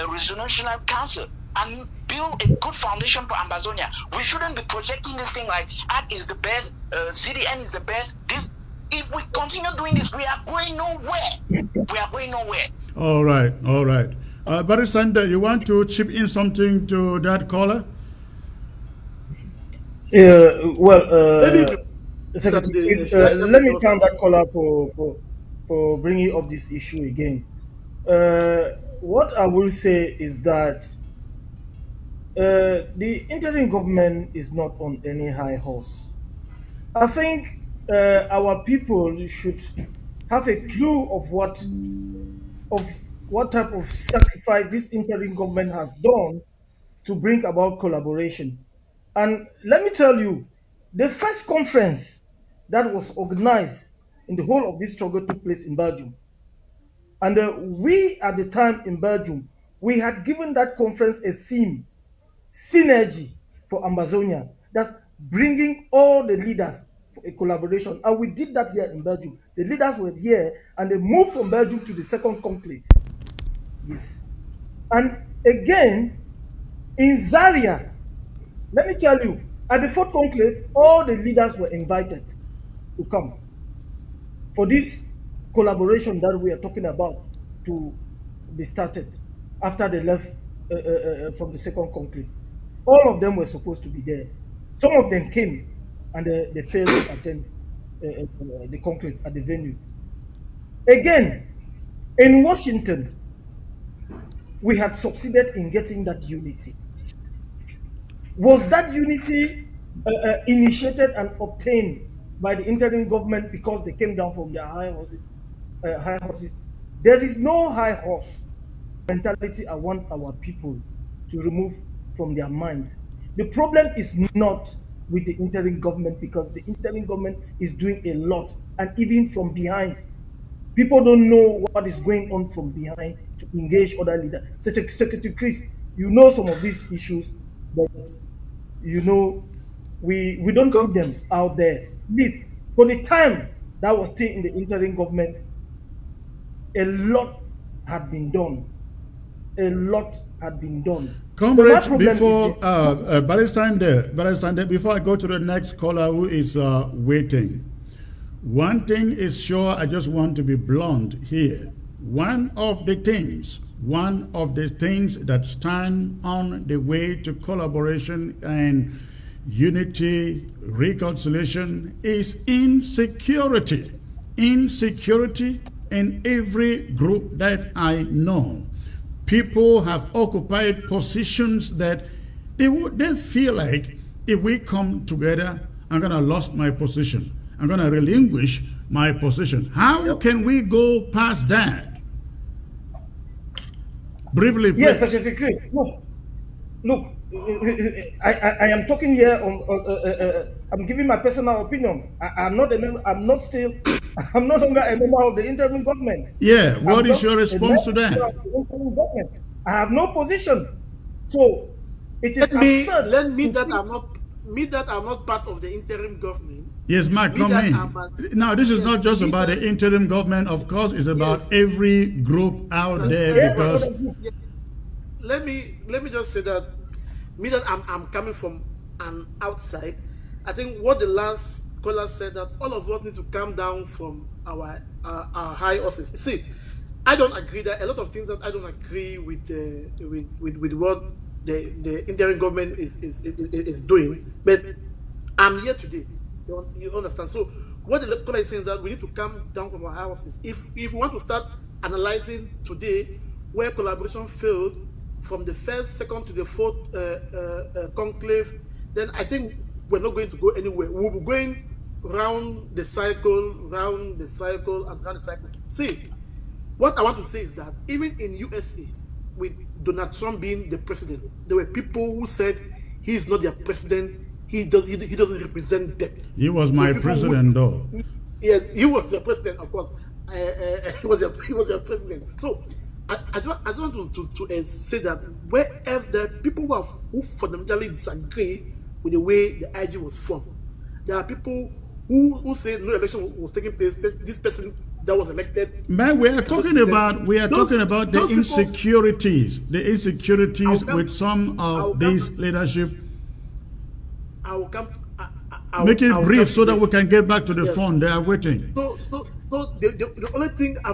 S9: resolution council and build a good foundation for Ambazonia. We shouldn't be projecting this thing like ACT is the best, CDN is the best. This, if we continue doing this, we are going nowhere. We are going nowhere.
S1: All right, all right. Barry Sander, you want to chip in something to that caller?
S6: Well, let me thank that caller for bringing up this issue again. What I will say is that the interim government is not on any high horse. I think our people should have a clue of what type of sacrifice this interim government has done to bring about collaboration. And let me tell you, the first conference that was organized in the whole of this struggle took place in Belgium. And we, at the time in Belgium, we had given that conference a theme, synergy for Ambazonia. That's bringing all the leaders for a collaboration. And we did that here in Belgium. The leaders were here and they moved from Belgium to the second conclave. Yes. And again, in Zaria, let me tell you, at the fourth conclave, all the leaders were invited to come for this collaboration that we are talking about to be started after they left from the second conclave. All of them were supposed to be there. Some of them came and they failed to attend the conclave at the venue. Again, in Washington, we had succeeded in getting that unity. Was that unity initiated and obtained by the interim government because they came down from their high horses? There is no high horse mentality I want our people to remove from their minds. The problem is not with the interim government, because the interim government is doing a lot, and even from behind. People don't know what is going on from behind to engage other leaders. Secretary Chris, you know some of these issues, but you know we don't put them out there. Please, for the time that was still in the interim government, a lot had been done. A lot had been done.
S1: Comrades, before Barry Sander, before I go to the next caller who is waiting, one thing is sure, I just want to be blunt here. One of the things that stand on the way to collaboration and unity, reconciliation is insecurity. Insecurity in every group that I know. People have occupied positions that they feel like, if we come together, I'm going to lose my position. I'm going to relinquish my position. How can we go past that? Briefly, please.
S6: Yes, Secretary Chris. Look, I am talking here I'm giving my personal opinion. I'm no longer a member of the interim government.
S1: Yeah, what is your response to that?
S6: I have no position. So it is absurd.
S7: Let me that I'm not part of the interim government.
S1: Yes, Mark, come in. Now, this is not just about the interim government. Of course, it's about every group out there, because...
S7: Let me just say that I'm coming from and outside. I think what the last caller said, that all of us need to calm down from our high horses. See, I don't agree that a lot of things that I don't agree with what the interim government is doing, but I'm here today. You understand? So what the caller is saying is that we need to calm down from our houses. If we want to start analyzing today where collaboration failed from the first, second to the fourth conclave, then I think we're not going to go anywhere. We'll be going round the cycle, and round the cycle. See, what I want to say is that even in USA, with Donald Trump being the president, there were people who said he is not their president. He doesn't represent them.
S1: He was my president, though.
S7: Yes, he was your president, of course. He was your president. So I just want to say that wherever the people who fundamentally disagree with the way the IG was formed, there are people who say no election was taking place. This person that was elected.
S1: Man, we are talking about the insecurities, with some of these leadership.
S7: I will come.
S1: Make it brief so that we can get back to the phone. They are waiting.
S7: So the only thing I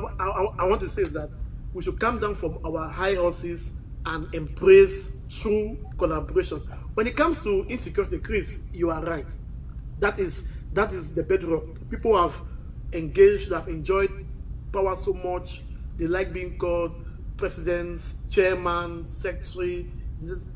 S7: want to say is that we should come down from our high horses and embrace true collaboration. When it comes to insecurity, Chris, you are right. That is the bedrock. People have engaged, have enjoyed power so much. They like being called presidents, chairman, secretary,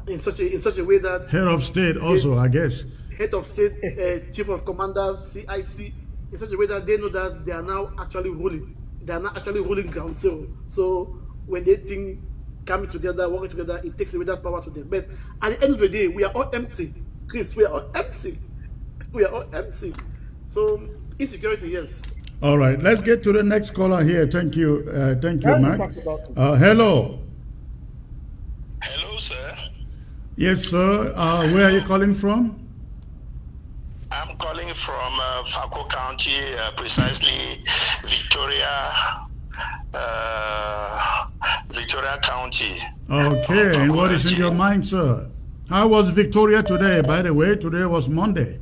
S7: in such a way that
S1: head of state also, I guess.
S7: Head of state, chief of commanders, CIC, in such a way that they know that they are now actually ruling. They are not actually ruling ground zero. So when they think coming together, working together, it takes away that power to them. But at the end of the day, we are all empty. Chris, we are all empty. We are all empty. So insecurity, yes.
S1: All right, let's get to the next caller here. Thank you, Mark. Hello.
S5: Hello, sir.
S1: Yes, sir. Where are you calling from?
S5: I'm calling from Marko County, precisely Victoria County.
S1: Okay, and what is in your mind, sir? How was Victoria today? By the way, today was Monday.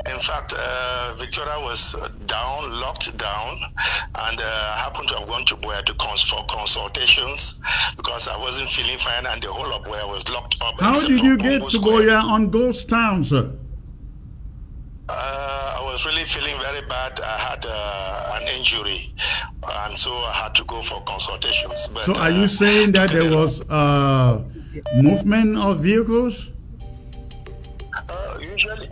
S5: In fact, Victoria was locked down, and I happened to have gone to Boya for consultations because I wasn't feeling fine, and the whole of Boya was locked up.
S1: How did you get to Boya on Ghost Town, sir?
S5: I was really feeling very bad. I had an injury, and so I had to go for consultations. But,
S1: so are you saying that there was movement of vehicles?
S5: Usually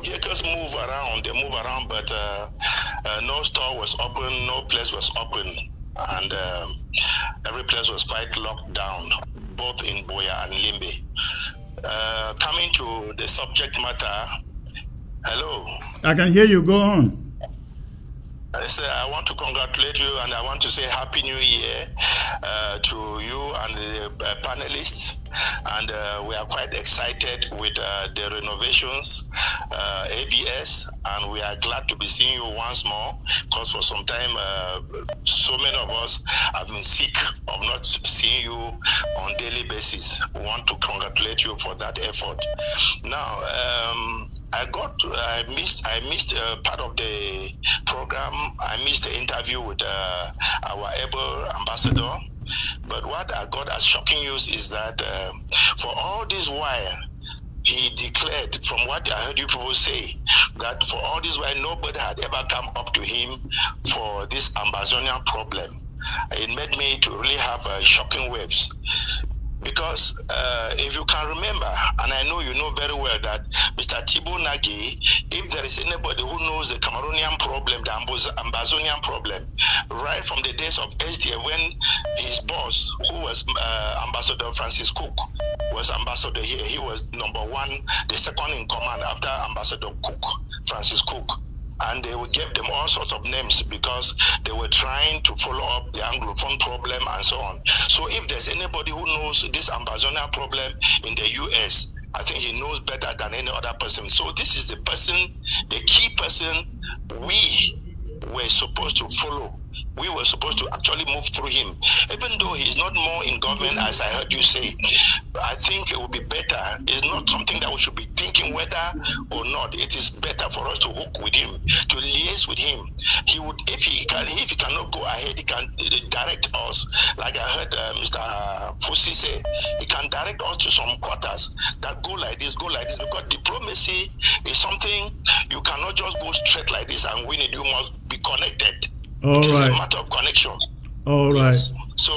S5: vehicles move around, but no store was open, no place was open, and every place was quite locked down, both in Boya and Limbe. Coming to the subject matter, hello.
S1: I can hear you. Go on.
S5: I want to congratulate you, and I want to say Happy New Year to you and the panelists. And we are quite excited with the renovations, ABS, and we are glad to be seeing you once more, because for some time, so many of us have been sick of not seeing you on daily basis. We want to congratulate you for that effort. Now, I missed part of the program. I missed the interview with our able ambassador. But what I got as shocking news is that for all this while, he declared, from what I heard you people say, that for all this while, nobody had ever come up to him for this Ambazonia problem. It made me to really have shocking waves. Because if you can remember, and I know you know very well that Mr. Tibor Nagy, if there is anybody who knows the Cameroonian problem, the Ambazonian problem, right from the days of SDF, when his boss, who was Ambassador Francis Cook, was ambassador here, he was number one, the second in command after Ambassador Cook, Francis Cook. And they gave them all sorts of names because they were trying to follow up the Anglophone problem and so on. So if there's anybody who knows this Ambazonia problem in the US, I think he knows better than any other person. So this is the person, the key person we were supposed to follow we were supposed to actually move through him. Even though he's not more in government, as I heard you say, I think it would be better. It's not something that we should be thinking whether or not. It is better for us to hook with him, to liaise with him. He would, if he cannot go ahead, he can direct us. Like I heard Mr. Fusi say, he can direct us to some quarters that go like this, because diplomacy is something you cannot just go straight like this and win it. You must be connected. It is a matter of connection.
S1: All right.
S5: Yes. So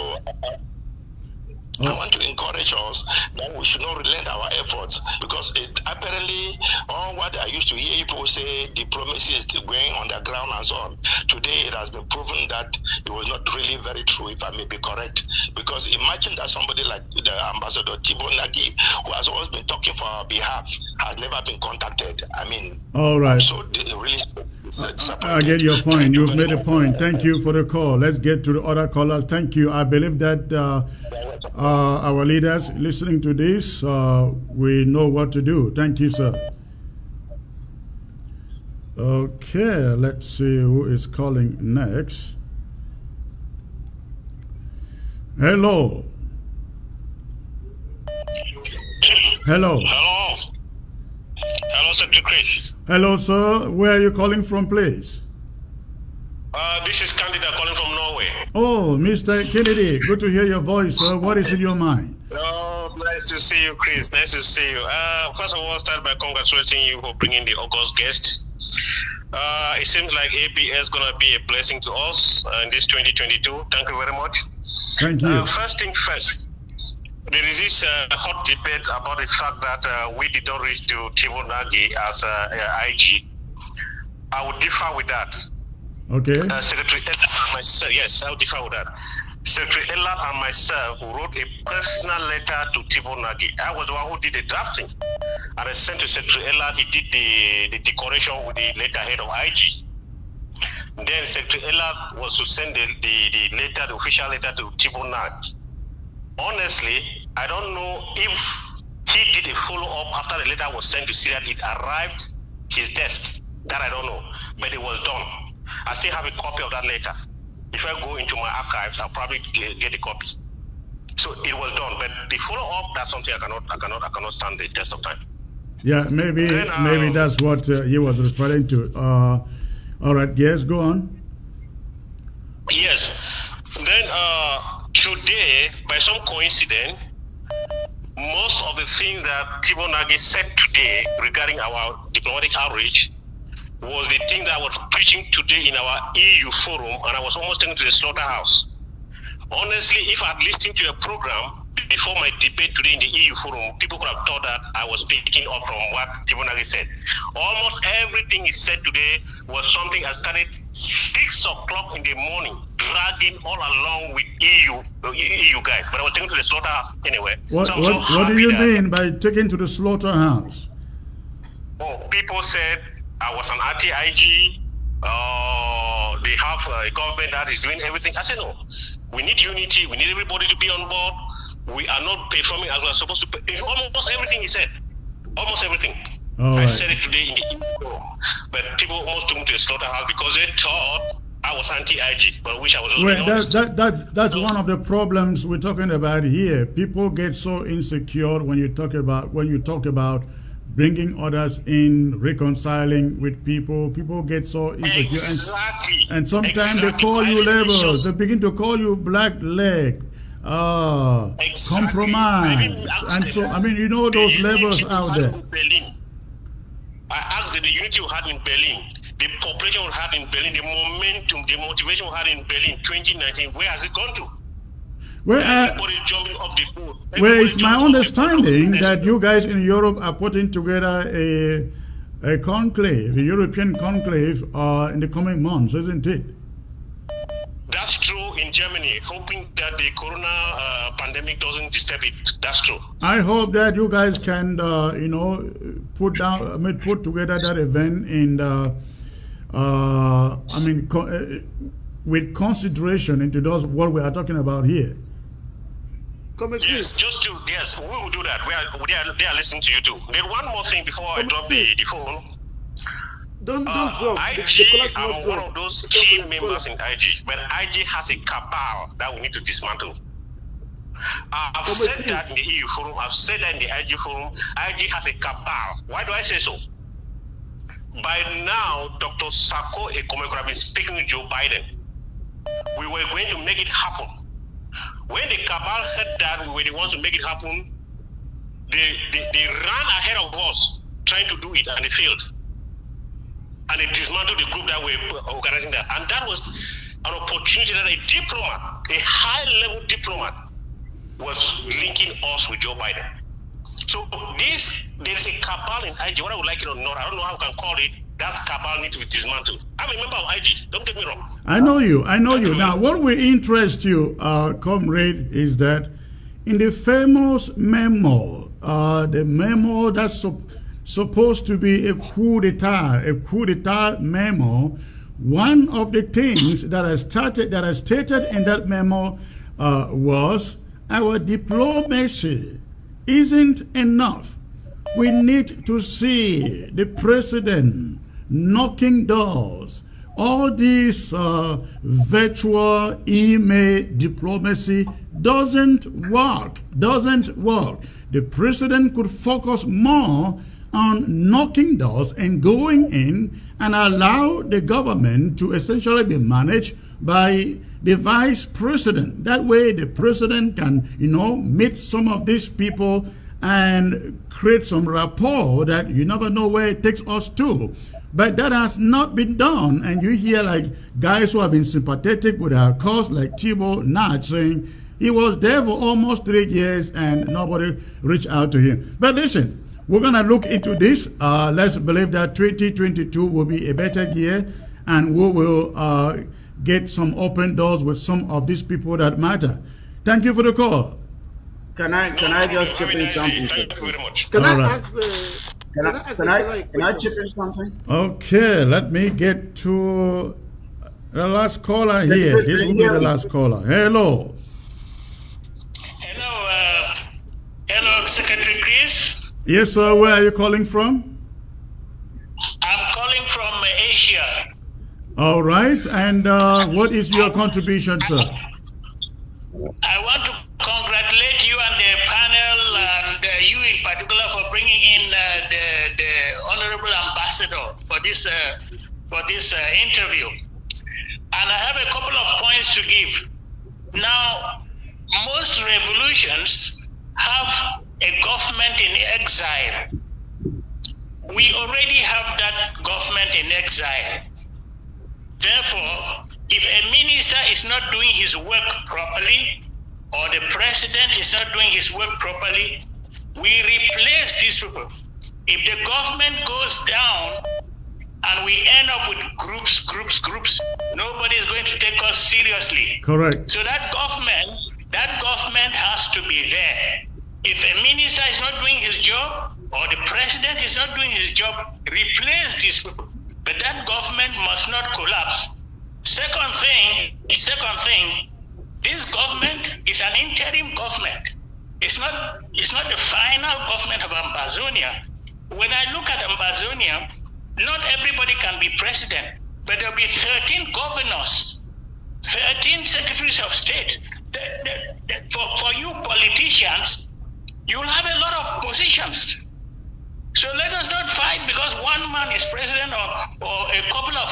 S5: I want to encourage us that we should not relent our efforts, because apparently all what I used to hear people say, diplomacy is going on the ground and so on. Today it has been proven that it was not really very true, if I may be correct. Because imagine that somebody like the Ambassador Tibor Nagy, who has always been talking for our behalf, has never been contacted. I mean,
S1: all right.
S5: So really.
S1: I get your point. You've made a point. Thank you for the call. Let's get to the other callers. Thank you. I believe that our leaders listening to this, we know what to do. Thank you, sir. Okay, let's see who is calling next. Hello. Hello.
S12: Hello. Hello, Secretary Chris.
S1: Hello, sir. Where are you calling from, please?
S12: This is Candida calling from Norway.
S1: Oh, Mr. Kennedy, good to hear your voice, sir. What is in your mind?
S12: Oh, nice to see you, Chris. Nice to see you. First of all, start by congratulating you for bringing the August guest. It seems like ABS is going to be a blessing to us in this 2022. Thank you very much.
S1: Thank you.
S12: First thing first, there is this hot debate about the fact that we did not reach to Tibor Nagy as IG. I would differ with that.
S1: Okay.
S12: Secretary Ella and myself, yes, I would differ with that. Secretary Ella and myself wrote a personal letter to Tibor Nagy. I was the one who did the drafting. And I sent to Secretary Ella, he did the decoration with the letterhead of IG. Then Secretary Ella was to send the letter, the official letter to Tibor Nagy. Honestly, I don't know if he did a follow-up after the letter was sent to Syria. It arrived his desk. That I don't know, but it was done. I still have a copy of that letter. If I go into my archives, I'll probably get a copy. So it was done, but the follow-up, that's something I cannot stand the test of time.
S1: Yeah, maybe that's what he was referring to. All right, yes, go on.
S12: Yes. Then today, by some coincidence, most of the things that Tibor Nagy said today regarding our diplomatic outreach was the thing that I was preaching today in our EU forum, and I was almost taken to the slaughterhouse. Honestly, if I had listened to a program before my debate today in the EU forum, people could have thought that I was picking up from what Tibor Nagy said. Almost everything he said today was something I started 6 o'clock in the morning, dragging all along with EU guys. But I was taken to the slaughterhouse anyway.
S1: What do you mean by taken to the slaughterhouse?
S12: Oh, people said I was an anti-IG. They have a government that is doing everything. I said, no, we need unity. We need everybody to be on board. We are not performing as we are supposed to. Almost everything he said. Almost everything. I said it today in the intro. But people almost took me to a slaughterhouse because they thought I was anti-IG. But I wish I was just
S1: that's one of the problems we're talking about here. People get so insecure when you talk about bringing others in, reconciling with people. People get so insecure.
S12: Exactly.
S1: And sometimes they call you labels. They begin to call you black leg, compromise. And so, I mean, you know those labels out there.
S12: I asked them the unity we had in Berlin, the population we had in Berlin, the momentum, the motivation we had in Berlin 2019, where has it gone to? Everybody jumping up the boat.
S1: Well, it's my understanding that you guys in Europe are putting together a conclave, a European conclave, in the coming months, isn't it?
S12: That's true in Germany, hoping that the corona pandemic doesn't disturb it. That's true.
S1: I hope that you guys can, put together that event with consideration into what we are talking about here.
S12: Yes, we will do that. They are listening to you too. Then one more thing before I drop the phone.
S7: Don't drop.
S12: IG, I'm one of those key members in IG, but IG has a cabal that we need to dismantle. I've said that in the EU forum, I've said that in the IG forum. IG has a cabal. Why do I say so? By now, Dr. Sako Ekomeko have been speaking with Joe Biden. We were going to make it happen. When the cabal heard that we were the ones to make it happen, they ran ahead of us trying to do it, and they failed. And they dismantled the group that were organizing that. And that was an opportunity that a diplomat, a high-level diplomat, was linking us with Joe Biden. So there's a cabal in IG, whether we like it or not, I don't know how we can call it, that cabal needs to be dismantled. I'm a member of IG, don't get me wrong.
S1: I know you. Now, what will interest you, comrade, is that in the famous memo, the memo that's supposed to be a coup d'etat memo, one of the things that I stated in that memo was our diplomacy isn't enough. We need to see the president knocking doors. All this virtual email diplomacy doesn't work. The president could focus more on knocking doors and going in and allow the government to essentially be managed by the vice president. That way the president can, meet some of these people and create some rapport that you never know where it takes us to. But that has not been done. And you hear like guys who have been sympathetic with our cause, like Tibor, Nagy, saying he was there for almost 3 years and nobody reached out to him. But listen, we're going to look into this. Let's believe that 2022 will be a better year, and we will get some open doors with some of these people that matter. Thank you for the call.
S8: Can I just chip in something?
S12: Thank you very much.
S8: Can I chip in something?
S1: Okay, let me get to the last caller here. This will be the last caller. Hello.
S13: Hello, Secretary Chris.
S1: Yes, sir. Where are you calling from?
S13: I'm calling from Asia.
S1: All right. And what is your contribution, sir?
S13: I want to congratulate you and the panel, and you in particular, for bringing in the honorable ambassador for this interview. And I have a couple of points to give. Now, most revolutions have a government in exile. We already have that government in exile. Therefore, if a minister is not doing his work properly, or the president is not doing his work properly, we replace these people. If the government goes down and we end up with groups, nobody is going to take us seriously.
S1: Correct.
S13: So that government has to be there. If a minister is not doing his job, or the president is not doing his job, replace these people. But that government must not collapse. Second thing, this government is an interim government. It's not the final government of Ambazonia. When I look at Ambazonia, not everybody can be president, but there'll be 13 governors, 13 secretaries of state. For you politicians, you'll have a lot of positions. So let us not fight because one man is president or a couple of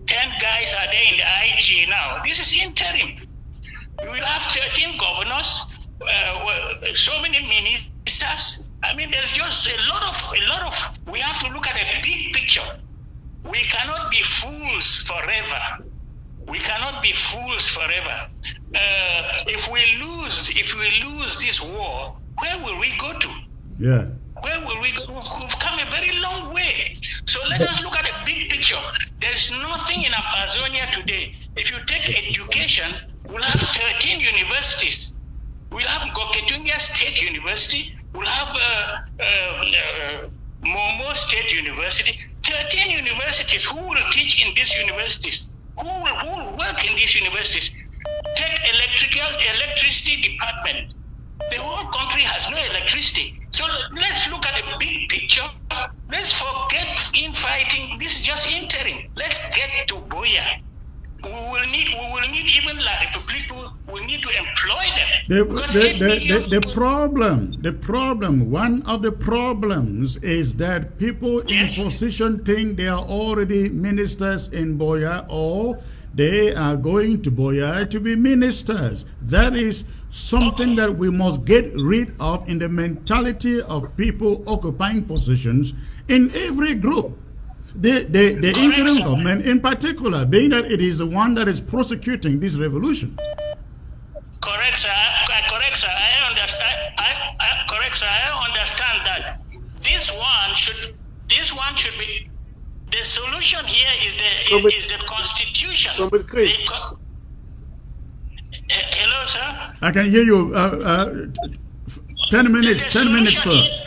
S13: 10 guys are there in the IG now. This is interim. We will have 13 governors, so many ministers. I mean, there's just a lot of, we have to look at a big picture. We cannot be fools forever. If we lose this war, where will we go to?
S1: Yeah.
S13: Where will we go? We've come a very long way. So let us look at a big picture. There's nothing in Ambazonia today. If you take education, we'll have 13 universities. We'll have Goketungia State University. We'll have Momo State University. 13 universities. Who will teach in these universities? Who will work in these universities? Take electricity department. The whole country has no electricity. So let's look at the big picture. Let's forget infighting. This is just interim. Let's get to Boya. We will need even La Republic. We need to employ them.
S1: The problem, one of the problems is that people in position think they are already ministers in Boya, or they are going to Boya to be ministers. That is something that we must get rid of in the mentality of people occupying positions in every group. The interim government in particular, being that it is the one that is prosecuting this revolution.
S13: Correct, sir. Correct, sir. I understand. Correct, sir. I understand that this one should be. The solution here is the Constitution. Hello, sir.
S1: I can hear you. 10 minutes. 10 minutes, sir.
S13: Okay.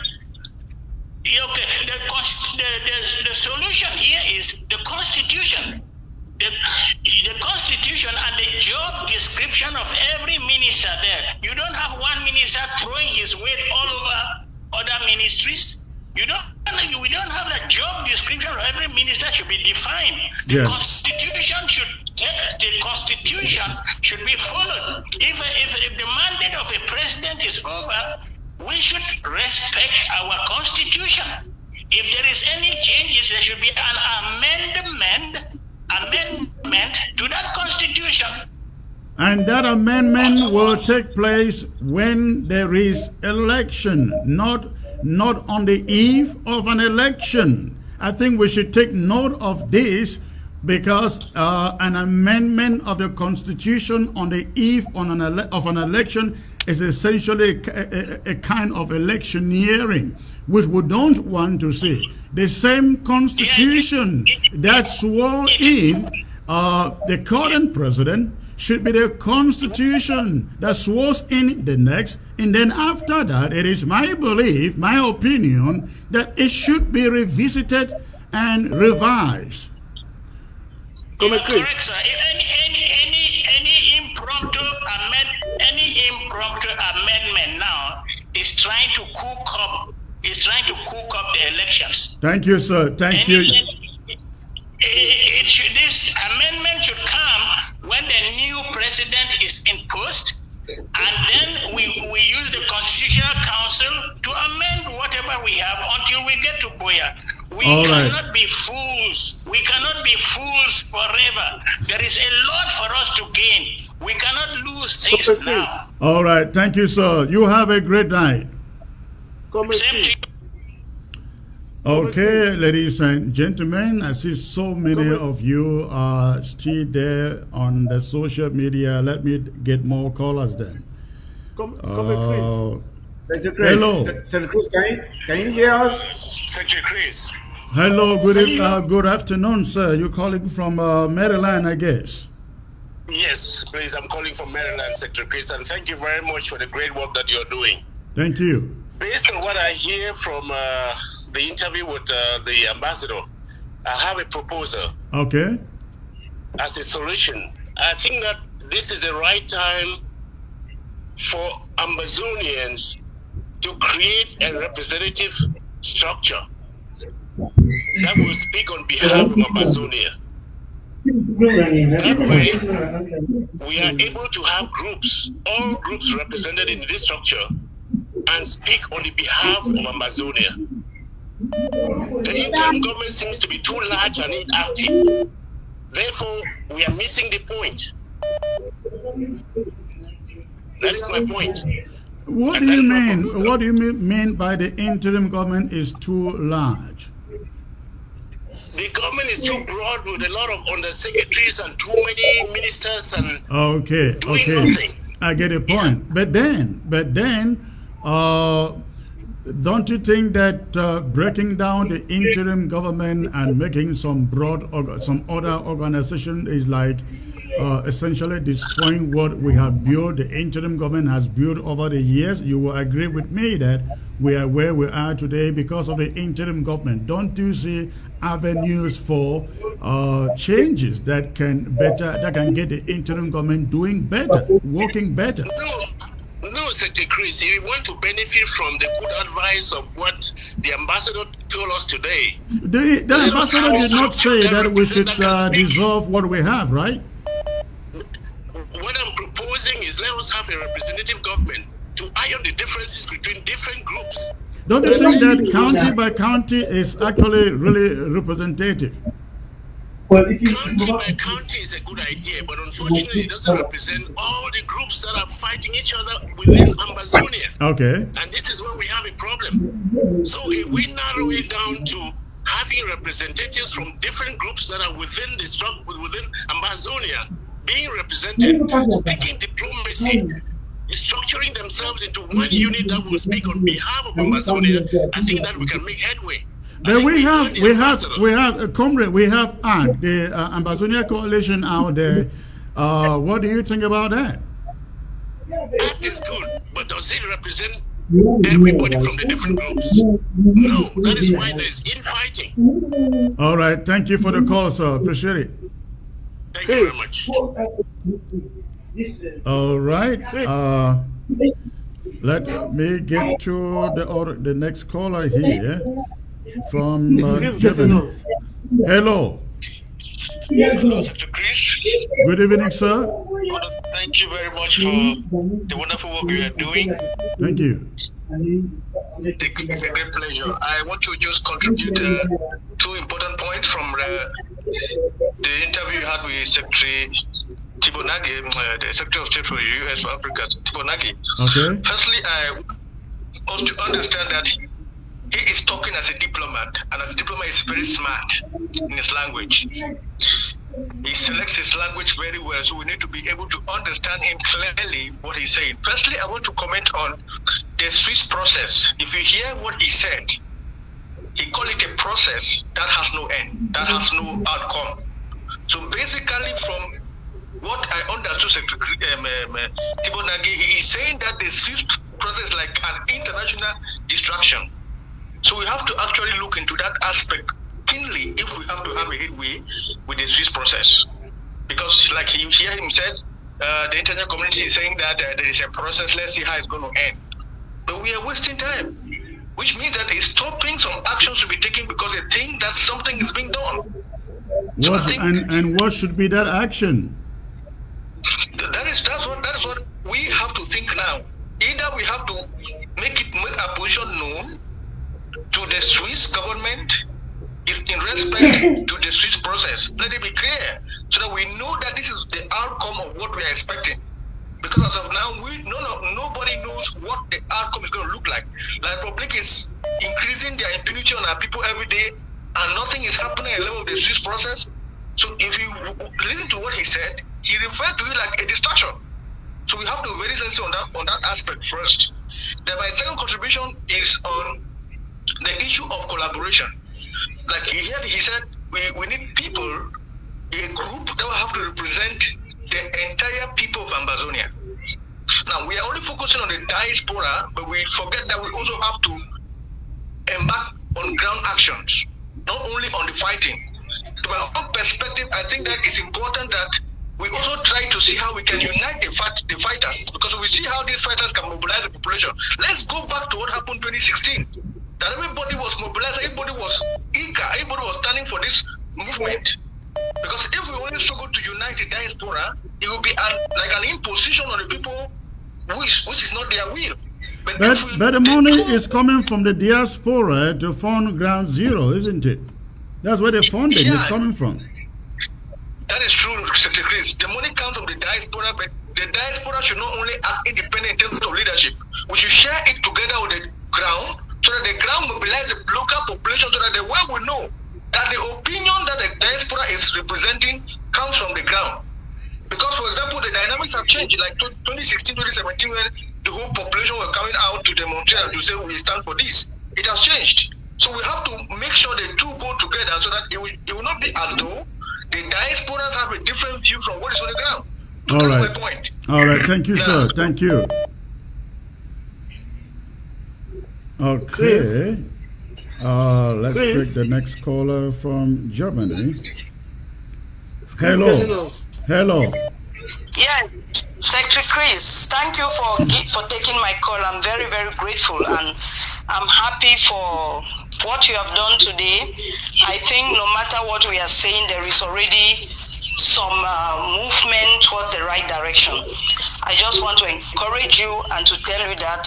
S13: The solution here is the Constitution. The Constitution and the job description of every minister there. You don't have one minister throwing his weight all over other ministries. We don't have the job description of every minister should be defined. The Constitution should be followed. If the mandate of a president is over, we should respect our Constitution. If there is any changes, there should be an amendment to that Constitution.
S1: And that amendment will take place when there is election, not on the eve of an election. I think we should take note of this, because an amendment of the Constitution on the eve of an election is essentially a kind of electioneering, which we don't want to see. The same Constitution that swore in the current president should be the Constitution that swears in the next, and then after that, it is my belief, my opinion, that it should be revisited and revised.
S13: Correct, sir. Any impromptu amendment now is trying to cook up the elections.
S1: Thank you, sir. Thank you.
S13: This amendment should come when the new president is in post, and then we use the Constitutional Council to amend whatever we have until we get to Boya. We cannot be fools. We cannot be fools forever. There is a lot for us to gain. We cannot lose things now.
S1: All right. Thank you, sir. You have a great night.
S13: Same to you.
S1: Okay, ladies and gentlemen, I see so many of you are still there on the social media. Let me get more callers then.
S8: Hello.
S1: Secretary
S8: Chris, can you hear us?
S12: Secretary Chris.
S1: Hello, good afternoon, sir. You're calling from Maryland, I guess.
S12: Yes, please. I'm calling from Maryland, Secretary Chris, and thank you very much for the great work that you're doing.
S1: Thank you.
S12: Based on what I hear from the interview with the ambassador, I have a proposal.
S1: Okay.
S12: As a solution, I think that this is the right time for Ambazonians to create a representative structure that will speak on behalf of Ambazonia. That way, we are able to have all groups represented in this structure, and speak on the behalf of Ambazonia. The interim government seems to be too large and inactive. Therefore, we are missing the point. That is my point.
S1: What do you mean? What do you mean by the interim government is too large?
S12: The government is too broad with a lot of undersecretaries and too many ministers and doing nothing.
S1: I get a point. Yeah. But then, don't you think that breaking down the interim government and making some other organization is like essentially destroying what we have built, the interim government has built over the years? You will agree with me that we are where we are today because of the interim government. Don't you see avenues for changes that can get the interim government doing better, working better?
S12: No, Secretary Chris, if we want to benefit from the good advice of what the ambassador told us today.
S1: The ambassador did not say that we should dissolve what we have, right?
S12: What I'm proposing is let us have a representative government to iron the differences between different groups.
S1: Don't you think that county by county is actually really representative?
S12: County by county is a good idea, but unfortunately it doesn't represent all the groups that are fighting each other within Ambazonia.
S1: Okay.
S12: And this is where we have a problem. So if we narrow it down to having representatives from different groups that are within the struggle, within Ambazonia, being represented, speaking diplomacy, structuring themselves into one unit that will speak on behalf of Amazonia, I think that we can make headway.
S1: Then we have comrade, we have AG, the Ambazonia Coalition out there. What do you think about that?
S12: That is good, but does it represent everybody from the different groups? No, that is why there is infighting.
S1: All right, thank you for the call, sir. Appreciate it.
S12: Thank you very much.
S1: All right. Let me get to the next caller here from Germany. Hello.
S14: Hello, Dr. Chris.
S1: Good evening, sir.
S14: Thank you very much for the wonderful work you are doing.
S1: Thank you.
S14: It's a great pleasure. I want to just contribute two important points from the interview you had with Secretary Tibor Nagy, the Secretary of State for the U.S. for Africa, Tibor Nagy.
S1: Okay.
S14: Firstly, I want to understand that he is talking as a diplomat, and as a diplomat, he's very smart in his language. He selects his language very well, so we need to be able to understand him clearly what he's saying. Firstly, I want to comment on the Swiss process. If you hear what he said, he called it a process that has no end, that has no outcome. So basically, from what I understood, Secretary Tibor Nagy, he is saying that the Swiss process is like an international distraction. So we have to actually look into that aspect keenly if we have to have a headway with the Swiss process. Because like you hear him said, the international community is saying that there is a process, let's see how it's going to end. But we are wasting time, which means that it's stopping some actions to be taken because they think that something is being done. So
S1: and what should be that action?
S14: That is what we have to think now. Either we have to make our position known to the Swiss government in respect to the Swiss process. Let it be clear so that we know that this is the outcome of what we are expecting. Because as of now, nobody knows what the outcome is going to look like. The Republic is increasing their impunity on our people every day, and nothing is happening at the level of the Swiss process. So if you listen to what he said, he referred to it like a distraction. So we have to be very sensitive on that aspect first. Then my second contribution is on the issue of collaboration. Like you heard, he said we need people, a group that will have to represent the entire people of Ambazonia. Now we are only focusing on the diaspora, but we forget that we also have to embark on ground actions, not only on the fighting. To my own perspective, I think that it's important that we also try to see how we can unite the fighters, because we see how these fighters can mobilize the population. Let's go back to what happened 2016. That everybody was mobilized, everybody was eager, everybody was standing for this movement. Because if we only struggle to unite the diaspora, it will be like an imposition on the people which is not their will. But
S1: the money is coming from the diaspora to fund Ground Zero, isn't it? That's where the funding is coming from.
S14: That is true, Secretary Chris. The money comes from the diaspora, but the diaspora should not only act independent in terms of leadership. We should share it together with the ground, so that the ground mobilize the local population, so that the world will know that the opinion that the diaspora is representing comes from the ground. Because, for example, the dynamics have changed. Like 2016, 2017, when the whole population were coming out to demonstrate and to say we stand for this. It has changed. So we have to make sure the two go together, so that it will not be as though the diasporas have a different view from what is on the ground. That's my point.
S1: All right. Thank you, sir. Thank you. Okay. Let's take the next caller from Germany. Hello. Hello.
S11: Yes. Secretary Chris, thank you for taking my call. I'm very, very grateful, and I'm happy for what you have done today. I think no matter what we are saying, there is already some movement towards the right direction. I just want to encourage you and to tell you that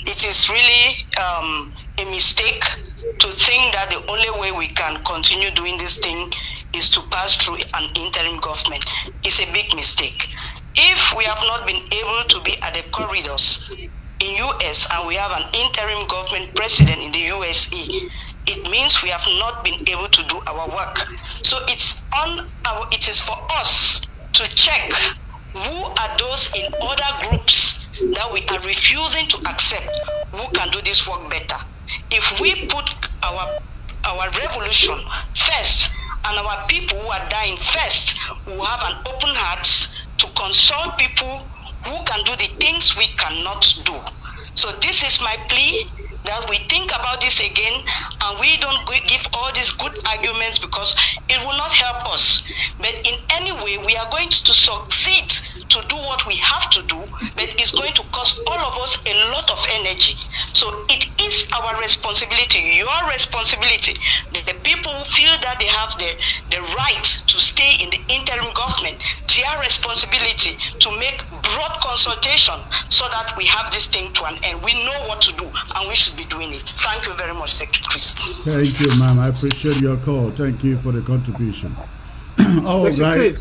S11: it is really a mistake to think that the only way we can continue doing this thing is to pass through an interim government. It's a big mistake. If we have not been able to be at the corridors in US and we have an interim government president in the USA, it means we have not been able to do our work. So it is for us to check who are those in other groups that we are refusing to accept who can do this work better. If we put our revolution first and our people who are dying first, who have an open heart to consult people who can do the things we cannot do. So this is my plea, that we think about this again and we don't give all these good arguments, because it will not help us. But in any way, we are going to succeed to do what we have to do, but it's going to cost all of us a lot of energy. So it is our responsibility, your responsibility, the people who feel that they have the right to stay in the interim government, their responsibility to make broad consultation so that we have this thing to an end. We know what to do and we should be doing it. Thank you very much, Secretary Chris.
S1: Thank you, ma'am. I appreciate your call. Thank you for the contribution. All right,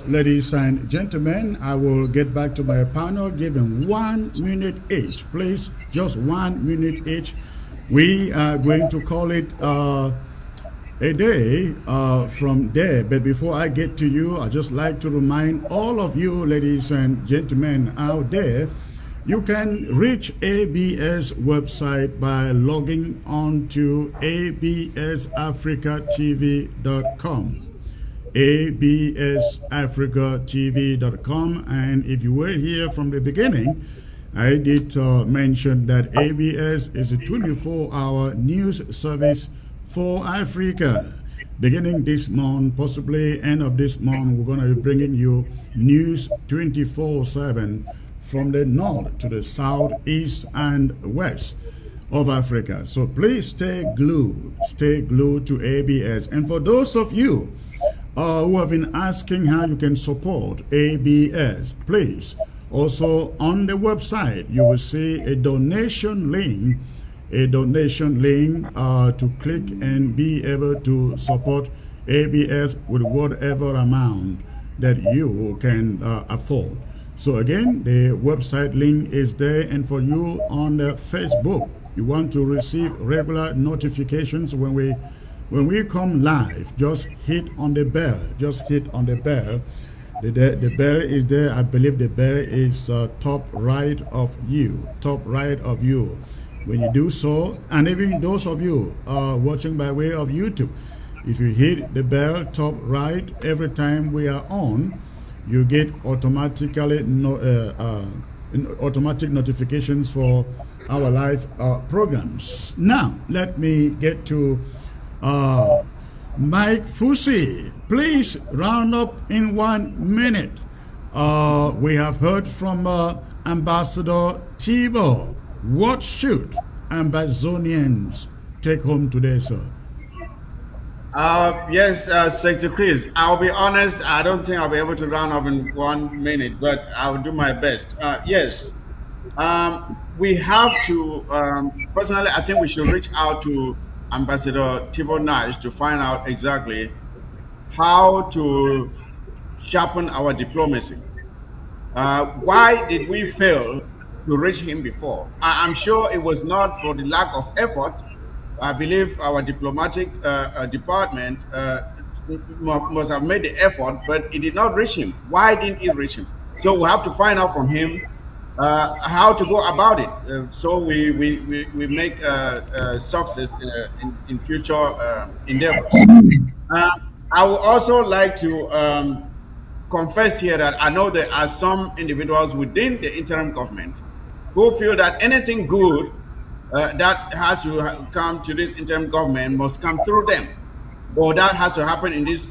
S1: ladies and gentlemen, I will get back to my panel, giving 1 minute each, please. Just 1 minute each. We are going to call it a day from there. But before I get to you, I'd just like to remind all of you, ladies and gentlemen out there, you can reach ABS website by logging on to absafricatv.com. absafricatv.com. And if you were here from the beginning, I did mention that ABS is a 24-hour news service for Africa. Beginning this month, possibly end of this month, we're going to be bringing you news 24/7 from the north to the south, east, and west of Africa. So please stay glued to ABS. And for those of you who have been asking how you can support ABS, please, also on the website, you will see a donation link to click and be able to support ABS with whatever amount that you can afford. So again, the website link is there. And for you on the Facebook, you want to receive regular notifications when we come live, just hit on the bell. Just hit on the bell. The bell is there. I believe the bell is top right of you. Top right of you. When you do so, and even those of you watching by way of YouTube, if you hit the bell top right every time we are on, you get automatic notifications for our live programs. Now, let me get to Mike Fusi. Please round up in 1 minute. We have heard from Ambassador Tibor. What should Ambazonians take home today, sir?
S8: Yes, Secretary Chris, I'll be honest, I don't think I'll be able to round up in 1 minute, but I'll do my best. Yes, we have to, personally, I think we should reach out to Ambassador Tibor Nagy to find out exactly how to sharpen our diplomacy. Why did we fail to reach him before? I'm sure it was not for the lack of effort. I believe our diplomatic department must have made the effort, but it did not reach him. Why didn't it reach him? So we have to find out from him how to go about it, so we make success in future endeavors. I would also like to confess here that I know there are some individuals within the interim government who feel that anything good that has to come to this interim government must come through them, or that has to happen in this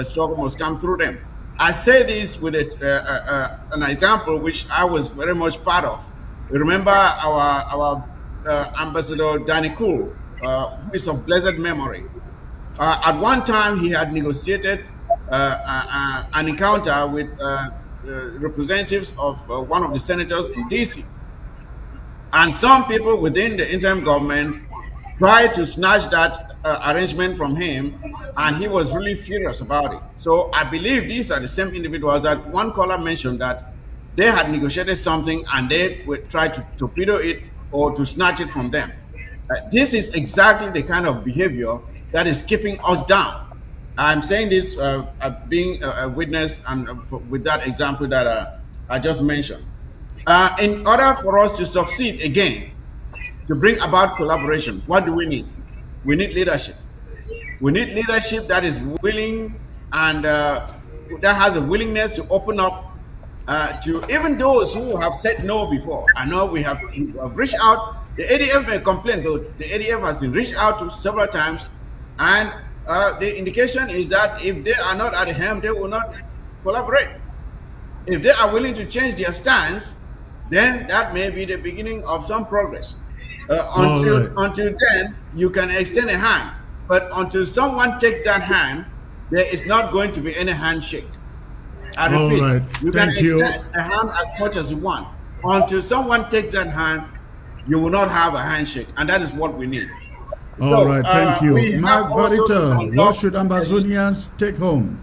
S8: struggle must come through them. I say this with an example which I was very much part of. You remember our ambassador Danny Cool, who is of blessed memory. At one time, he had negotiated an encounter with representatives of one of the senators in DC. And some people within the interim government tried to snatch that arrangement from him, and he was really furious about it. So I believe these are the same individuals that one caller mentioned that they had negotiated something and they would try to torpedo it or to snatch it from them. This is exactly the kind of behavior that is keeping us down. I'm saying this being a witness and with that example that I just mentioned. In order for us to succeed again, to bring about collaboration, what do we need? We need leadership. We need leadership that is willing and that has a willingness to open up to even those who have said no before. I know we have reached out. The ADF may complain, but the ADF has been reached out to several times, and the indication is that if they are not at the helm, they will not collaborate. If they are willing to change their stance, then that may be the beginning of some progress. Until then, you can extend a hand, but until someone takes that hand, there is not going to be any handshake. I repeat,
S1: All right.
S8: you can
S1: Thank you.
S8: extend a hand as much as you want. Until someone takes that hand, you will not have a handshake, and that is what we need.
S1: All right. Thank
S8: we
S1: you.
S8: have
S1: Mark
S8: also to
S1: Barita, what
S8: conduct-
S1: should Ambazonians take home?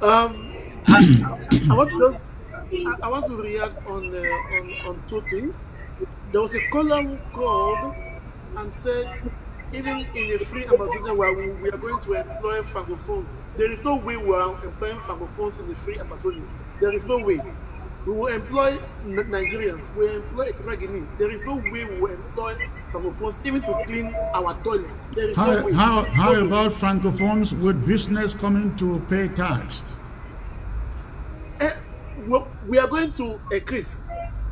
S7: I want to just I want to react on two things. There was a caller who called and said, even in a free Ambazonia where we are going to employ francophones, there is no way we are employing francophones in the free Ambazonia. There is no way. We will employ Nigerians. We will employ Equatorial. There is no way we will employ francophones even to clean our toilets. There is no way.
S1: How about francophones with business coming to pay tax?
S7: Well, we are going to Chris.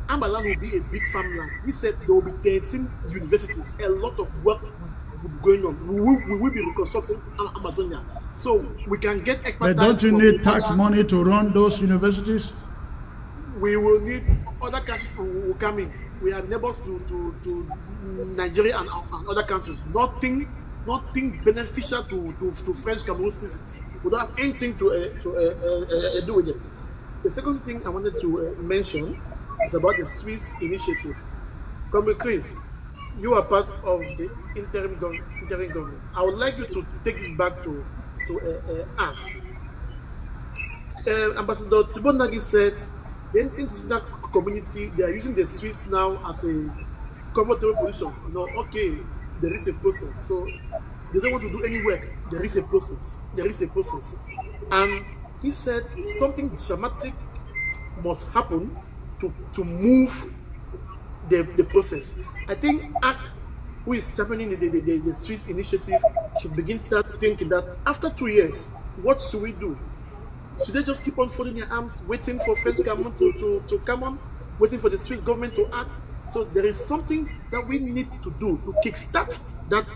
S7: Ambaland will be a big farmland. He said there will be 13 universities. A lot of work will be going on. We will be reconstructing Amazonia. So we can get expertise.
S1: But don't you need tax money to run those universities?
S7: We will need other countries will come in. We are neighbors to Nigeria and other countries. Nothing beneficial to French Cameroon citizens. We don't have anything to do with it. The second thing I wanted to mention is about the Swiss initiative. Comrade Chris, you are part of the interim government. I would like you to take this back to act. Ambassador Tibor Nagy said the international community, they are using the Swiss now as a comfortable position. Okay, there is a process. So they don't want to do any work. There is a process. And he said something dramatic must happen to move the process. I think ACT, who is championing the Swiss initiative, should start thinking that after 2 years, what should we do? Should they just keep on folding their arms, waiting for French government to come on, waiting for the Swiss government to act? So there is something that we need to do to kickstart that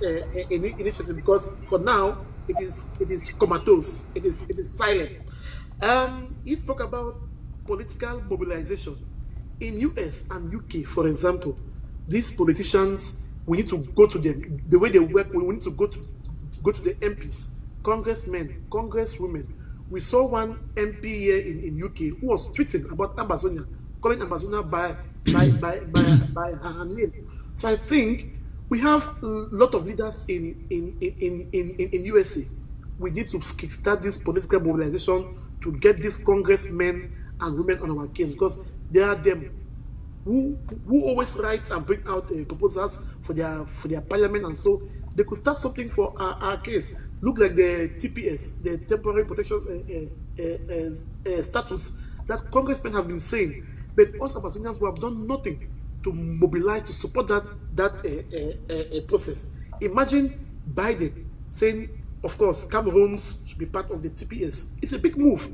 S7: initiative, because for now it is comatose, it is silent. He spoke about political mobilization in US and UK, for example. These politicians, we need to go to them. The way they work, we need to go to the MPs, congressmen, congresswomen. We saw one MP here in UK who was tweeting about Ambazonia, calling Ambazonia by her name. So I think we have a lot of leaders in USA. We need to kickstart this political mobilization to get these congressmen and women on our case, because they are them who always write and bring out proposals for their parliament, and so they could start something for our case. Look like the TPS, the temporary protection status that congressmen have been saying, but us Ambazonians, we have done nothing to mobilize to support that process. Imagine Biden saying, of course, Cameroons should be part of the TPS. It's a big move.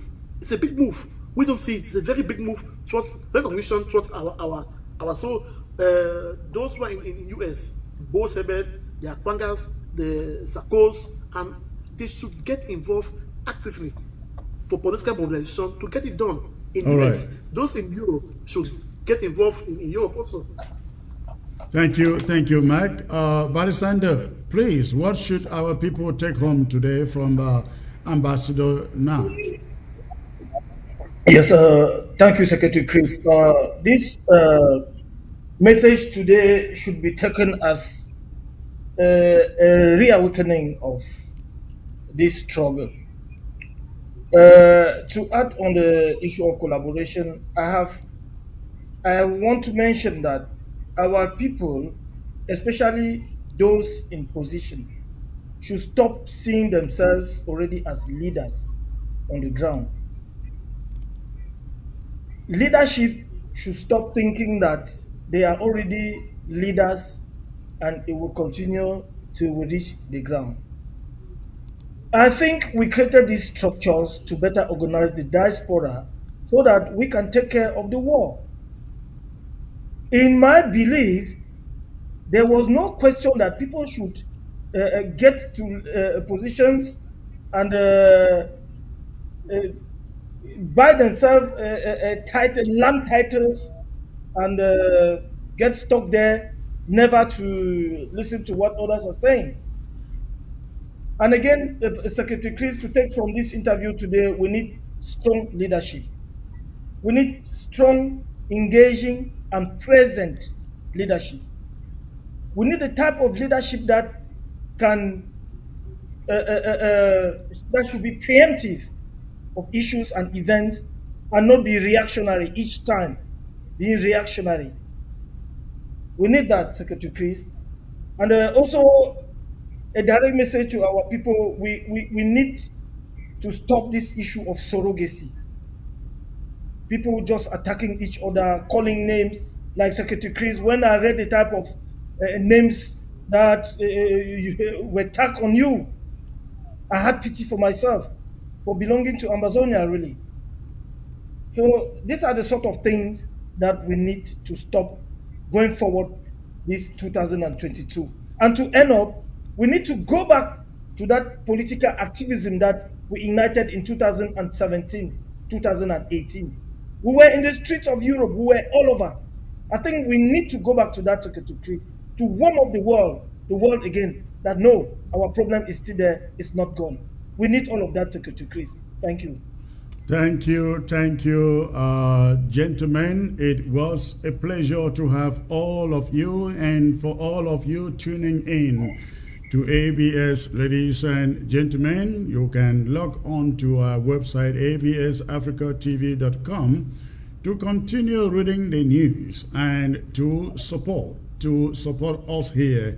S7: We don't see it. It's a very big move towards recognition towards our. So those who are in US, Bo Sebed, the Akwangas, the Sakos, and they should get involved actively. for political mobilization to get it done in
S1: All
S7: US.
S1: right.
S7: Those in Europe should get involved in Europe also.
S1: Thank you, Mike. Barisander, please, what should our people take home today from Ambassador Nagy?
S6: Yes, thank you, Secretary Chris. This message today should be taken as a reawakening of this struggle. To add on the issue of collaboration, I want to mention that our people, especially those in position, should stop seeing themselves already as leaders on the ground. Leadership should stop thinking that they are already leaders and it will continue till we reach the ground. I think we created these structures to better organize the diaspora so that we can take care of the war. In my belief, there was no question that people should get to positions and buy themselves land titles and get stuck there, never to listen to what others are saying. And again, Secretary Chris, to take from this interview today, we need strong leadership. We need strong, engaging, and present leadership. We need the type of leadership that can that should be preemptive of issues and events and not be reactionary each time, being reactionary. We need that, Secretary Chris. And also, a direct message to our people, we need to stop this issue of surrogacy. People just attacking each other, calling names, like Secretary Chris. When I read the type of names that were tagged on you, I had pity for myself for belonging to Ambazonia, really. So these are the sort of things that we need to stop going forward this 2022. And to end up, we need to go back to that political activism that we ignited in 2017, 2018. We were in the streets of Europe, we were all over. I think we need to go back to that, Secretary Chris, to warm up the world again, that no, our problem is still there, it's not gone. We need all of that, Secretary Chris. Thank you.
S1: Thank you, gentlemen. It was a pleasure to have all of you, and for all of you tuning in to ABS, ladies and gentlemen, you can log on to our website absafricatv.com to continue reading the news and to support us here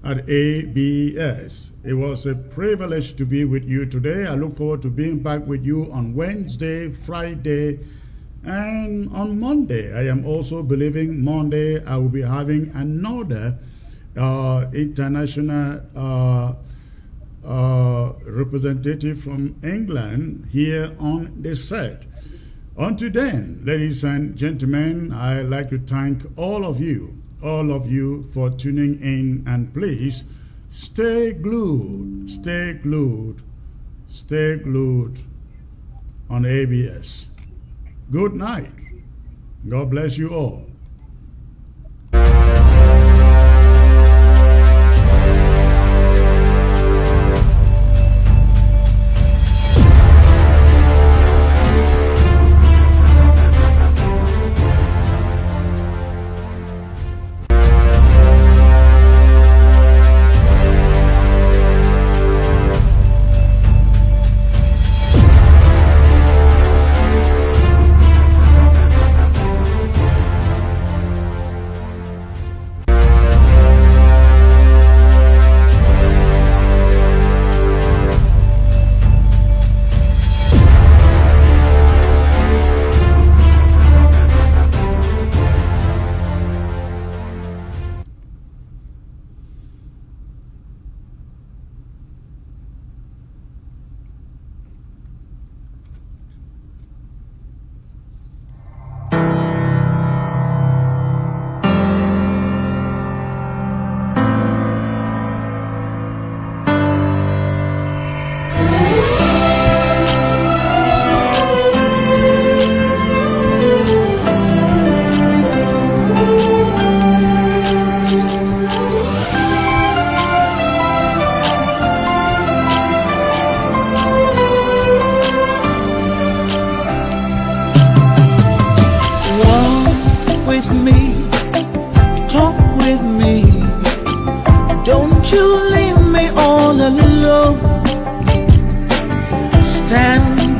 S1: at ABS. It was a privilege to be with you today. I look forward to being back with you on Wednesday, Friday, and on Monday. I am also believing Monday I will be having another international representative from England here on the set. Until then, ladies and gentlemen, I'd like to thank all of you for tuning in, and please stay glued on ABS. Good night. God bless you all.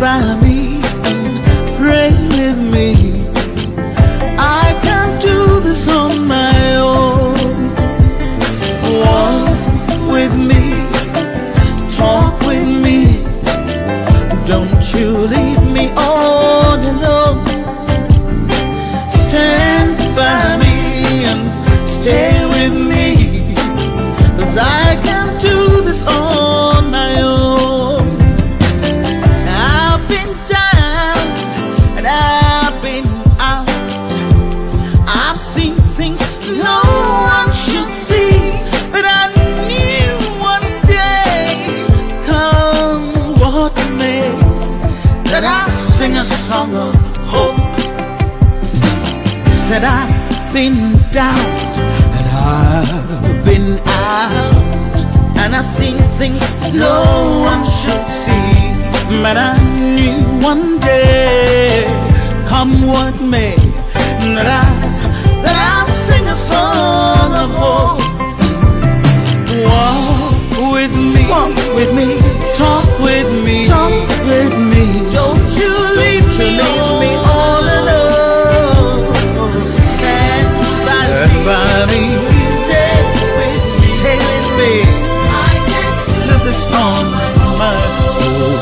S15: by me and pray with me. I can't do this on my own. Walk with me, talk with me. Don't you leave me all alone. Stand by me and stay with me, 'cause I can't do this on my own. I've been down and I've been out. I've seen things no one should see, but I knew one day, come what may, that I'll sing a song of hope. Said I've been down and I've been out, and I've seen things no one should see, but I knew one day, come what may, that I'll sing a song of hope. Walk with me, talk with me, Don't you leave me all alone. Stand by me, stay with me. I can't do this on my own.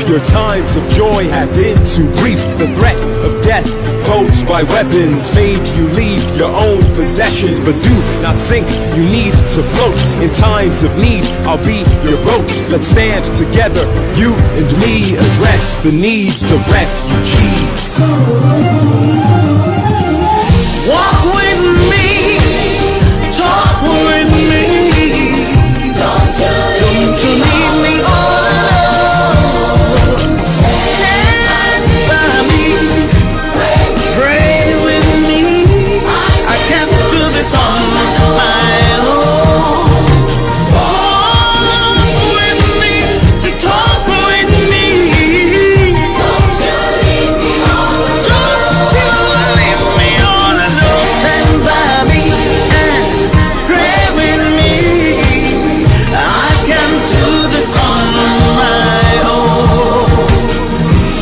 S16: Your times of joy have been too brief. The threat of death posed by weapons made you leave your own possessions. But do not sink, you need to float. In times of need, I'll be your boat. Let's stand together, you and me, address the needs of refugees.
S15: Walk with me, talk with me. Don't you leave me all alone. Stand by me, pray with me. I can't do this on my own. Walk with me, talk with me. Don't you leave me all alone. Stand by me and pray with me. I can't do this on my own.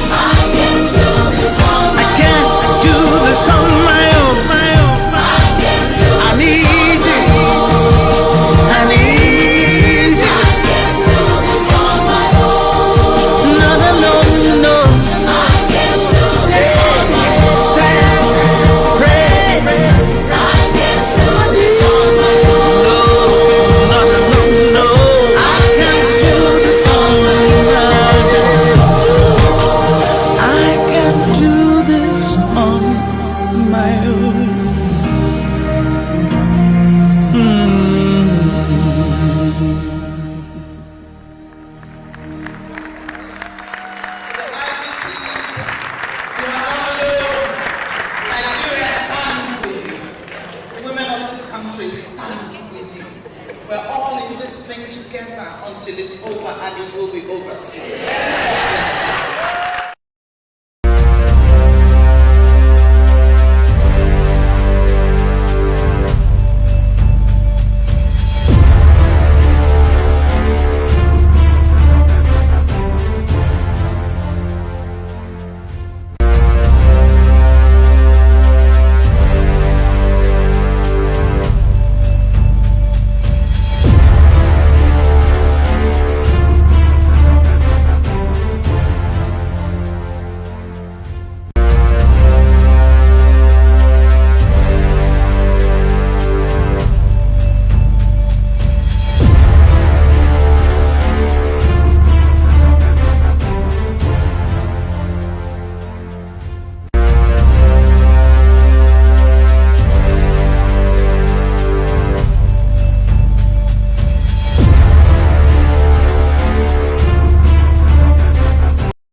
S15: I can't do this on my own. I need you. I need you. No, no, no, no. Stand, pray. No, no, no, no. I can't do this on my own. I can't do this on my own.
S17: Nigeria stands with you. The women of this country stand with you. We're all in this thing together until it's over, and it will be over soon. God bless you.